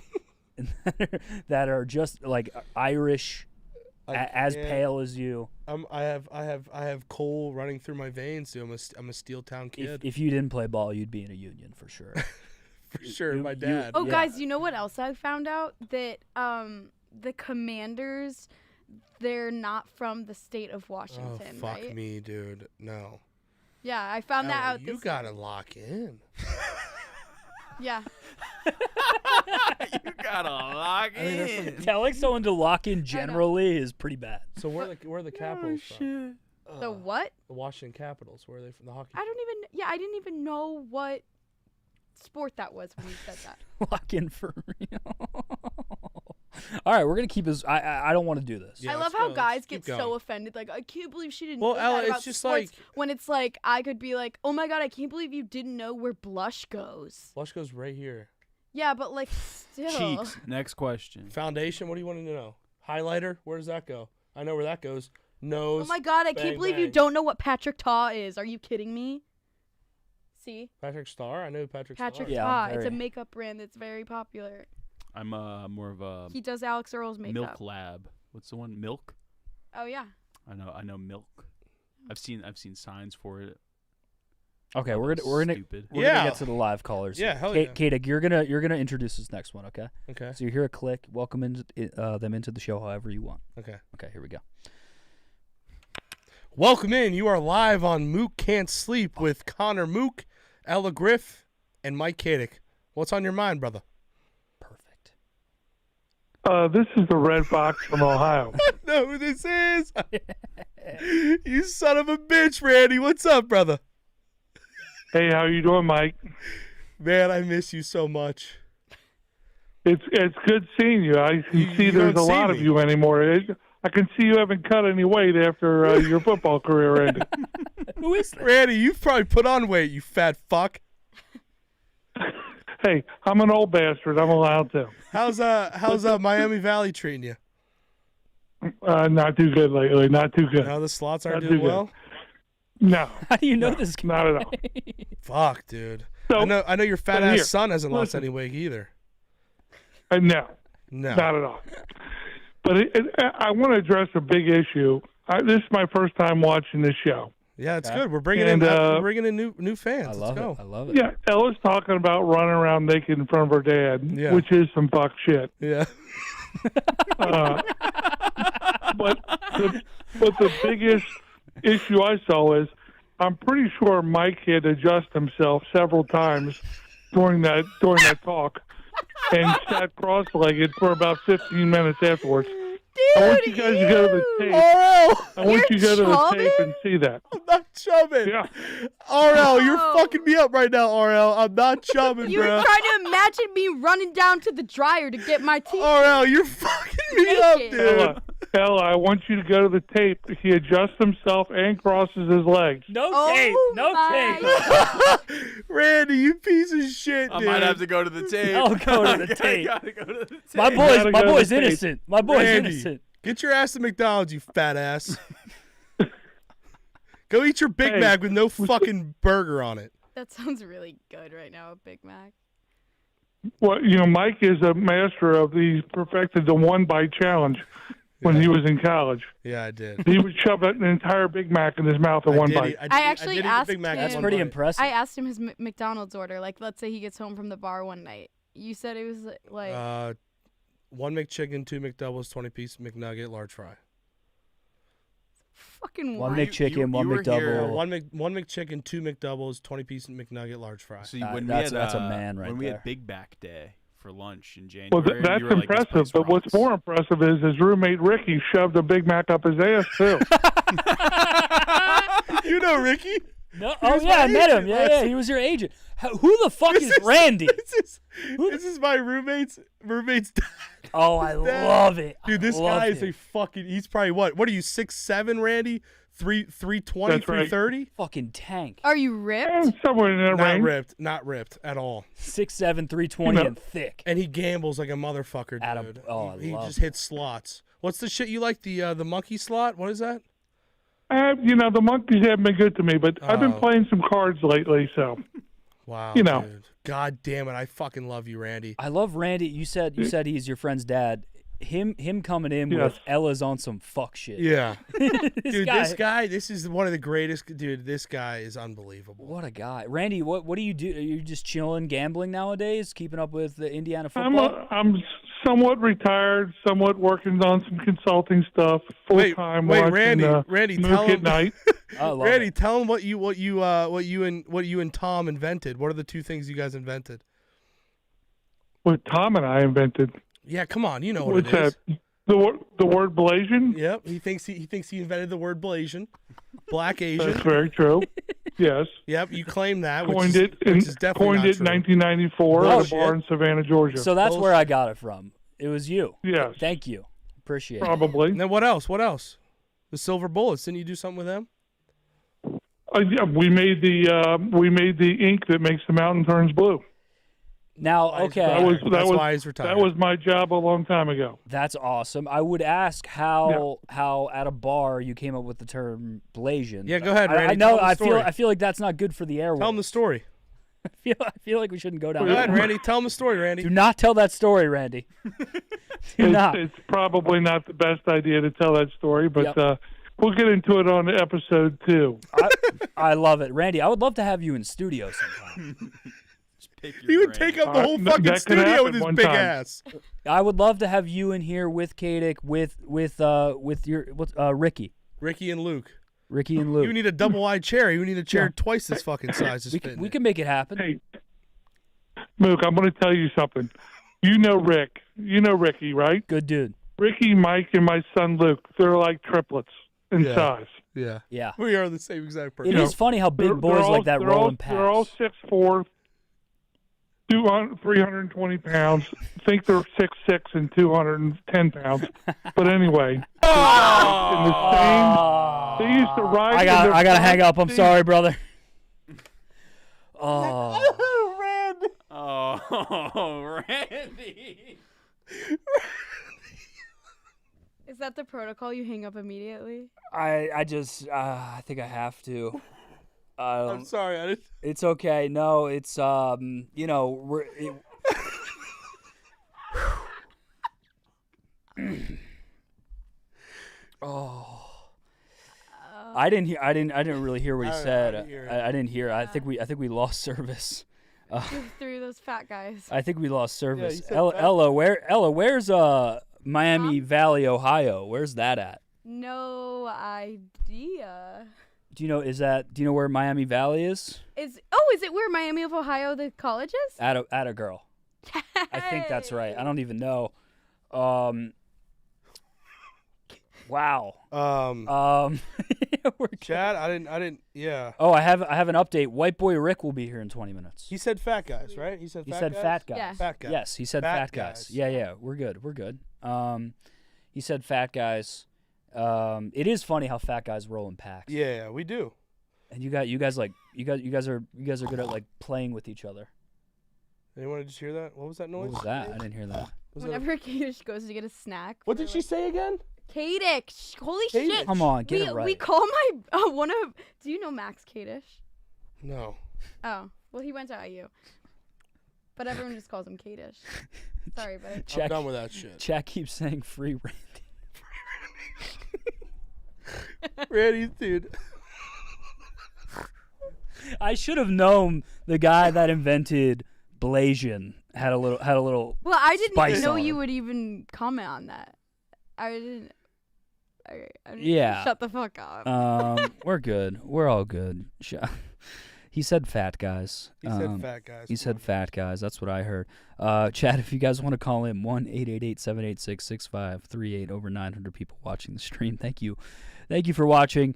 that are just like Irish, as pale as you. I have coal running through my veins, dude. I'm a Steel Town kid. If you didn't play ball, you'd be in a union for sure. For sure, my dad. Oh, guys, you know what else I found out? That the Commanders, they're not from the state of Washington, fuck right? me, dude. No. Yeah, I found that out. You gotta lock in. Yeah. You gotta lock in. Telling someone to lock in generally is pretty bad. So where are the Capitals from? The what? The Washington Capitals. Where are they from? The hockey. I didn't even know what sport that was when you said that. Lock in for real. All right, we're gonna keep this. I don't want to do this. Yeah, I love let's how go. guys Let's get keep so going. offended. Like, I can't believe she didn't Well, know Ella, that it's about just sports. like- When it's like, I could be like, oh my God, I can't believe you didn't know where blush goes. Blush goes right here. Yeah, but like, still. Cheeks. Next question. Foundation. What do you want to know? Highlighter. Where does that go? I know where that goes. Nose. Oh my God, I bang, can't believe you bang. don't know what Patrick Taw is. Are you kidding me? See? Patrick Starr. I know Patrick Patrick Starr. Taw. It's a makeup brand that's very popular. I'm more of a He does Alex Earl's makeup. Milk Lab. What's the one? Milk. Oh yeah. I know Milk. I've seen signs for it. Okay, we're gonna get to the live callers. Yeah, hell yeah. Katic, you're gonna introduce this next one. Okay. Okay. So you hear a click. Welcome them into the show however you want. Okay. Okay. Here we go. Welcome in. You are live on Mook Can't Sleep with Connor Mook, Ella Griff, and Mike Katic. What's on your mind, brother? This is the Red Fox from Ohio. I know who this is. You son of a bitch, Randy. What's up, brother? Hey, how you doing, Mike? Man, I miss you so much. It's good seeing you. I can see there's a lot of you anymore. I can see you haven't cut any weight after your football career ended. Who is that? Randy, you've probably put on weight, you fat fuck. Hey, I'm an old bastard. I'm allowed to. How's Miami Valley treating you? Not too good lately. Not too good. No, the slots aren't Not doing too well. Good. No. How do you know this guy? Not at all. Fuck, dude. So, I know your fat here, ass son hasn't lost listen. any weight either. No. No. Not at all. But I want to address a big issue. This is my first time watching this show. Yeah, it's good. We're bringing in new fans. Let's go. I love it. Yeah, Ella's talking about running around naked in front of her dad, which is some fuck shit. Yeah. But the biggest issue I saw is I'm pretty sure Mike had to adjust himself several times during that talk and sat cross-legged for about 15 minutes afterwards. I want you guys to go to the tape. I want you to go to the tape and see that. I'm not chubbing. Yeah. RL, you're fucking me up right now, RL. I'm not chubbing, You bro. were trying to imagine me running down to the dryer to get my teeth. RL, you're fucking me up, dude. Ella, I want you to go to the tape. He adjusts himself and crosses his legs. No tape. No tape. Randy, you piece of shit, I dude. might have to go to the tape. I'll go to the tape. Gotta go to the tape. My boy's innocent. My boy's Randy, innocent. Get your ass to McDonald's, you fat ass. Go eat your Big Hey. Mac with no fucking burger on it. That sounds really good right now, a Big Mac. Well, Mike is a master of these, perfected the one-bite challenge when he was in college. Yeah, I did. He would shove an entire Big Mac in his mouth in one bite. I actually asked him. That's pretty impressive. I asked him his McDonald's order. Like, let's say he gets home from the bar one night. You said it was like. 1 McChicken, 2 McDoubles, 20-piece McNugget, large fry. Fucking one McChicken, one McDouble. One McChicken, 2 McDoubles, 20-piece McNugget, large fry. See, that's a man right when we there. had Big Back Day for lunch in January. Well, that's you were like, this impressive, place but what's more impressive is his roommate Ricky shoved a Big Mac up his ass, too. You know Ricky? No, I met him. Yeah, he was your agent. Who the fuck is Randy? This is my roommate's dad. Oh, I love it. Dude, this guy is a fucking. He's probably what? What are you, 6'7", Randy? 320, That's right. 330? Fucking tank. Are you ripped? Somewhere in that Not range. ripped. Not ripped at all. 6'7", 320, and thick. And he gambles like a motherfucker, dude. He just hits slots. What's the shit you like? The monkey slot? What is that? The monkeys haven't been good to me, but I've been playing some cards lately, so. Wow, dude. God damn it. I fucking love you, Randy. I love Randy. You said he's your friend's dad. Him coming in with Ella's on some fuck shit. Yeah. This guy, this is one of the greatest. Dude, this guy is unbelievable. What a guy. Randy, what do you do? Are you just chilling, gambling nowadays, keeping up with the Indiana football? I'm somewhat retired, somewhat working on some consulting stuff, full time. Wait, watching, Randy, Mook tell at him. night. Randy, tell him what you and Tom invented. What are the two things you guys invented? What Tom and I invented. Yeah, come on, you know what What's it is. that? The word Blasian? Yep, he thinks he invented the word Blasian, Black Asian. That's very true. Yes. Yep, you claim that. Coined it in 1994 at a bar in Savannah, Georgia. So that's where I got it from. It was you. Yes. Thank you. Appreciate it. Probably. And then what else? What else? The Silver Bullets. Didn't you do something with them? Yeah, we made the ink that makes the mountain turns blue. Now, okay. That's why he's retired. That was my job a long time ago. That's awesome. I would ask how at a bar you came up with the term Blasian. Yeah, go ahead, Randy. I know. Tell the story. I feel like that's not good for the airwaves. Tell him the story. I feel like we shouldn't go down. Go ahead, Randy. Tell him the story, Randy. Do not tell that story, Randy. Do not. It's probably not the best idea to tell that story, but we'll get into it on episode 2. I love it, Randy. I would love to have you in studio sometime. He would take up the whole fucking studio with his big ass. I would love to have you in here with Katic, with Ricky. Ricky and Luke. Ricky and Luke. You need a double wide chair. You need a chair twice this fucking size. We can make it happen. Hey, Mook, I'm going to tell you something. You know Rick. You know Ricky, right? Good dude. Ricky, Mike, and my son Luke, they're like triplets in size. Yeah. Yeah. We are the same exact person. It is funny how big boys like that roll in packs. They're all 6'4", 320 pounds. Think they're 6'6" and 210 pounds. But anyway, in the same, they used to ride. I gotta hang up. I'm sorry, brother. Oh. Randy. Oh, Randy. Is that the protocol? You hang up immediately? I think I have to. I'm sorry. I didn't. It's okay. No, it's oh. I didn't really hear what he said. I didn't hear. I think we lost service. Through those fat guys. I think we lost service. Ella, where's Miami Valley, Ohio? Where's that at? No idea. Do you know where Miami Valley is? Is it where Miami of Ohio the college is? At a girl. I think that's right. I don't even know. Wow. Chad, I didn't. Yeah. Oh, I have an update. White boy Rick will be here in 20 minutes. He said fat guys, right? He said fat guys. Yeah. Fat guys. Yes, he said fat guys. Yeah, we're good. He said fat guys. It is funny how fat guys roll in packs. Yeah, we do. And you guys are good at like playing with each other. Anyone just hear that? What was that noise? What was that? I didn't hear that. Whenever Katic goes to get a snack. What did she say again? Katic. Holy shit. Come on, get it right. We call my one of. Do you know Max Katic? No. Oh, well, he went to IU. But everyone just calls him Katic. Sorry, but I'm done with that shit. Chat keeps saying free Randy. Randy's dude. I should have known the guy that invented Blasian had a little. Well, I didn't even know you you would even comment on that. I didn't. Yeah. Shut the fuck up. We're good. We're all good. He said fat guys. He said fat guys. He said fat guys. That's what I heard. Chad, if you guys want to call in, 1-888-786-6538. Over 900 people watching the stream. Thank you. Thank you for watching.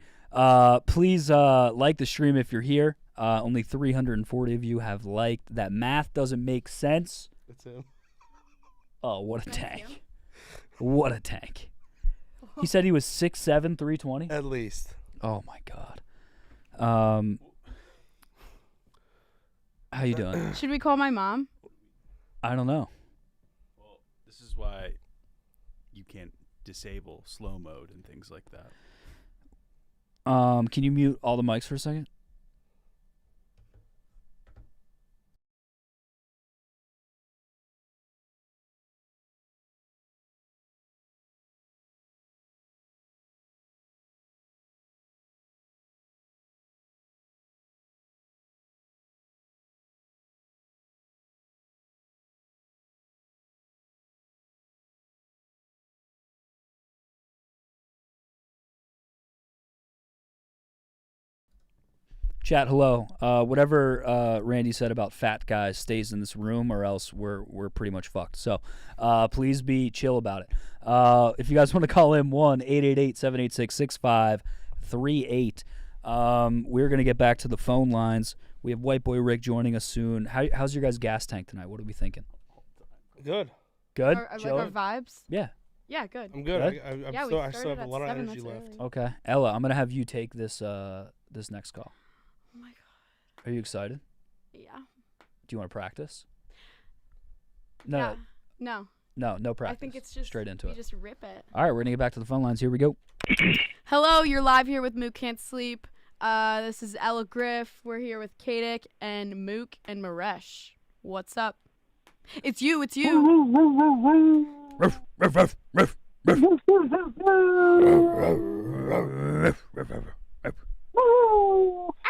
Please like the stream if you're here. Only 340 of you have liked. That math doesn't make sense. That's him. Oh, what a tank. What a tank. He said he was 6'7", 320? At least. Oh, my God. How you doing? Should we call my mom? I don't know. Well, this is why you can't disable slow mode and things like that. Can you mute all the mics for a second? Chat, hello. Whatever Randy said about fat guys stays in this room, or else we're pretty much fucked. So please be chill about it. If you guys want to call in, 1-888-786-6538. We're gonna get back to the phone lines. We have White Boy Rick joining us soon. How's your guys' gas tank tonight? What are we thinking? Good. Good. Like our vibes? Yeah. Yeah, good. I'm good. Good? I still have a lot of energy left. Okay, Ella, I'm gonna have you take this this next call. Oh my God. Are you excited? Yeah. Do you want to practice? Yeah. No. No practice. I think it's just straight into we it. just rip it. All right, we're gonna get back to the phone lines. Here we go. Hello, you're live here with Mook Can't Sleep. This is Ella Griff. We're here with Katic and Mook and Maresh. What's up? It's you. Ruff, ruff, ruff, ruff,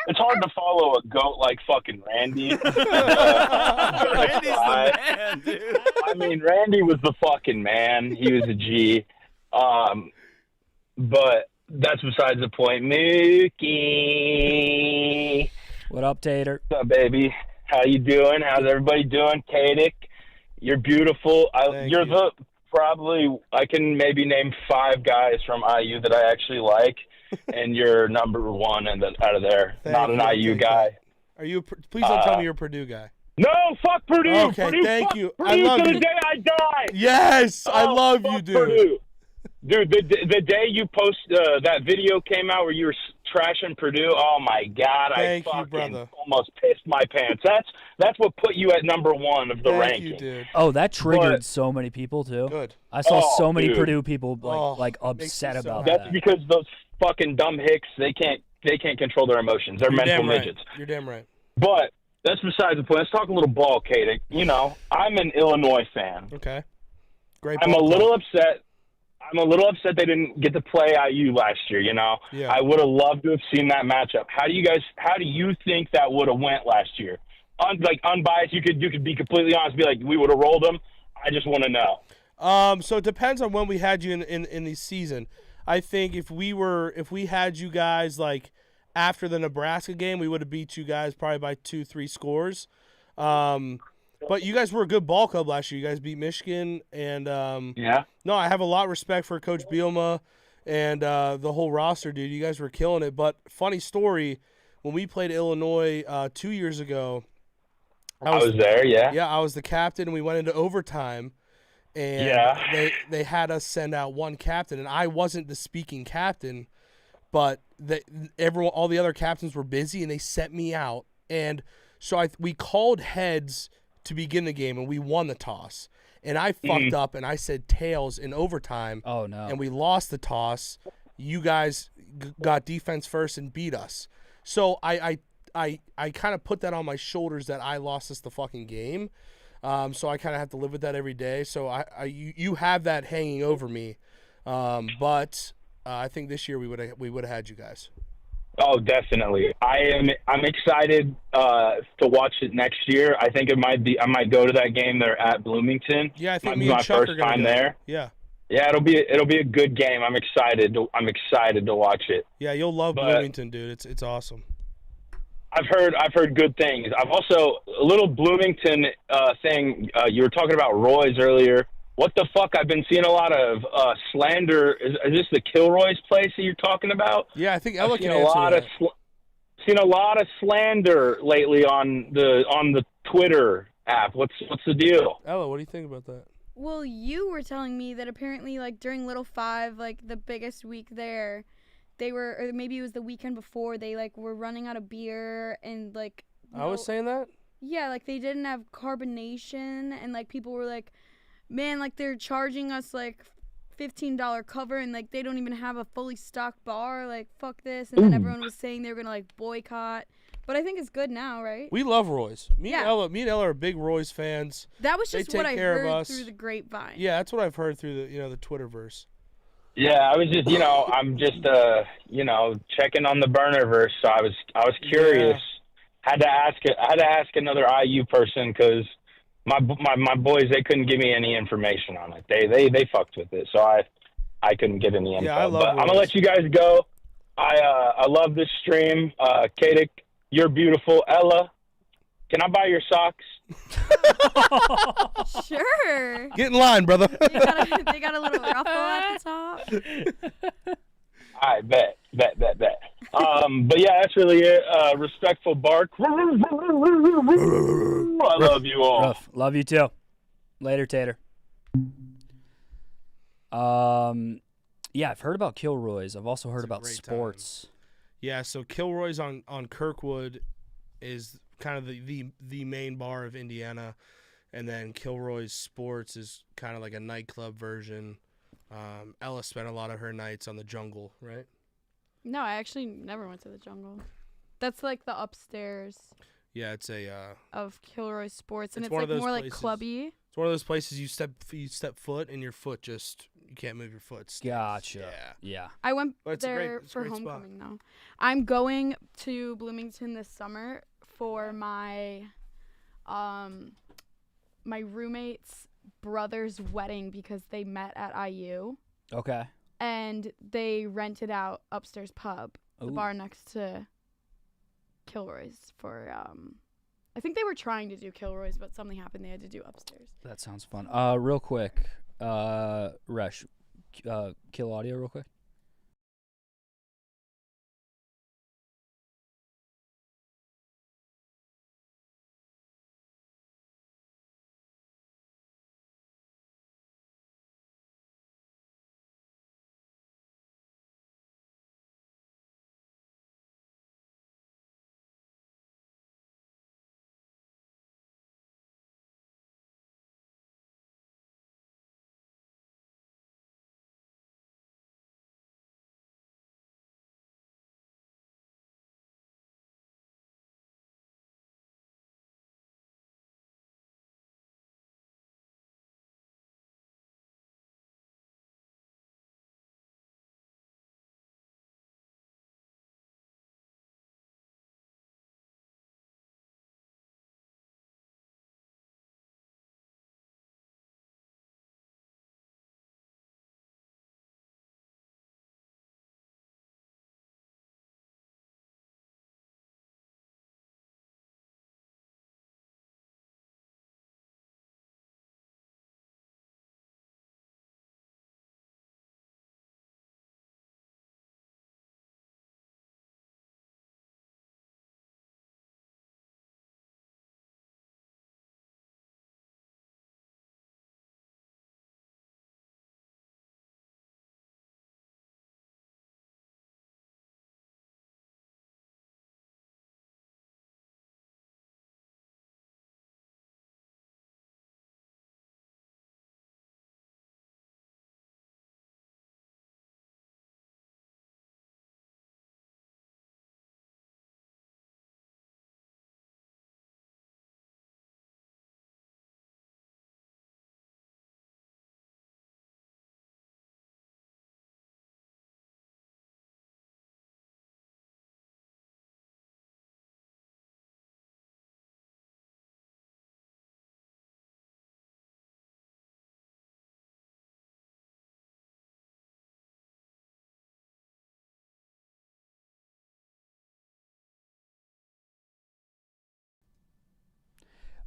It's hard to follow a goat like fucking Randy. Randy's the man, dude. I mean, Randy was the fucking man. He was a G. But that's besides the point. Mookie. What up, Tater? What's up, baby? How you doing? How's everybody doing? Katic, you're beautiful. You're the probably, I can maybe name 5 guys from IU that I actually like, and you're number 1 out of there. Not an IU guy. Are you? Please don't tell me you're a Purdue guy. No, fuck Purdue. Okay, Purdue, thank fuck you. Purdue I love to you. the day I die. Yes, I love you, fuck dude. Purdue. Dude, the day you post that video came out where you were trashing Purdue, oh my God, Thank I you, fucking brother. almost pissed my pants. That's what put you at number 1 of the ranking. You, dude. Oh, that triggered so many people too. Good. I saw so many dude. Purdue people like upset about That's that. because those fucking dumb hicks, they can't control their emotions. They're You're mental damn right. midgets. You're damn right. But that's besides the point. Let's talk a little ball, Katic. You know, I'm an Illinois fan. Okay. Great. I'm a little upset. I'm a little upset they didn't get to play IU last year. You know, Yeah. I would have loved to have seen that matchup. How do you think that would have went last year? Unbiased, you could be completely honest, be like, we would have rolled them. I just want to know. So it depends on when we had you in the season. I think if we had you guys like after the Nebraska game, we would have beat you guys probably by 2-3 scores. But you guys were a good ball club last year. You guys beat Michigan, and yeah. No, I have a lot of respect for Coach Bielema and the whole roster, dude. You guys were killing it. But funny story, when we played Illinois 2 years ago, I was there. Yeah. Yeah, I was the captain, and we went into overtime. And Yeah. they had us send out one captain, and I wasn't the speaking captain, but all the other captains were busy, and they sent me out. And so we called heads to begin the game, and we won the toss. And I fucked up, and I said tails in overtime. Oh, no. And we lost the toss. You guys got defense first and beat us. So I kind of put that on my shoulders that I lost us the fucking game. So I kind of have to live with that every day. So you have that hanging over me. But I think this year we would have had you guys. Oh, definitely. I'm excited to watch it next year. I think I might go to that game. They're at Bloomington. Yeah, I think Might me be and my Chuck are first gonna time go. there. Yeah. Yeah, it'll be a good game. I'm excited to watch it. Yeah, you'll love Bloomington, dude. It's awesome. I've heard good things. I've also a little Bloomington thing. You were talking about Roy's earlier. What the fuck? I've been seeing a lot of slander. Is this the Kilroy's place that you're talking about? Yeah, I think Ella I've can seen a lot of slander lately on the Twitter app. What's the deal? Ella, what do you think about that? Well, you were telling me that apparently, like, during Little Five, like, the biggest week there, they were, or maybe it was the weekend before, they, like, were running out of beer and, like... I was saying that? Yeah, like, they didn't have carbonation, and, like, people were like, man, like, they're charging us, like, $15 cover, and, like, they don't even have a fully stocked bar, like, fuck this. And then everyone was saying they were going to, like, boycott. But I think it's good now, right? We love Roy's. Me and Ella are big Roy's fans. That was just They what take I care of heard us. through the grapevine. Yeah, that's what I've heard through the Twitterverse. Yeah, I was just I'm just checking on the burnerverse. So I was curious. Had to ask another IU person because my boys, they couldn't give me any information on it. They fucked with it, so I couldn't get any info. Yeah, I love but I'm gonna let you guys go. I love this stream. Katic, you're beautiful. Ella, can I buy your socks? Sure. Get in line, brother. They got a little ruffle at the top. All right, bet. But yeah, that's really it. Respectful bark. I love you all. Rough. Love you too. Later, Tater. Yeah, I've heard about Kilroy's. I've also heard about sports. Yeah, so Kilroy's on Kirkwood is kind of the main bar of Indiana, and then Kilroy's Sports is kind of like a nightclub version. Ella spent a lot of her nights on the Jungle, right? No, I actually never went to the Jungle. That's like the upstairs. Yeah, it's of Kilroy Sports, and it's one like of those more places. like clubby. It's one of those places you step foot and your foot just You can't move your foot. Gotcha. Yeah. I went But it's a there great for spot. homecoming though. I'm going to Bloomington this summer for my my roommate's brother's wedding because they met at IU. Okay. And they rented out upstairs pub, the Ooh. bar next to Kilroy's for I think they were trying to do Kilroy's, but something happened. They had to do upstairs. That sounds fun. Real quick, Resh, kill audio real quick.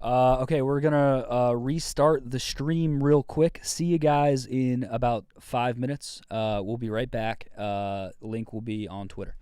Okay, we're gonna restart the stream real quick. See you guys in about 5 minutes. We'll be right back. Link will be on Twitter.